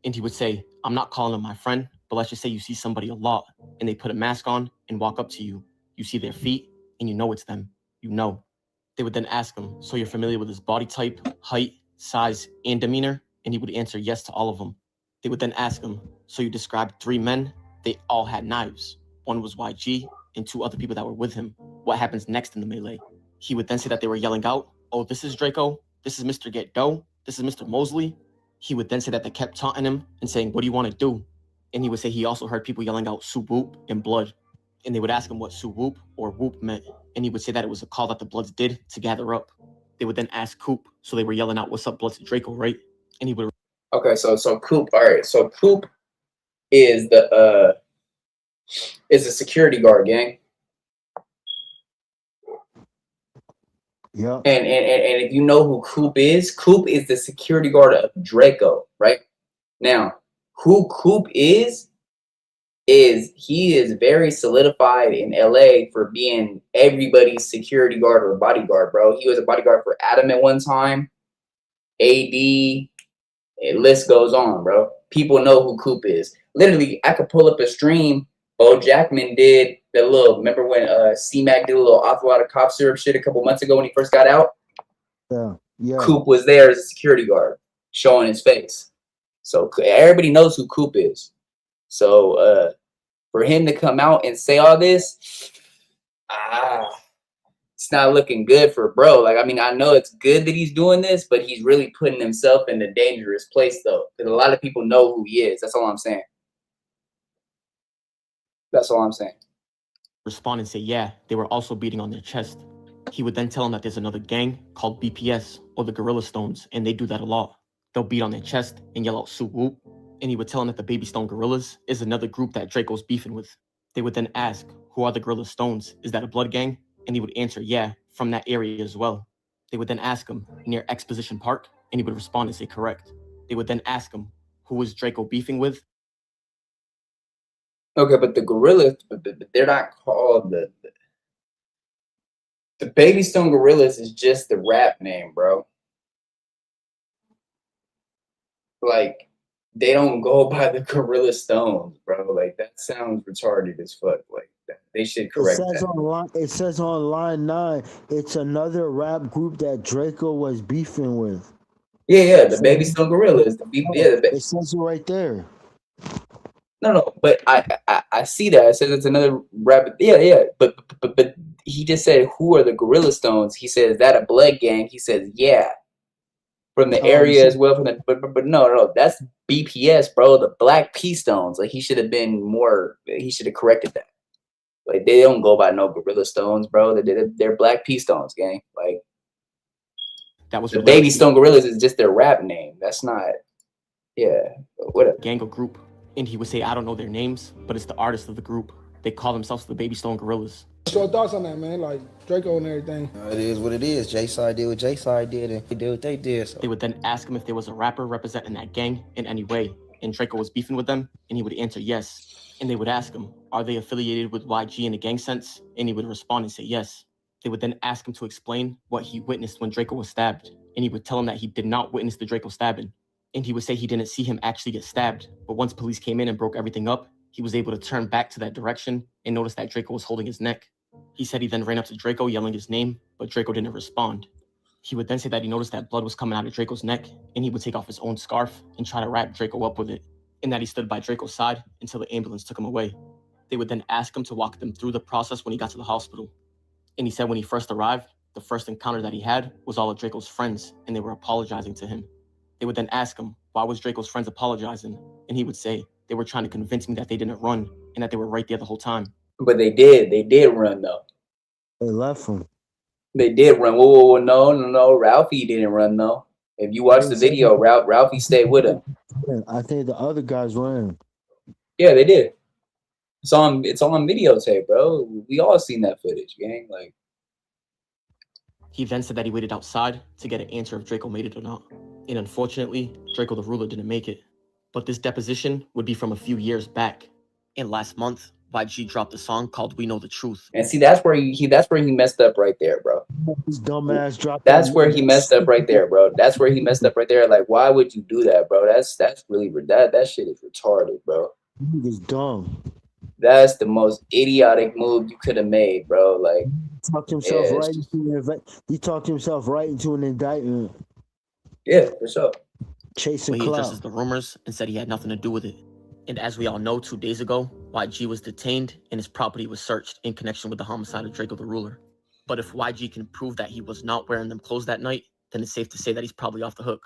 And he would say, I'm not calling him my friend, but let's just say you see somebody a lot, and they put a mask on and walk up to you. You see their feet, and you know it's them. You know. They would then ask him, so you're familiar with his body type, height, size, and demeanor? And he would answer yes to all of them. They would then ask him, so you described 3 men, they all had knives. One was YG, and 2 other people that were with him. What happens next in the melee? He would then say that they were yelling out, oh, this is Drakeo, this is Mr. Get Dough, this is Mr. Mosley. He would then say that they kept taunting him and saying, what do you want to do? And he would say he also heard people yelling out Sue Whoop and Blood. And they would ask him what Sue Whoop or Whoop meant. And he would say that it was a call that the Bloods did to gather up. They would then ask Coop, so they were yelling out, what's up, Bloods to Drakeo, right? And he would... Okay, so Coop, all right, so Coop is the security guard, gang. Yeah. And if you know who Coop is the security guard of Drakeo, right? Now, who Coop is he is very solidified in LA for being everybody's security guard or bodyguard, bro. He was a bodyguard for Adam at one time, AD, list goes on, bro. People know who Coop is. Literally, I could pull up a stream. Bo Jackman did the little, remember when C-Mac did a little awful lot of cough syrup shit a couple months ago when he first got out? Yeah. Coop was there as a security guard, showing his face. So everybody knows who Coop is. So for him to come out and say all this, it's not looking good for bro. Like, I mean, I know it's good that he's doing this, but he's really putting himself in a dangerous place, though, because a lot of people know who he is. That's all I'm saying. That's all I'm saying. Respond and say, yeah, they were also beating on their chest. He would then tell him that there's another gang called BPS, or the Gorilla Stones, and they do that a lot. They'll beat on their chest and yell out Sue Whoop. And he would tell him that the Baby Stone Gorillas is another group that Draco's beefing with. They would then ask, who are the Gorilla Stones? Is that a blood gang? And he would answer, yeah, from that area as well. They would then ask him, near Exposition Park? And he would respond and say, correct. They would then ask him, who is Drakeo beefing with? Okay, but the Gorillas, they're not called the Baby Stone Gorillas is just the rap name, bro. Like, they don't go by the Gorilla Stones, bro. Like, that sounds retarded as fuck. Like, they should correct that. It says on line 9, it's another rap group that Drakeo was beefing with. Yeah, the Baby Stone Gorillas. It says it right there. No, but I see that. It says it's another rap. Yeah. But he just said, who are the Gorilla Stones? He says, is that a blood gang? He says, yeah. From the area as well. But no, that's BPS, bro. The Black P Stones. Like, he should have been more. He should have corrected that. Like, they don't go by no Gorilla Stones, bro. They're Black P Stones, gang. Like, that was the Baby Stone Gorillas is just their rap name. That's not. Yeah, whatever. Gang or group. And he would say, I don't know their names, but it's the artists of the group. They call themselves the Baby Stone Gorillas. What's your thoughts on that, man? Like, Drakeo and everything. It is what it is. J-Side did what J-Side did, and they did what they did. So. They would then ask him if there was a rapper representing that gang in any way. and Draco was beefing with them, and he would answer yes. And they would ask him, are they affiliated with YG in a gang sense? And he would respond and say yes. They would then ask him to explain what he witnessed when Draco was stabbed, and he would tell them that he did not witness the Draco stabbing. And he would say he didn't see him actually get stabbed, but once police came in and broke everything up, he was able to turn back to that direction and notice that Draco was holding his neck. He said he then ran up to Draco yelling his name, but Draco didn't respond. He would then say that he noticed that blood was coming out of Draco's neck, and he would take off his own scarf and try to wrap Draco up with it, and that he stood by Draco's side until the ambulance took him away. They would then ask him to walk them through the process when he got to the hospital. And he said when he first arrived, the first encounter that he had was all of Draco's friends, and they were apologizing to him. They would then ask him, why was Draco's friends apologizing? And he would say, they were trying to convince me that they didn't run and that they were right there the whole time. But they did run though. They left him. They did run. Whoa, no. Ralphie didn't run though. If you watch the video, Ralphie stayed with him. I think the other guys ran. Yeah, they did. It's on videotape, bro. We all seen that footage, gang. Like, he then said that he waited outside to get an answer if Draco made it or not. And unfortunately, Draco the Ruler didn't make it. But this deposition would be from a few years back. And last month, YG dropped a song called We Know the Truth. and see, that's where he messed up right there, bro. His dumbass dropped. That's where he messed up right there, bro. That's where he messed up right there. Like, why would you do that, bro? That's really that shit is retarded, bro. He's dumb. That's the most idiotic move you could have made, bro. Like, He talked himself right into an indictment. Yeah, for sure. Chasing But he clout. addresses the rumors and said he had nothing to do with it. And as we all know, 2 days ago, YG was detained and his property was searched in connection with the homicide of Draco the Ruler. But if YG can prove that he was not wearing them clothes that night, then it's safe to say that he's probably off the hook.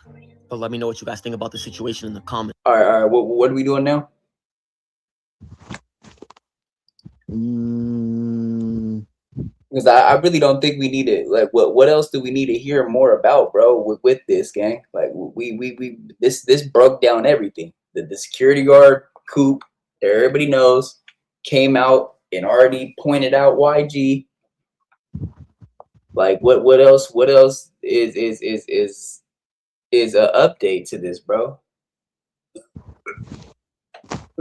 But let me know what you guys think about the situation in the comments. all right. What are we doing now? Because I really don't think we need it. Like, what else do we need to hear more about, bro? With this gang, like this broke down everything. The security guard coup, everybody knows, came out and already pointed out YG. Like, what else? What else is an update to this, bro?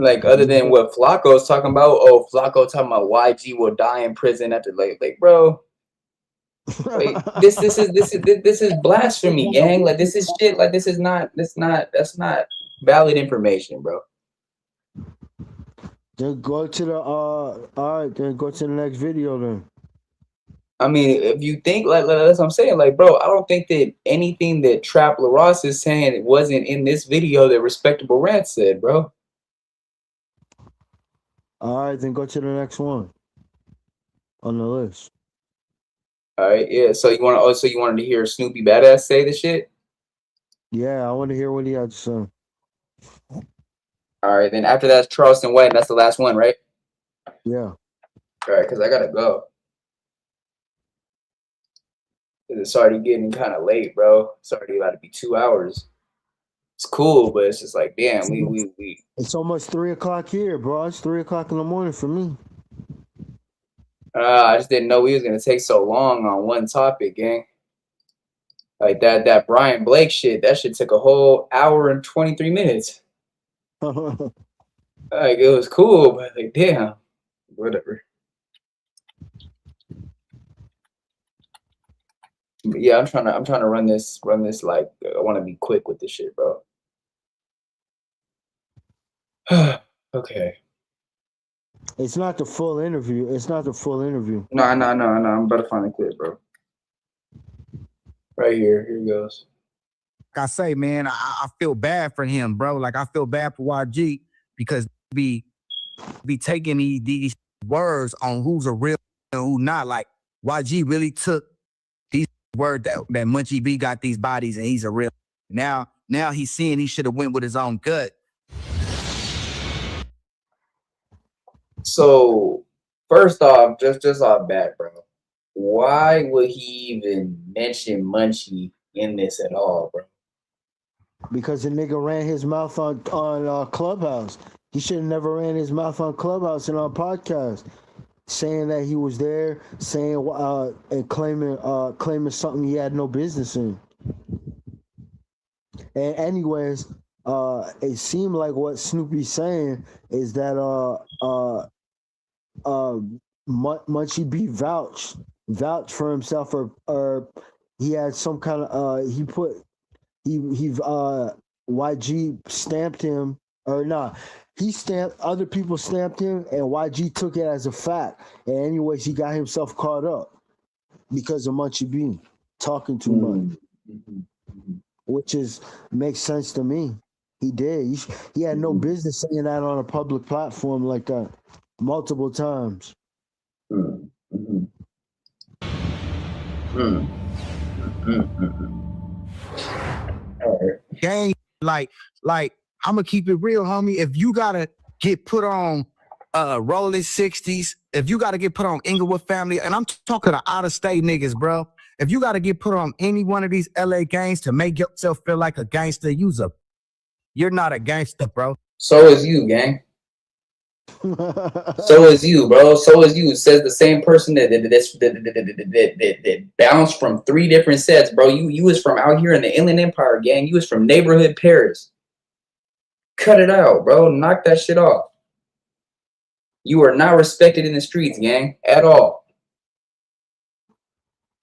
Like, other than what Flacco's talking about, Flacco talking about YG will die in prison after, like, bro. Like, this is blasphemy, gang. Like, this is shit. Like, that's not valid information, bro. Then go to the all right, then go to the next video then. I mean, if you think like that's what I'm saying, like, bro, I don't think that anything that Trap LaRosse is saying wasn't in this video that Respectable Rant said, bro. All right, then go to the next one on the list. All right, yeah. So you wanted to hear Snoopy Badass say the shit? Yeah, I want to hear what he had to say. All right, then after that's Charleston White, and that's the last one, right? Yeah. All right, because I gotta go. It's already getting kind of late, bro. It's already about to be 2 hours. It's cool, but it's just like, damn, we. It's almost 3 o'clock here, bro. It's 3 o'clock in the morning for me. I just didn't know we was gonna take so long on one topic, gang. Like that Bryon Blake shit. That shit took a whole hour and 23 minutes. Like, it was cool, but like, damn, whatever. But yeah, I'm trying to run this like, I want to be quick with this shit, bro. Okay. It's not the full interview. No. I'm about to find the clip, bro. Right here. Here it goes. Like I say, man, I feel bad for him, bro. Like, I feel bad for YG because be taking these words on who's a real and who not. Like, YG really took these words that Munchie B got these bodies and he's a real. Now he's seeing he should have went with his own gut. So, first off, just off bat, bro. Why would he even mention Munchie in this at all, bro? Because the nigga ran his mouth on Clubhouse. He should have never ran his mouth on Clubhouse and on podcast, saying that he was there, saying and claiming something he had no business in. And anyways, it seemed like what Snoopy's saying is that Munchie B vouched for himself, or he had some kind of he YG stamped him, or nah, he stamped, other people stamped him, and YG took it as a fact. And anyways, he got himself caught up because of Munchie B talking too much, which makes sense to me. He did. He had no business saying that on a public platform like that multiple times. Gang, like I'm gonna keep it real, homie. If you gotta get put on Rolling 60s, if you gotta get put on Inglewood Family, and I'm talking to out of state niggas, bro. If you gotta get put on any one of these LA gangs to make yourself feel like a gangster, you're not a gangster, bro. So is you, gang. So is you, bro. So is you. Says the same person that bounced from 3 different sets, bro. You was from out here in the Inland Empire, gang. You was from neighborhood Paris. Cut it out, bro. Knock that shit off. You are not respected in the streets, gang, at all.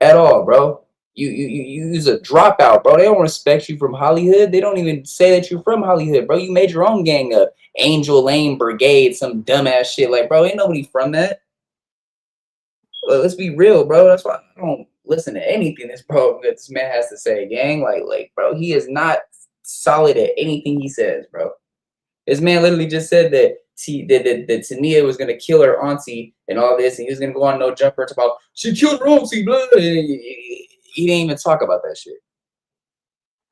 At all, bro. You use a dropout, bro. They don't respect you from Hollywood. They don't even say that you're from Hollywood, bro. You made your own gang up. Angel Lane Brigade, some dumbass shit. Like, bro, ain't nobody from that. Well, let's be real, bro. That's why I don't listen to anything this man has to say, gang. Like, bro, he is not solid at anything he says, bro. This man literally just said that Tania was gonna kill her auntie and all this, and he was gonna go on No Jumper to about she killed her auntie, blah. He didn't even talk about that shit.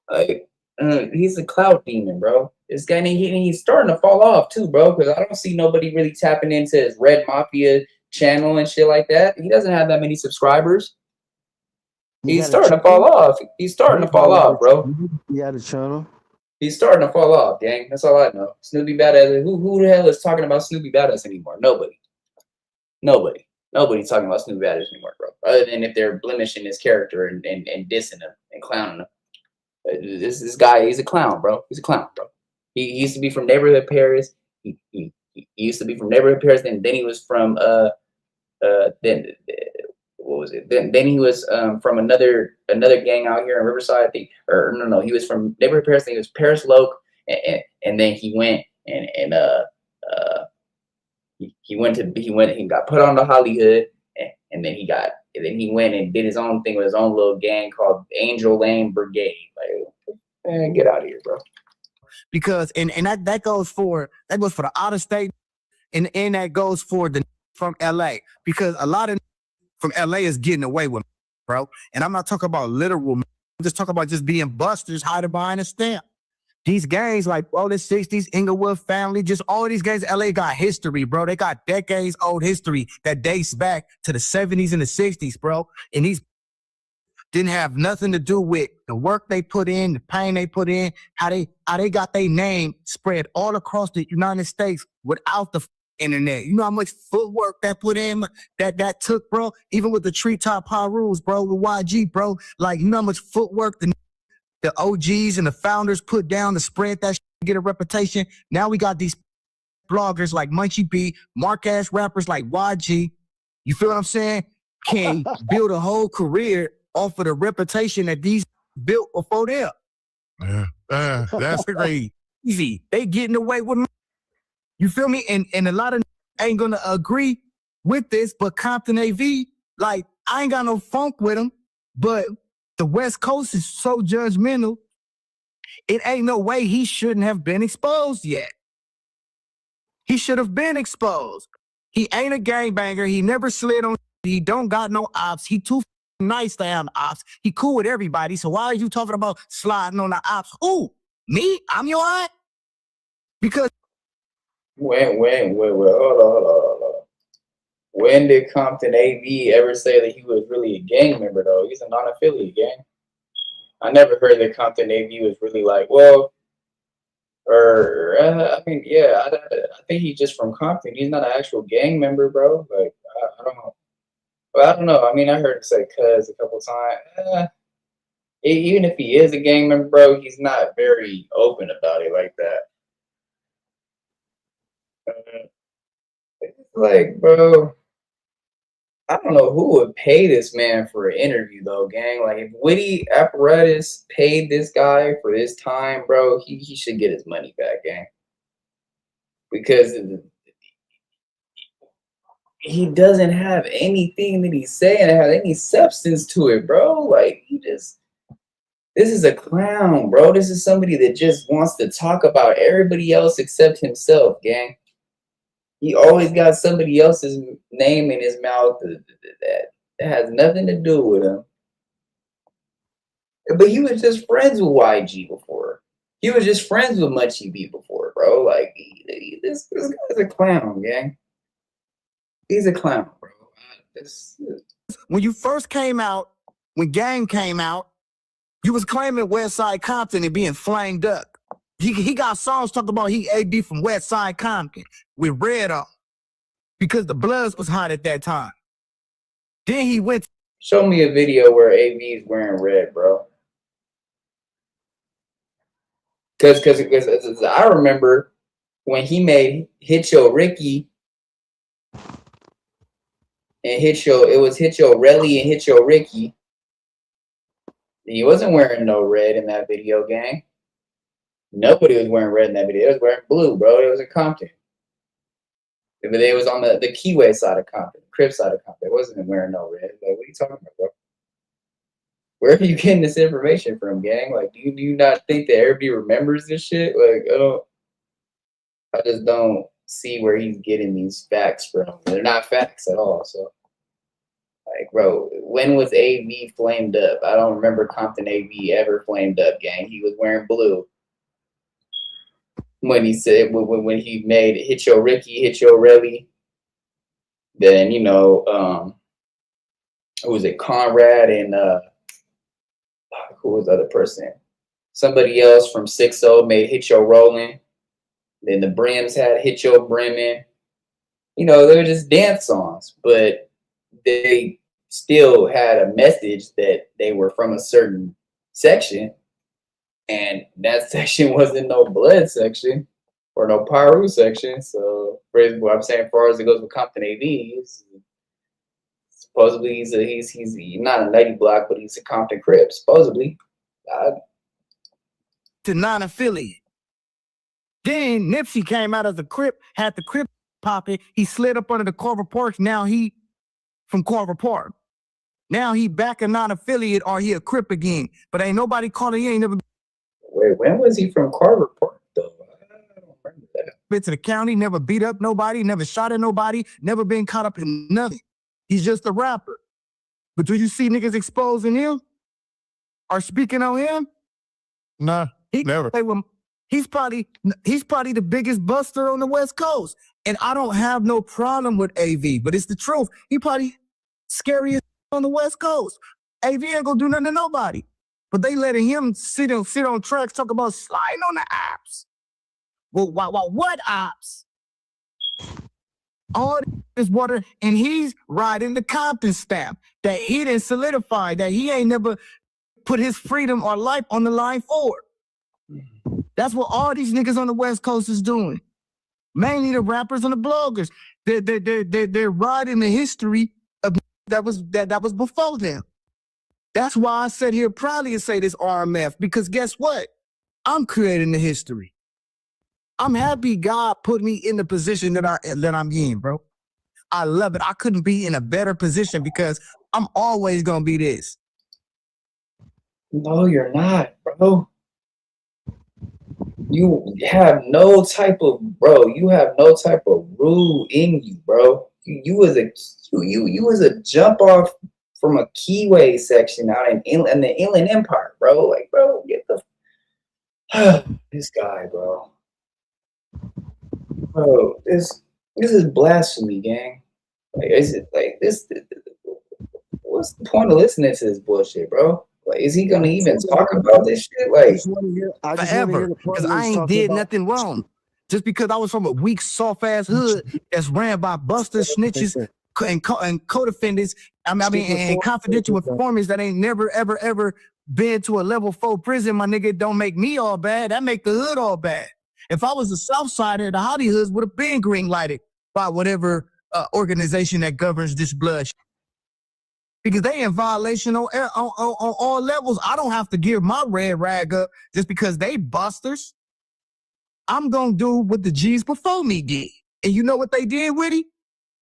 Like, he's a clout demon, bro. This guy, he's starting to fall off too, bro. Because I don't see nobody really tapping into his Red Mafia channel and shit like that. He doesn't have that many subscribers. He's starting to fall off. He's starting to fall off, bro. He had a channel. He's starting to fall off, gang. That's all I know. Snoopy Badass. Who the hell is talking about Snoopy Badass anymore? Nobody. Nobody's talking about Snoopy Badass anymore, bro. Other than if they're blemishing his character and dissing him and clowning him. This guy, he's a clown, bro. He's a clown, bro. He used to be from neighborhood Paris. He used to be from neighborhood Paris. Then he was from then what was it? Then he was from another gang out here in Riverside. I think, or no, he was from neighborhood Paris. Then he was Paris Loc, and then he went he got put on to Hollywood, and then he went and did his own thing with his own little gang called Angel Lane Brigade. Like, man, get out of here, bro. Because and that goes for the out of state, and that goes for the from LA, because a lot of from LA is getting away with, bro. And I'm not talking about literal. I'm just talking about just being busters hiding behind a stamp. These gangs like all the 60s, Inglewood Family, just all these gangs, LA got history, bro. They got decades old history that dates back to the 70s and the 60s, bro. And these didn't have nothing to do with the work they put in, the pain they put in, how they got their name spread all across the United States without the internet. You know how much footwork that put in, that took, bro? Even with the Treetop High Rules, bro, with YG, bro. Like, you know how much footwork the OGs and the founders put down to spread that shit, get a reputation. Now we got these bloggers like Munchie B, mark-ass rappers like YG. You feel what I'm saying? Can build a whole career off of the reputation that these built before them. That's crazy. They getting away with me. You feel me? And a lot of ain't gonna agree with this, but Compton AV, like, I ain't got no funk with them, but the West Coast is so judgmental. It ain't no way he shouldn't have been exposed yet. He should have been exposed. He ain't a gangbanger. He never slid on. He don't got no ops. He too nice to have ops. He cool with everybody. So why are you talking about sliding on the ops? Ooh, me? I'm your aunt? Because Wait, hold on. When did Compton AV ever say that he was really a gang member, though? He's a non-affiliate gang. I never heard that Compton AV was really like, well, or I mean, yeah, I think he's just from Compton. He's not an actual gang member, bro. Like, I don't know. Well, I don't know. I mean, I heard him say "cuz" a couple times. Even if he is a gang member, bro, he's not very open about it like that. Like, bro, I don't know who would pay this man for an interview though, gang. Like, if Witty Apparatus paid this guy for this time, bro, he should get his money back, gang. Because he doesn't have anything that he's saying that has any substance to it, bro. Like, this is a clown, bro. This is somebody that just wants to talk about everybody else except himself, gang. He always got somebody else's name in his mouth that has nothing to do with him. But he was just friends with YG before. He was just friends with Munchie B before, bro. Like, this guy's a clown, gang. He's a clown, bro. When you first came out, when Game came out, you was claiming Westside Compton and being flamed up. He got songs talking about he AB from Westside Compton with red on because the Bloods was hot at that time. Then he went. Show me a video where AB is wearing red, bro. Because I remember when he made Hit Yo Ricky and it was Hit Yo Relly and Hit Yo Ricky. He wasn't wearing no red in that video, gang. Nobody was wearing red in that video. It was wearing blue, bro. It was in Compton. But it was on the Keyway side of Compton, the Crip side of Compton. It wasn't wearing no red. Like, what are you talking about, bro? Where are you getting this information from, gang? Like, do you not think that everybody remembers this shit? Like, I just don't see where he's getting these facts from. They're not facts at all. So, like, bro, when was AV flamed up? I don't remember Compton AV ever flamed up, gang. He was wearing blue. When he said, when he made Hit Yo Ricky, Hit Yo Relly, then, you know, who was it? Conrad and, who was the other person? Somebody else from 6-0 made Hit Yo Rollin'. Then the Brims had Hit Yo Brimmin'. You know, they were just dance songs, but they still had a message that they were from a certain section. And that section wasn't no blood section or no Pyru section. So, what I'm saying, as far as it goes with Compton AV, supposedly he's not a Nutty Block, but he's a Compton Crip, supposedly. To non-affiliate. Then Nipsey came out as a Crip, had the Crip popping. He slid up under the Corver Park. Now he from Corver Park. Now he back a non-affiliate or he a Crip again. But ain't nobody calling. He ain't never. Wait, when was he from Carver Park, though? I don't remember that. Been to the county, never beat up nobody, never shot at nobody, never been caught up in nothing. He's just a rapper. But do you see niggas exposing him or speaking on him? Nah, never. He's probably the biggest buster on the West Coast. And I don't have no problem with AV, but it's the truth. He probably scariest on the West Coast. AV ain't gonna do nothing to nobody. But they letting him sit on tracks, talk about sliding on the ops. Well, what ops? All this water, and he's riding the Compton stamp that he didn't solidify, that he ain't never put his freedom or life on the line for. That's what all these niggas on the West Coast is doing. Mainly the rappers and the bloggers. They're riding the history of that was before them. That's why I sit here proudly and say this RMF, because guess what? I'm creating the history. I'm happy God put me in the position that I'm in, bro. I love it. I couldn't be in a better position because I'm always gonna be this. No, you're not, bro. You have no type of rule in you, bro. You was a jump off from a Keyway section out in the Inland Empire, bro. Like, bro, get the this guy, bro. Bro, this is blasphemy, gang. Like, is it like this? What's the point of listening to this bullshit, bro? Like, is he gonna even talk about this shit? Like, forever, because I ain't did nothing wrong. Just because I was from a weak, soft-ass hood that's ran by busters, snitches, and co-defendants, and confidential informants that ain't never, ever been to a level 4 prison, my nigga, it don't make me all bad. That make the hood all bad. If I was a Southsider, the Howdy Hoods would have been green lighted by whatever organization that governs this blood. Because they in violation on all levels. I don't have to give my red rag up just because they busters. I'm gonna do what the G's before me did. And you know what they did with it?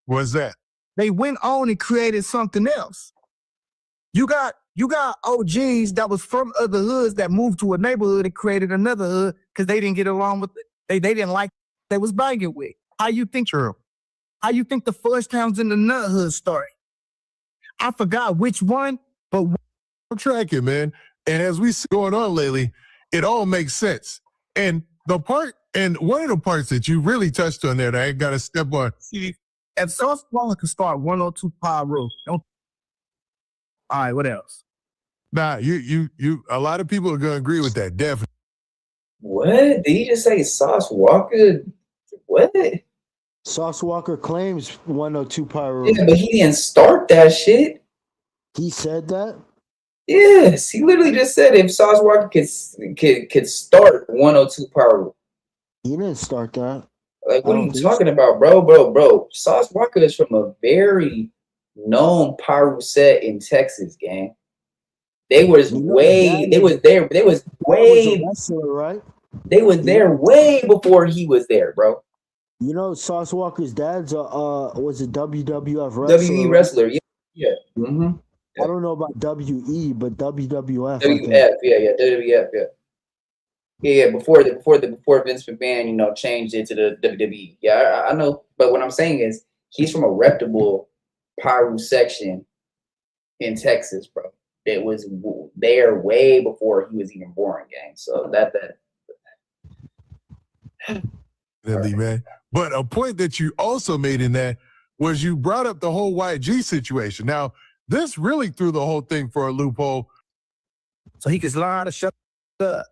What's that? They went on and created something else. You got OGs that was from other hoods that moved to a neighborhood and created another hood because they didn't get along with it. They didn't like they was banging with. How you think the Fudge Towns in the Nut Hood started? I forgot which one, but I'm tracking, man. And as we see going on lately, it all makes sense. And one of the parts that you really touched on there that I got to step on. See, if Sauce Walker can start 102 power rule. All right, what else? Nah, you a lot of people are gonna agree with that, definitely. What? Did he just say Sauce Walker? What? Sauce Walker claims 102 power rule. Yeah, but he didn't start that shit. He said that? Yes, he literally just said if Sauce Walker could start 102 power rule. He didn't start that. Like, what are you talking about, bro? Sauce Walker is from a very known power rule set in Texas, gang. They was way before he was there, bro. You know, Sauce Walker's dad's was a WWF wrestler. WWE wrestler, yeah. Mm-hmm. I don't know about WE, but WWF. WWF, WWF, yeah. Before Vince McMahon, changed it to the WWE. Yeah, I know. But what I'm saying is, he's from a reputable power section in Texas, bro. It was there way before he was even born, gang. So that. Man. But a point that you also made in that was you brought up the whole YG situation. Now, this really threw the whole thing for a loophole. So he could lie to shut up.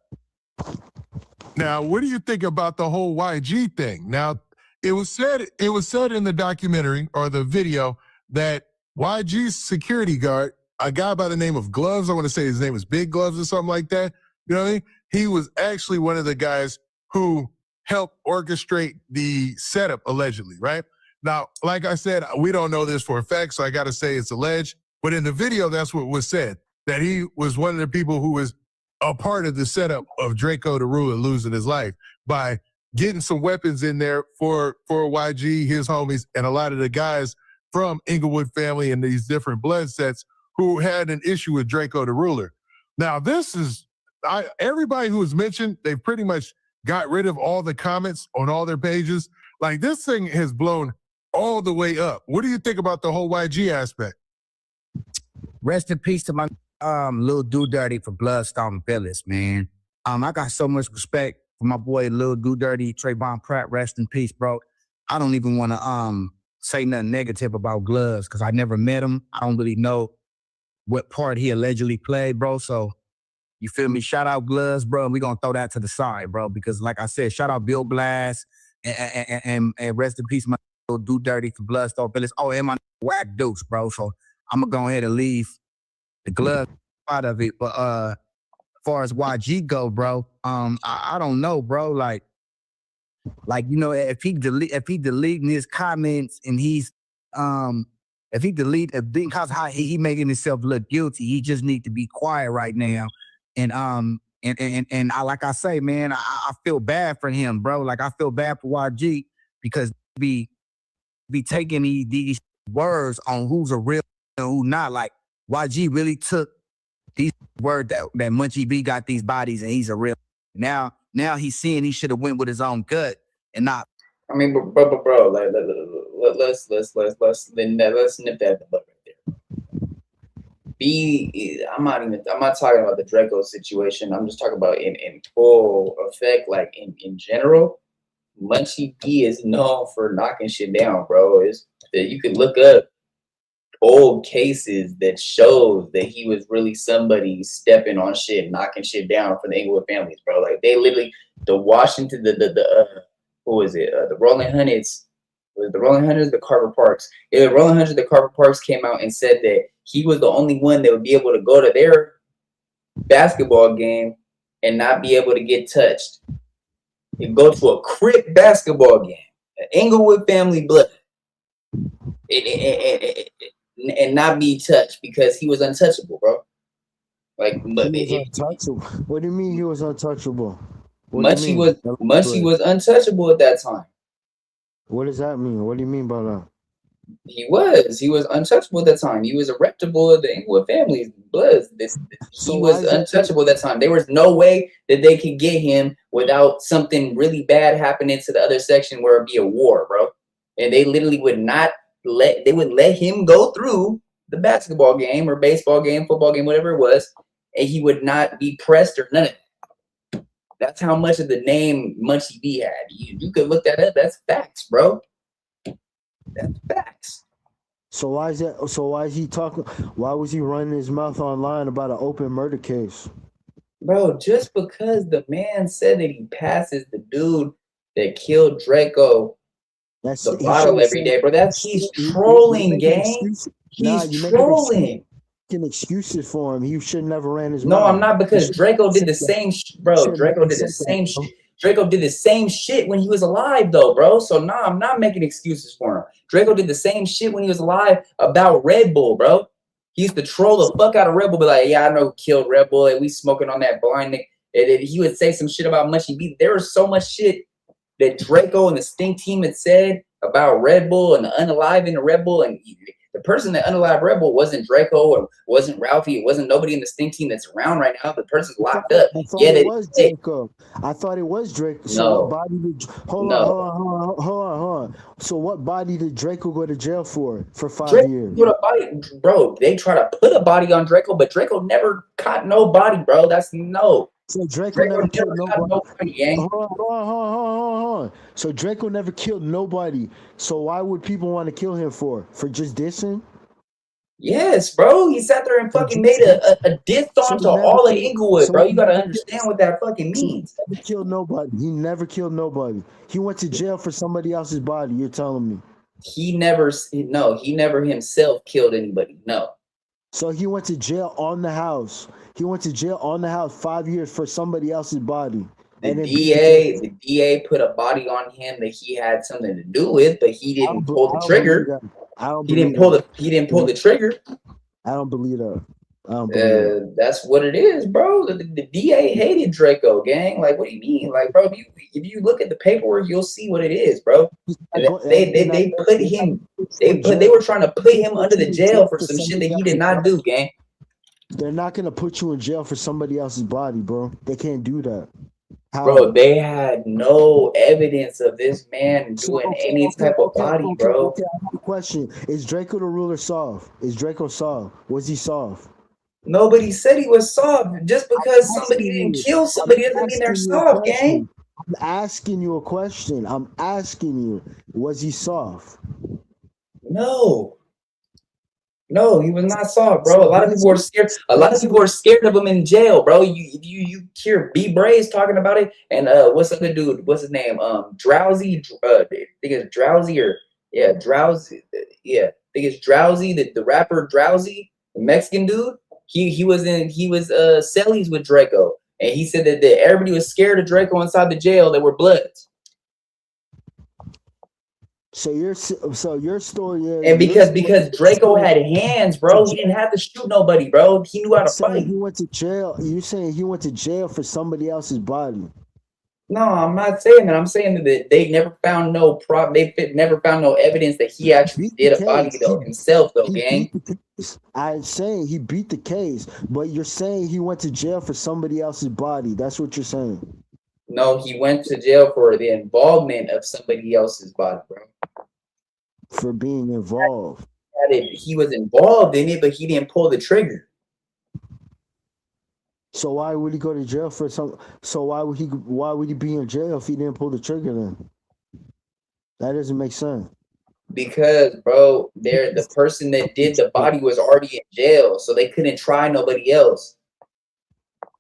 Now, what do you think about the whole YG thing? Now, it was said in the documentary or the video that YG's security guard, a guy by the name of Gloves, I want to say his name was Big Gloves or something like that. You know what I mean? He was actually one of the guys who helped orchestrate the setup, allegedly, right? Now, like I said, we don't know this for a fact, so I got to say it's alleged. But in the video, that's what was said, that he was one of the people who was a part of the setup of Drakeo the Ruler losing his life by getting some weapons in there for YG, his homies, and a lot of the guys from Inglewood family and these different blood sets who had an issue with Drakeo the Ruler. Now, this is, everybody who was mentioned, they pretty much got rid of all the comments on all their pages. Like, this thing has blown all the way up. What do you think about the whole YG aspect? Rest in peace to my Lil Do Dirty for Bloodstone Phyllis, man. I got so much respect for my boy Lil Do Dirty, Trayvon Pratt. Rest in peace, bro. I don't even want to say nothing negative about Gloves because I never met him. I don't really know what part he allegedly played, bro. So you feel me? Shout out Gloves, bro. And we're gonna throw that to the side, bro. Because like I said, shout out Bill Blast and rest in peace, my Lil Do Dirty for Bloodstone Phyllis. Oh, and my Whack Deuce, bro. So I'm gonna go ahead and leave the glove out of it. But as far as YG go, bro, I don't know, bro. Like if he deleting his comments and he's because how he making himself look guilty, he just need to be quiet right now. And I like I say, man, I feel bad for him, bro. Like I feel bad for YG because be taking these words on who's a real and who not. Like YG really took these words that Munchie B got these bodies and he's a real. Now he's seeing he should have went with his own gut and not. I mean, bro, like let's nip that in the butt right there. I'm not talking about the Drakeo situation. I'm just talking about in full effect, like in general. Munchie B is known for knocking shit down, bro. Is that you could look up old cases that shows that he was really somebody stepping on shit, knocking shit down for the Inglewood families, bro. Like they literally, the Washington, what was it? The Rolling Hundreds, was the Rolling Hundreds, the Carver Parks. Yeah, the Rolling Hundreds, the Carver Parks came out and said that he was the only one that would be able to go to basketball game and not be able to get touched. You go to a Crip basketball game, an Inglewood family blood, and not be touched because he was untouchable, bro. Like, but He was untouchable. What do you mean he was untouchable? Munchie was untouchable at that time. What does that mean? What do you mean by that? He was untouchable at that time. He was a reputable of the Inglewood family blood. He was untouchable at that time. There was no way that they could get him without something really bad happening to the other section where it'd be a war, bro. And they literally would not let him go through the basketball game or baseball game, football game, whatever it was, and he would not be pressed or none of that. That's how much of the name Munchie B had. You could look that up. That's facts, bro. That's facts. So why is that? So why is he talking? Why was he running his mouth online about an open murder case? Bro, just because the man said that he passes the dude that killed Drakeo the bottle every day, bro. He's trolling, gang. He's trolling. Making excuses for him. He should never ran his mouth. No, I'm not, because Drakeo did the same bro. Drakeo did the same shit. Drakeo did the same shit when he was alive, though, bro. So nah, I'm not making excuses for him. Drakeo did the same shit when he was alive about Red Bull, bro. He used to troll the fuck out of Red Bull, be like, yeah, I know who killed Red Bull, and we smoking on that blind nigga. And he would say some shit about Munchie B. There was so much shit that Drakeo and the Stink team had said about Red Bull and the unaliving the Red Bull, and the person that unalived Red Bull wasn't Drakeo or wasn't Ralphie. It wasn't nobody in the Stink team that's around right now. The person's locked up. Yeah, it was Drakeo. I thought it was Drake. So no. What body did, hold on. So what body did Drakeo go to jail for 5 years? Bro, they try to put a body on Drakeo, but Drakeo never caught no body, bro. That's no. So Drakeo never killed nobody. Hold on. So Drakeo never killed nobody. So why would people want to kill him for? For just dissing? Yes, bro. He sat there and fucking made a diss song to all of Inglewood, bro. You gotta understand what that fucking means. He never killed nobody. He never killed nobody. He went to jail for somebody else's body. You're telling me? He never himself killed anybody. No. So he went to jail on the house. He went to jail on the house 5 years for somebody else's body. The DA put a body on him that he had something to do with, but he didn't pull the trigger. He didn't pull the trigger. I don't believe that. That's what it is, bro. The DA hated Drakeo, gang. Like, what do you mean? Like, bro, if you look at the paperwork, you'll see what it is, bro. They put him. They were trying to put him under the jail for some shit that he did not do, gang. They're not gonna put you in jail for somebody else's body, bro. They can't do that. How? Bro, they had no evidence of this man doing any type of body, bro. Okay, I have a question. Is Drakeo the ruler soft? Is Drakeo soft? Was he soft? Nobody said he was soft. Just because somebody didn't kill somebody doesn't mean they're soft, gang. I'm asking you a question. I'm asking you, was he soft? No, he was not soft, bro. A lot of people were scared. A lot of people were scared of him in jail, bro. You hear B Braze talking about it, and what's the other dude? What's his name? Drowsy. I think it's Drowsy Drowsy. I think it's Drowsy. The rapper Drowsy, the Mexican dude. He was cellies with Drakeo, and he said that everybody was scared of Drakeo inside the jail. They were Bloods. So your story is, and because Drakeo had hands, bro, he didn't have to shoot nobody, bro. He knew how to fight. He went to jail. You saying he went to jail for somebody else's body? No, I'm not saying that. I'm saying that they never found no prop. They never found no evidence that he actually did a body himself, though, gang. I'm saying he beat the case, but you're saying he went to jail for somebody else's body. That's what you're saying. No, he went to jail for the involvement of somebody else's body, bro. For being involved. He was involved in it, but he didn't pull the trigger. So why would he go to jail for some? So why would he be in jail if he didn't pull the trigger then? That doesn't make sense. Because, bro, the person that did the body was already in jail, so they couldn't try nobody else.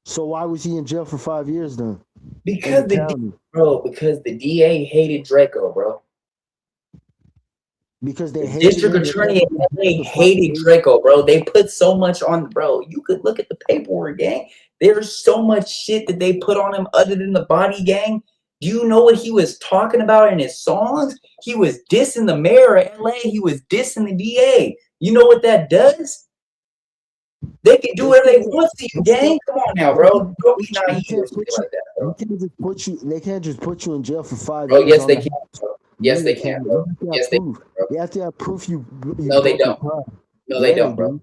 So why was he in jail for 5 years then? Because the DA hated Drakeo, bro. Because they The hated district him. attorney in LA hated Draco, bro. They put so much on, bro. You could look at the paperwork, gang. There's so much shit that they put on him other than the body, gang. Do you know what he was talking about in his songs? He was dissing the mayor of LA. He was dissing the DA. You know what that does? They can do whatever they want to you, gang. Come on now, bro. Don't be naive or something like that, bro. They can't just put you in jail for 5 Bro, years. yes, on they the can. house. Bro. Yes, they can, bro. Yes, they can, bro. They have to have proof you No, they broke a don't. crime. No, they don't, bro.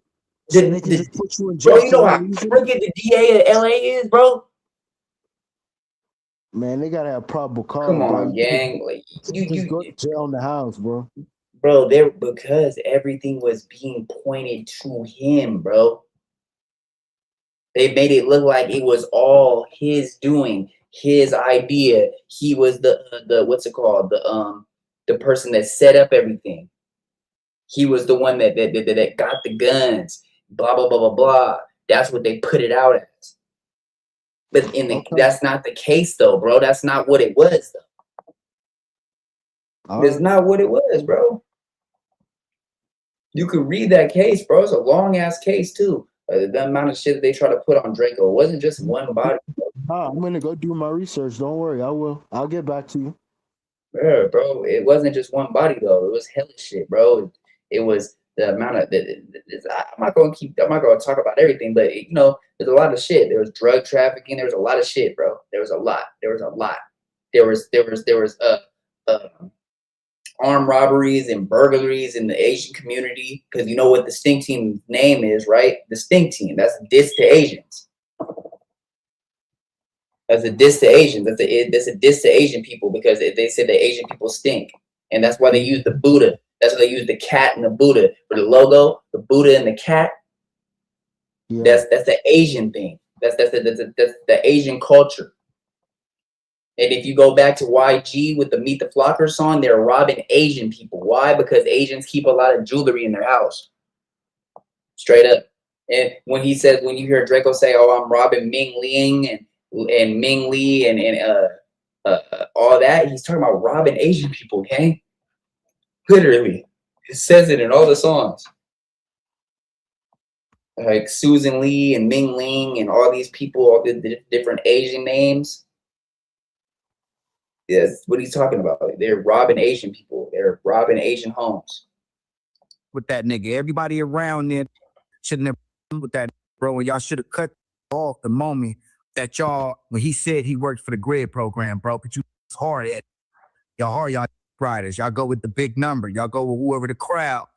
So they can just put you in Bro, jail you for know no how reason? crooked the DA of LA is, bro? Man, they gotta have probable cause. Come bro. on, gang. Like Just go to jail in the house, bro. bro, there because everything was being pointed to him, bro. They made it look like it was all his doing, his idea. He was the what's it called? The person that set up everything. He was the one that got the guns. Blah blah blah blah blah. That's what they put it out as. But that's not the case though, bro. That's not what it was though. That's not what it was, bro. You could read that case, bro. It's a long ass case too. The amount of shit that they try to put on Draco, it wasn't just one body. I'm gonna go do my research. Don't worry, I will. I'll get back to you. Yeah, bro. It wasn't just one body though. It was hella shit, bro. It was the amount of. I'm not gonna talk about everything, but you know, there's a lot of shit. There was drug trafficking. There was a lot of shit, bro. There was a lot. There was armed robberies and burglaries in the Asian community, because you know what the Stink Team's name is, right? The Stink Team. That's a diss to Asians. That's a diss to Asians. That's a diss to Asian people, because they said that Asian people stink, and that's why they use the Buddha. That's why they use the cat and the Buddha for the logo. The Buddha and the cat. Yeah. That's the Asian thing. That's the Asian culture. And if you go back to YG with the Meet the Flocker song, they're robbing Asian people. Why? Because Asians keep a lot of jewelry in their house. Straight up. And when you hear Draco say, "Oh, I'm robbing Ming Ling and Ming Lee and all that," he's talking about robbing Asian people, okay? Literally. It says it in all the songs. Like Susan Lee and Ming Ling and all these people, all the different Asian names. Yes, what he's talking about. They're robbing Asian people. They're robbing Asian homes. With that nigga, everybody around there shouldn't have with that, bro. And y'all should have cut off the moment that when he said he worked for the grid program, bro. But you hard at y'all riders. Y'all go with the big number. Y'all go with whoever the crowd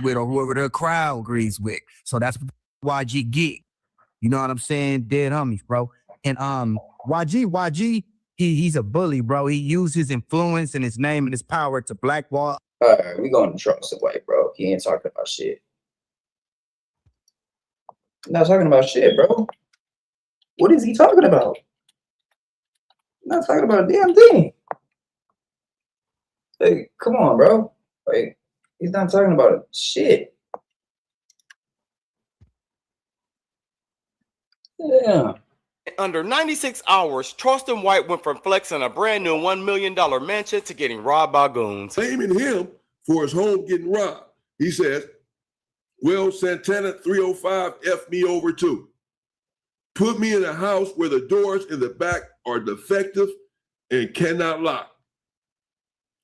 with, or whoever the crowd agrees with. So that's what YG get. You know what I'm saying? Dead homies, bro. And YG. He's a bully, bro. He used his influence and his name and his power to blackball. All right, we going to Charleston White, bro. He ain't talking about shit. Not talking about shit, bro. What is he talking about? Not talking about a damn thing. Like, come on, bro. Like, he's not talking about shit. Yeah. Under 96 hours, Charleston White went from flexing a brand new $1 million mansion to getting robbed by goons. Blaming him for his home getting robbed. He says, "Well, Santana 305 F me over too. Put me in a house where the doors in the back are defective and cannot lock.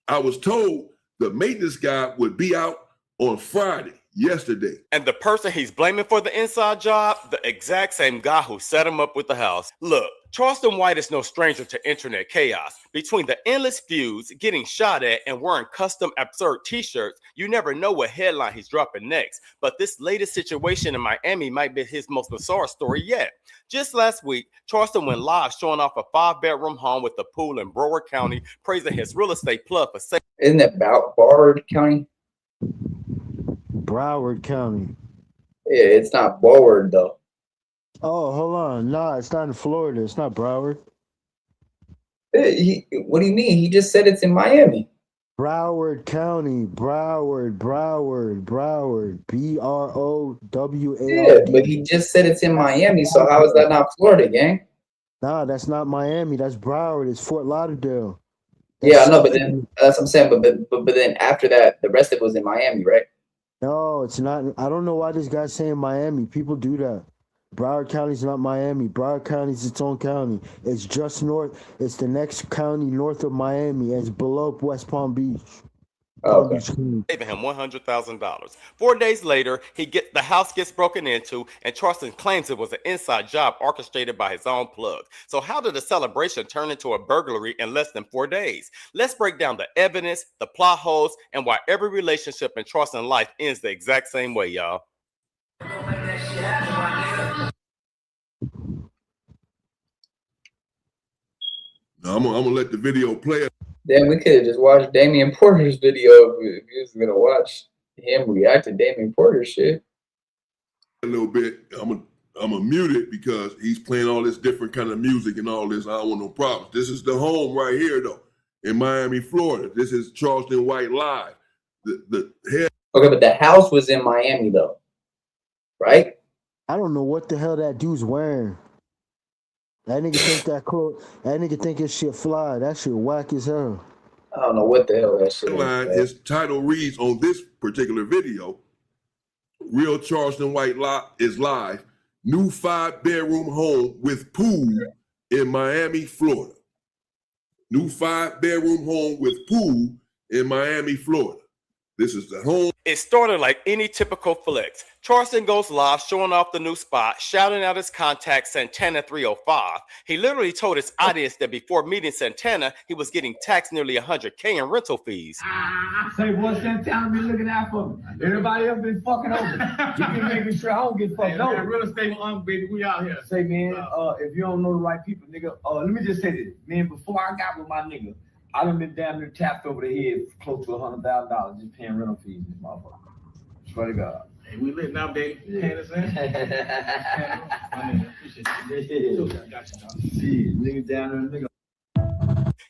I was told the maintenance guy would be out on Friday, yesterday." And the person he's blaming for the inside job, the exact same guy who set him up with the house. Look, Charleston White is no stranger to internet chaos. Between the endless feuds, getting shot at, and wearing custom absurd t-shirts, you never know what headline he's dropping next. But this latest situation in Miami might be his most bizarre story yet. Just last week, Charleston went live showing off a 5-bedroom home with a pool in Broward County, praising his real estate plug for sale. Isn't it about Broward County? Broward County. Yeah, it's not Broward though. Oh, hold on. Nah, it's not in Florida. It's not Broward. What do you mean? He just said it's in Miami. Broward County. Broward. BROWARD. Yeah, but he just said it's in Miami, so how is that not Florida, gang? Nah, that's not Miami. That's Broward. It's Fort Lauderdale. Yeah, I know, but then that's what I'm saying. But then after that, the rest of it was in Miami, right? No, it's not. I don't know why this guy's saying Miami. People do that. Broward County's not Miami. Broward County's its own county. It's just north. It's the next county north of Miami. It's below West Palm Beach. Oh, okay. Saving him $100,000. 4 days later, the house gets broken into, and Charleston claims it was an inside job orchestrated by his own plug. So how did the celebration turn into a burglary in less than 4 days? Let's break down the evidence, the plot holes, and why every relationship in Charleston life ends the exact same way, y'all. Now, I'm gonna let the video play. Then we could have just watched Damian Porter's video if you was gonna watch him react to Damian Porter's shit. A little bit. I'm gonna mute it because he's playing all this different kind of music and all this. I don't want no problems. This is the home right here, though, in Miami, Florida. This is Charleston White live. The head. Okay, but the house was in Miami, though, right? I don't know what the hell that dude's wearing. That nigga think that clothes. That nigga think his shit fly. That shit whack as hell. I don't know what the hell that shit is. His title reads on this particular video: "Real Charleston White is live. New 5-bedroom home with pool in Miami, Florida. New 5-bedroom home with pool in Miami, Florida. This is the home." It started like any typical flex. Charleston goes live showing off the new spot, shouting out his contact Santana 305. He literally told his audience that before meeting Santana, he was getting taxed nearly $100K in rental fees. Say, boy, Santana be looking out for me. Everybody else been fucking over. You been making sure I don't get fucked over. Real estate, baby, we out here. Say, man, if you don't know the right people, nigga, let me just say this. Man, before I got with my nigga, I done been damn near tapped over the head close to $100,000 just paying rental fees, this motherfucker. Swear to God. Hey, we lit now, baby. Yeah. Paying us in? Nigga down there, nigga.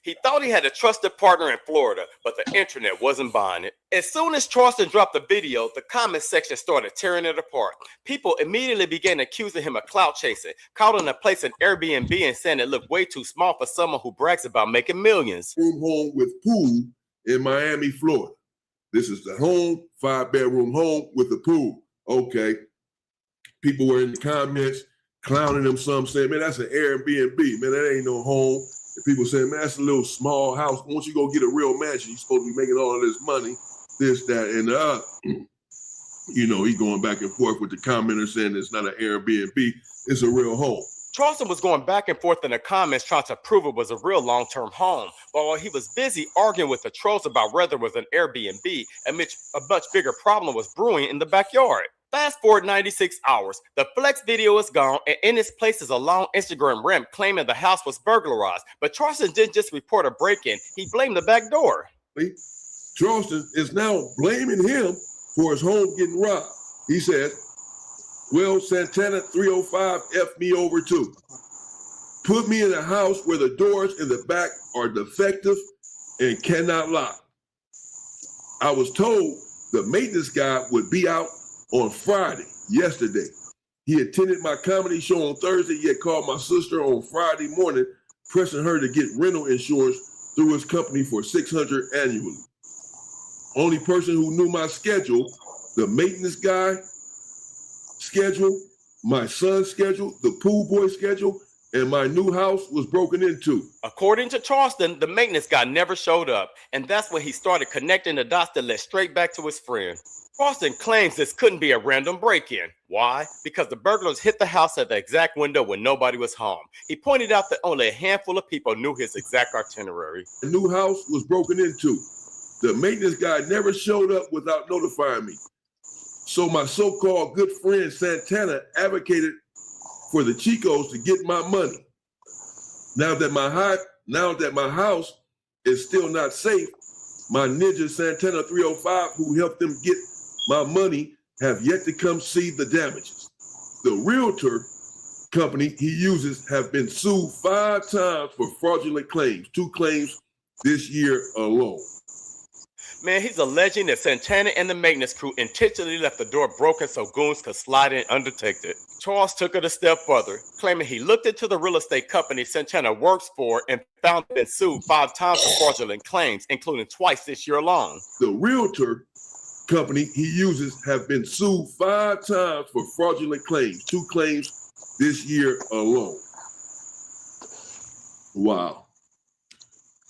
He thought he had a trusted partner in Florida, but the internet wasn't buying it. As soon as Charleston dropped the video, the comment section started tearing it apart. People immediately began accusing him of clout chasing, calling the place an Airbnb and saying it looked way too small for someone who brags about making millions. Home with pool in Miami, Florida. This is the home, 5-bedroom home with a pool. Okay. People were in the comments clowning him, some saying, man, that's an Airbnb. Man, that ain't no home. And people saying, man, that's a little small house. Once you go get a real mansion, you're supposed to be making all of this money, this, that, and the other. You know, he's going back and forth with the commenters saying it's not an Airbnb, it's a real home. Charleston was going back and forth in the comments trying to prove it was a real long-term home. But while he was busy arguing with the trolls about whether it was an Airbnb, a much bigger problem was brewing in the backyard. Fast forward 96 hours, the flex video is gone, and in its place is a long Instagram rant claiming the house was burglarized. But Charleston didn't just report a break-in, he blamed the back door. Charleston is now blaming him for his home getting robbed. He said, well, Santana 305 F me over too. Put me in a house where the doors in the back are defective and cannot lock. I was told the maintenance guy would be out on Friday, yesterday. He attended my comedy show on Thursday, yet called my sister on Friday morning, pressing her to get rental insurance through his company for $600 annually. Only person who knew my schedule, the maintenance guy schedule, my son's schedule, the pool boy schedule, and my new house was broken into. According to Charleston, the maintenance guy never showed up, and that's when he started connecting the dots that led straight back to his friend. Charleston claims this couldn't be a random break-in. Why? Because the burglars hit the house at the exact window when nobody was home. He pointed out that only a handful of people knew his exact itinerary. The new house was broken into. The maintenance guy never showed up without notifying me. So my so-called good friend Santana advocated for the Chicos to get my money. Now that my house is still not safe, my ninja Santana 305, who helped them get my money, have yet to come see the damages. The realtor company he uses have been sued 5 times for fraudulent claims, 2 claims this year alone. Man, he's alleging that Santana and the maintenance crew intentionally left the door broken so goons could slide in undetected. Charles took it a step further, claiming he looked into the real estate company Santana works for and found been sued 5 times for fraudulent claims, including twice this year alone. The realtor company he uses have been sued 5 times for fraudulent claims, 2 claims this year alone. Wow.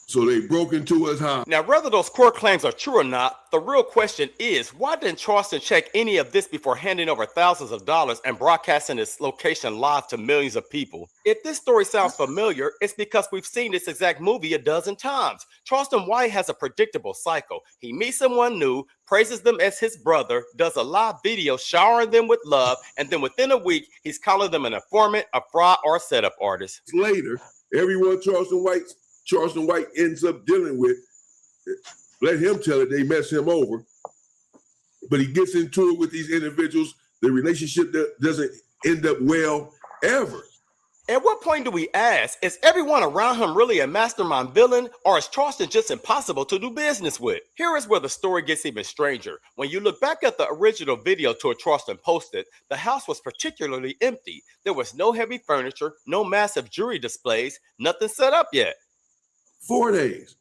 So they broke into his house. Now, whether those court claims are true or not, the real question is, why didn't Charleston check any of this before handing over thousands of dollars and broadcasting its location live to millions of people? If this story sounds familiar, it's because we've seen this exact movie a dozen times. Charleston White has a predictable cycle. He meets someone new, praises them as his brother, does a live video showering them with love, and then within a week, he's calling them an informant, a fraud, or a setup artist. Later, everyone Charleston White ends up dealing with, let him tell it, they mess him over. But he gets into it with these individuals. The relationship doesn't end up well ever. At what point do we ask, is everyone around him really a mastermind villain, or is Charleston just impossible to do business with? Here is where the story gets even stranger. When you look back at the original video tour Charleston posted, the house was particularly empty. There was no heavy furniture, no massive jewelry displays, nothing set up yet. 4 days.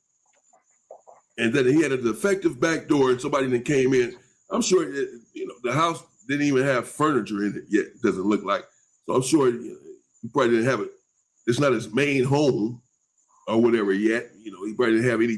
And then he had a defective back door and somebody that came in. I'm sure, the house didn't even have furniture in it yet. It doesn't look like. So I'm sure he probably didn't have it. It's not his main home or whatever yet. He probably didn't have any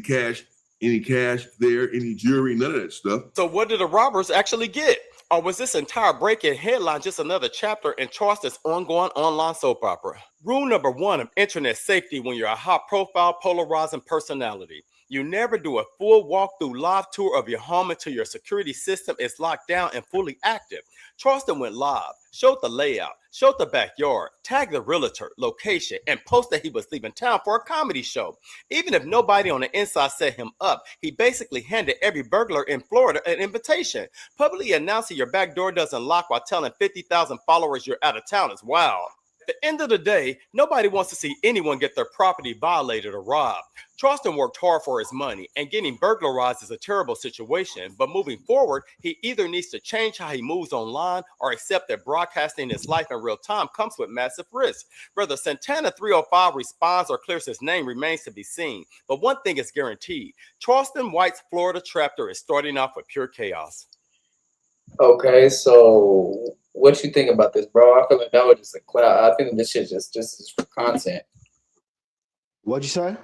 cash there, any jewelry, none of that stuff. So what did the robbers actually get? Or was this entire break-in headline just another chapter in Charleston's ongoing online soap opera? Rule number 1 of internet safety when you're a high-profile, polarizing personality. You never do a full walkthrough live tour of your home until your security system is locked down and fully active. Charleston went live, showed the layout, showed the backyard, tagged the realtor, location, and posted he was leaving town for a comedy show. Even if nobody on the inside set him up, he basically handed every burglar in Florida an invitation. Publicly announcing your back door doesn't lock while telling 50,000 followers you're out of town is wild. At the end of the day, nobody wants to see anyone get their property violated or robbed. Charleston worked hard for his money, and getting burglarized is a terrible situation, but moving forward, he either needs to change how he moves online or accept that broadcasting his life in real time comes with massive risk. Whether Santana 305 responds or clears his name remains to be seen, but one thing is guaranteed. Charleston White's Florida chapter is starting off with pure chaos. Okay, so what you think about this, bro? I feel like that was just a cloud. I think this shit just is for content. What'd you say?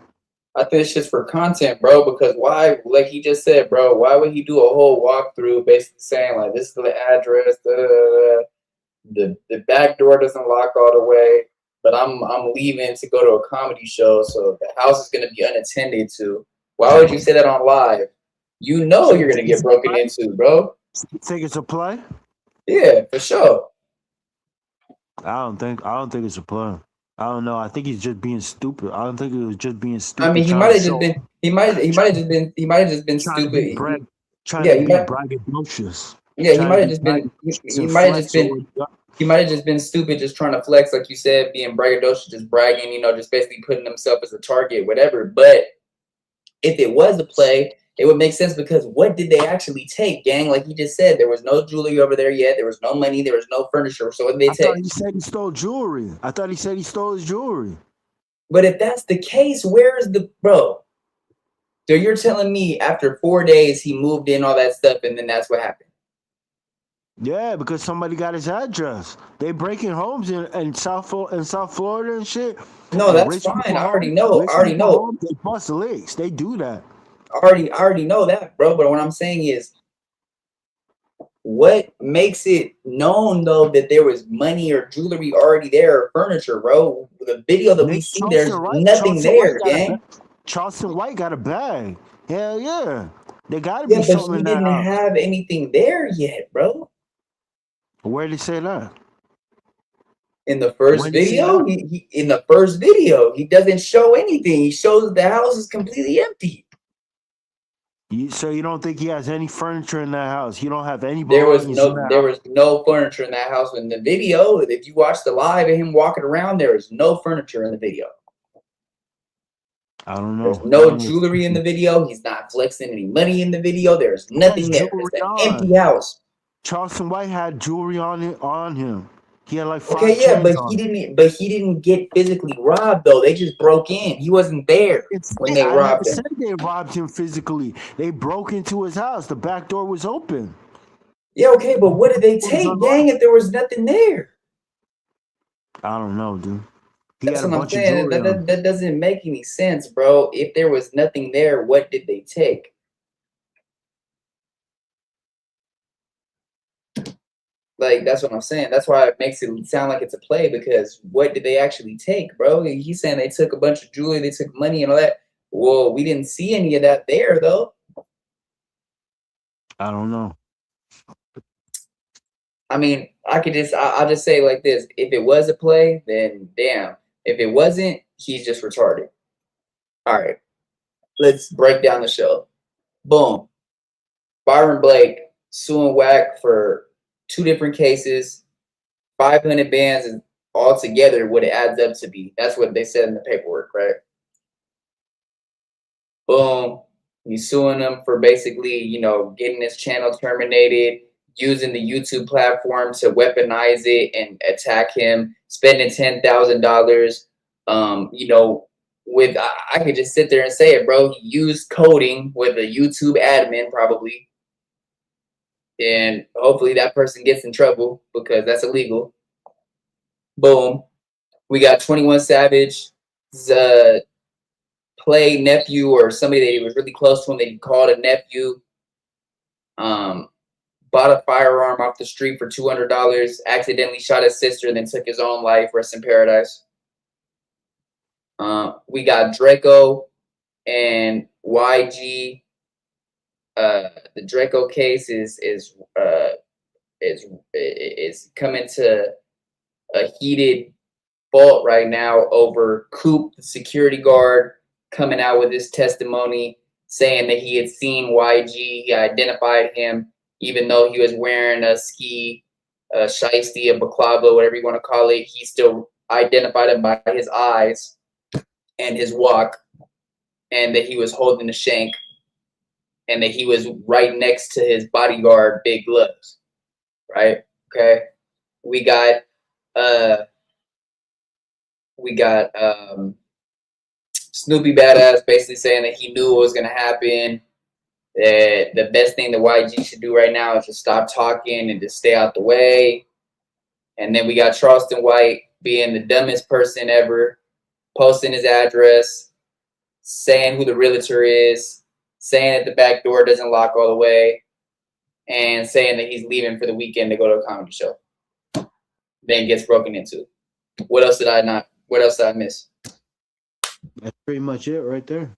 I think it's just for content, bro, because why, like he just said, bro, why would he do a whole walkthrough basically saying, like, this is the address, the back door doesn't lock all the way, but I'm leaving to go to a comedy show, so the house is going to be unattended to. Why would you say that on live? You know you're going to get broken into, bro. You think it's a play? Yeah, for sure. I don't think it's a play. I don't know. I think he's just being stupid. I don't think it was just being stupid. I mean, he might have just been. He might have just been stupid. Trying to be braggadocious. Yeah, he might have just been. He might have just been stupid, just trying to flex, like you said, being braggadocious, just bragging. Just basically putting himself as a target, whatever. But if it was a play, it would make sense, because what did they actually take, gang? Like he just said, there was no jewelry over there yet. There was no money. There was no furniture. So what did they take? I thought he said he stole jewelry. I thought he said he stole his jewelry. But if that's the case, where is the bro? So you're telling me after 4 days he moved in all that stuff, and then that's what happened? Yeah, because somebody got his address. They breaking homes in South Florida and shit. No, that's fine. I already know. They bust legs. They do that. I already know that, bro. But what I'm saying is, what makes it known though that there was money or jewelry already there, or furniture, bro? The video that we see, there's nothing there, gang. Charleston White got a bag. Hell yeah, they gotta be but something he in that didn't house. have anything there yet, bro. Where did he say that? In the first video, in the first video, he doesn't show anything. He shows that the house is completely empty. So you don't think he has any furniture in that house? You don't have any belongings there was no furniture in that house in the video. If you watch the live of him walking around, there is no furniture in the video. I don't There's know. no jewelry in the video. He's not flexing any money in the video. There's nothing there. It's an empty house. Charleston White had jewelry on him. He had like 5 Okay, yeah, chains but on. he didn't get physically robbed though. They just broke in. He wasn't there when they I never robbed him. said they robbed him physically. They broke into his house. The back door was open. Yeah, okay, but what did they take, gang, if there was nothing there? I don't know, dude. He That's had a what I'm bunch of saying. jewelry on. That doesn't make any sense, bro. If there was nothing there, what did they take? Like, that's what I'm saying. That's why it makes it sound like it's a play, because what did they actually take, bro? He's saying they took a bunch of jewelry, they took money and all that. Well, we didn't see any of that there, though. I don't know. I mean, I'll just say it like this. If it was a play, then damn. If it wasn't, he's just retarded. All right. Let's break down the show. Boom. Bryon Blake suing Wack for 2 different cases, 500 bands, and altogether what it adds up to be. That's what they said in the paperwork, right? Boom. He's suing them for basically, getting his channel terminated, using the YouTube platform to weaponize it and attack him, spending $10,000. I could just sit there and say it, bro. He used coding with a YouTube admin, probably. And hopefully that person gets in trouble because that's illegal. Boom. We got 21 Savage, play nephew or somebody that he was really close to him that he called a nephew. Bought a firearm off the street for $200, accidentally shot his sister, then took his own life. Rest in paradise. We got Drakeo and YG. The Drakeo case is coming to a heated fault right now over Coop, the security guard, coming out with his testimony saying that he had seen YG. He identified him, even though he was wearing a ski, a shiesty, a baklava, whatever you want to call it. He still identified him by his eyes and his walk, and that he was holding the shank, and that he was right next to his bodyguard, Big Gloves. Right? Okay. We got snoopybadazz basically saying that he knew what was gonna happen. That the best thing that YG should do right now is just stop talking and just stay out the way. And then we got Charleston White being the dumbest person ever, posting his address, saying who the realtor is, saying that the back door doesn't lock all the way, and saying that he's leaving for the weekend to go to a comedy show. Then gets broken into. What else did I miss? That's pretty much it right there.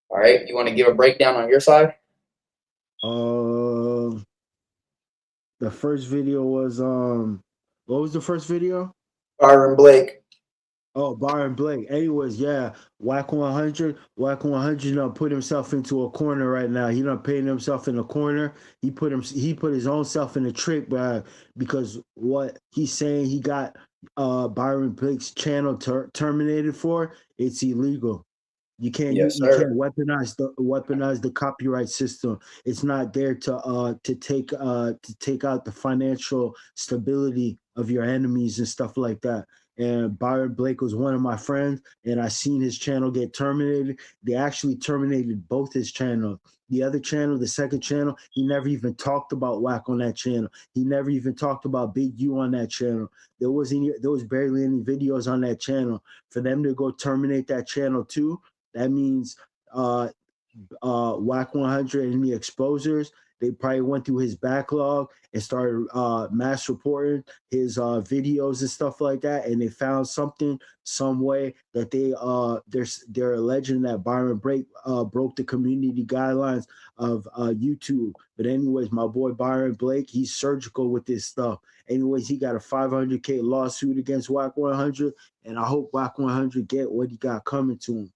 All right. You want to give a breakdown on your side? The first video was what was the first video? Bryon Blake. Oh, Bryon Blake. Anyways, yeah, wack100. Wack100 done put himself into a corner right now. He done painted himself in a corner. He put his own self in a trick, because what he's saying he got Bryon Blake's channel terminated for, it's illegal. You can't you can't weaponize the copyright system. It's not there to take out the financial stability of your enemies and stuff like that. And Bryon Blake was one of my friends, and I seen his channel get terminated. They actually terminated both his channels. The other channel, the second channel, he never even talked about Wack on that channel. He never even talked about Big U on that channel. There was barely any videos on that channel. For them to go terminate that channel too, that means wack100 and the exposers, they probably went through his backlog and started mass reporting his videos and stuff like that, and they found some way that they're alleging that Bryon Blake broke the community guidelines of YouTube. But anyways, my boy Bryon Blake, he's surgical with this stuff. Anyways, he got a $500K lawsuit against wack100, and I hope wack100 get what he got coming to him.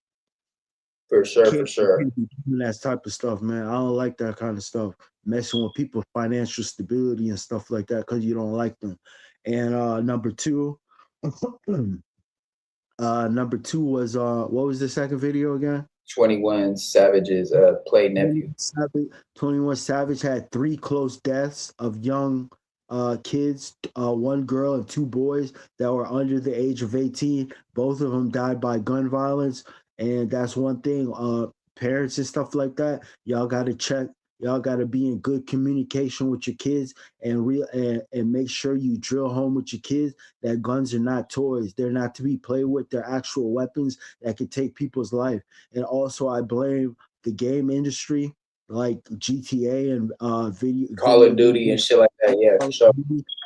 For sure. That type of stuff, man. I don't like that kind of stuff. Messing with people's financial stability and stuff like that because you don't like them. And number two, Number 2 was what was the second video again? 21 Savage's play nephew. 21 Savage had 3 close deaths of young kids, 1 girl and 2 boys that were under the age of 18. Both of them died by gun violence, and that's one thing. Parents and stuff like that, y'all got to check. Y'all got to be in good communication with your kids and make sure you drill home with your kids that guns are not toys. They're not to be played with. They're actual weapons that can take people's life. And also, I blame the game industry, like GTA and Call of Duty and shit like that. Yeah, for sure.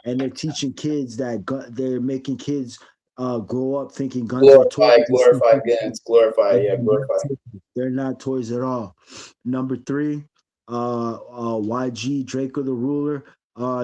And they're teaching kids that they're making kids grow up thinking guns are toys. Glorified guns. Glorified. They're not toys at all. Number 3. YG, Drakeo the Ruler.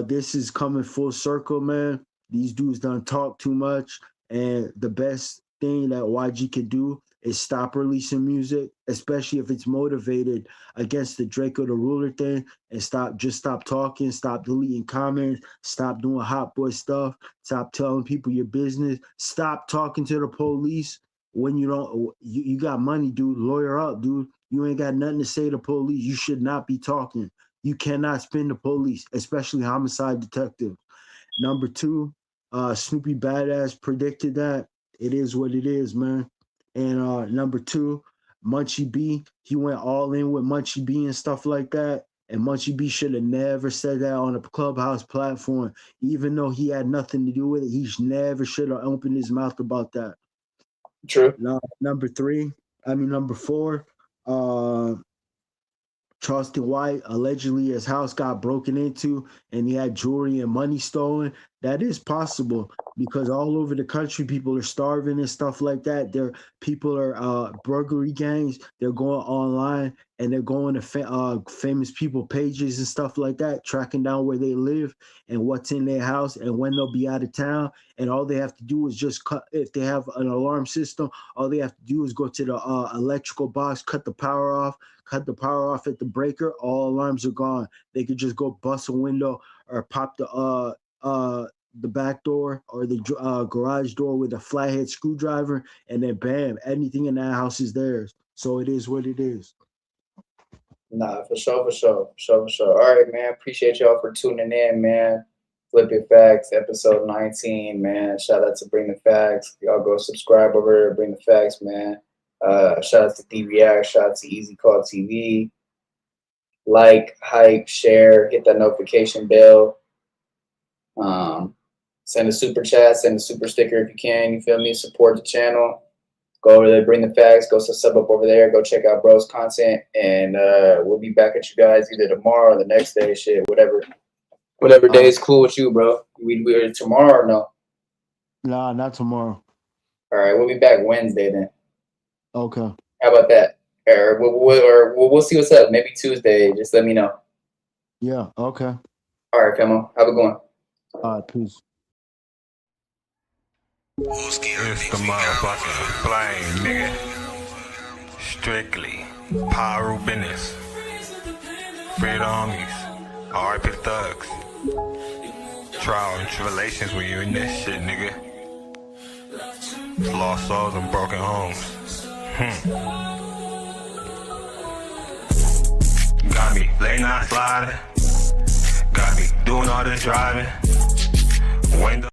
This is coming full circle, man. These dudes done talk too much, and the best thing that YG could do is stop releasing music, especially if it's motivated against the Drakeo the Ruler thing, and stop talking, stop deleting comments, stop doing hot boy stuff, stop telling people your business, stop talking to the police when you don't. You got money, dude. Lawyer up, dude. You ain't got nothing to say to police. You should not be talking. You cannot spin the police, especially homicide detectives. Number 2, snoopybadazz predicted that. It is what it is, man. And number 2, Munchie B, he went all in with Munchie B and stuff like that. And Munchie B should have never said that on a Clubhouse platform. Even though he had nothing to do with it, he never should have opened his mouth about that. True. Number 4, Charleston White, allegedly his house got broken into and he had jewelry and money stolen. That is possible because all over the country, people are starving and stuff like that. People are burglary gangs. They're going online and they're going to famous people pages and stuff like that, tracking down where they live and what's in their house and when they'll be out of town. And all they have to do is just cut. If they have an alarm system, all they have to do is go to the electrical box, cut the power off at the breaker. All alarms are gone. They could just go bust a window or pop the back door or the garage door with a flathead screwdriver, and then bam, anything in that house is theirs. So it is what it is. Nah, for sure. All right, man. Appreciate y'all for tuning in, man. Flipping Facts, episode 19, man. Shout out to Bring the Facts. Y'all go subscribe over there, Bring the Facts, man. Shout out to D-React. Shout out to Easy Call TV. Like, hype, share, hit that notification bell. Send a super chat, send a super sticker if you can. You feel me? Support the channel. Go over there, Bring the Facts. Go sub up over there. Go check out bro's content, and we'll be back at you guys either tomorrow or the next day. Shit, whatever day is cool with you, bro. We're tomorrow or no? Nah, not tomorrow. All right, we'll be back Wednesday then. Okay. How about that? Or we'll see what's up. Maybe Tuesday. Just let me know. Yeah. Okay. All right, Camo. Have a good one. All right. Peace. It's the motherfucking flame, nigga. Strictly power business. Free the homies. R.I.P. thugs. Trial and tribulations when you in this shit, nigga. Lost souls and broken homes. Got me late night sliding. Got me doing all this driving. Window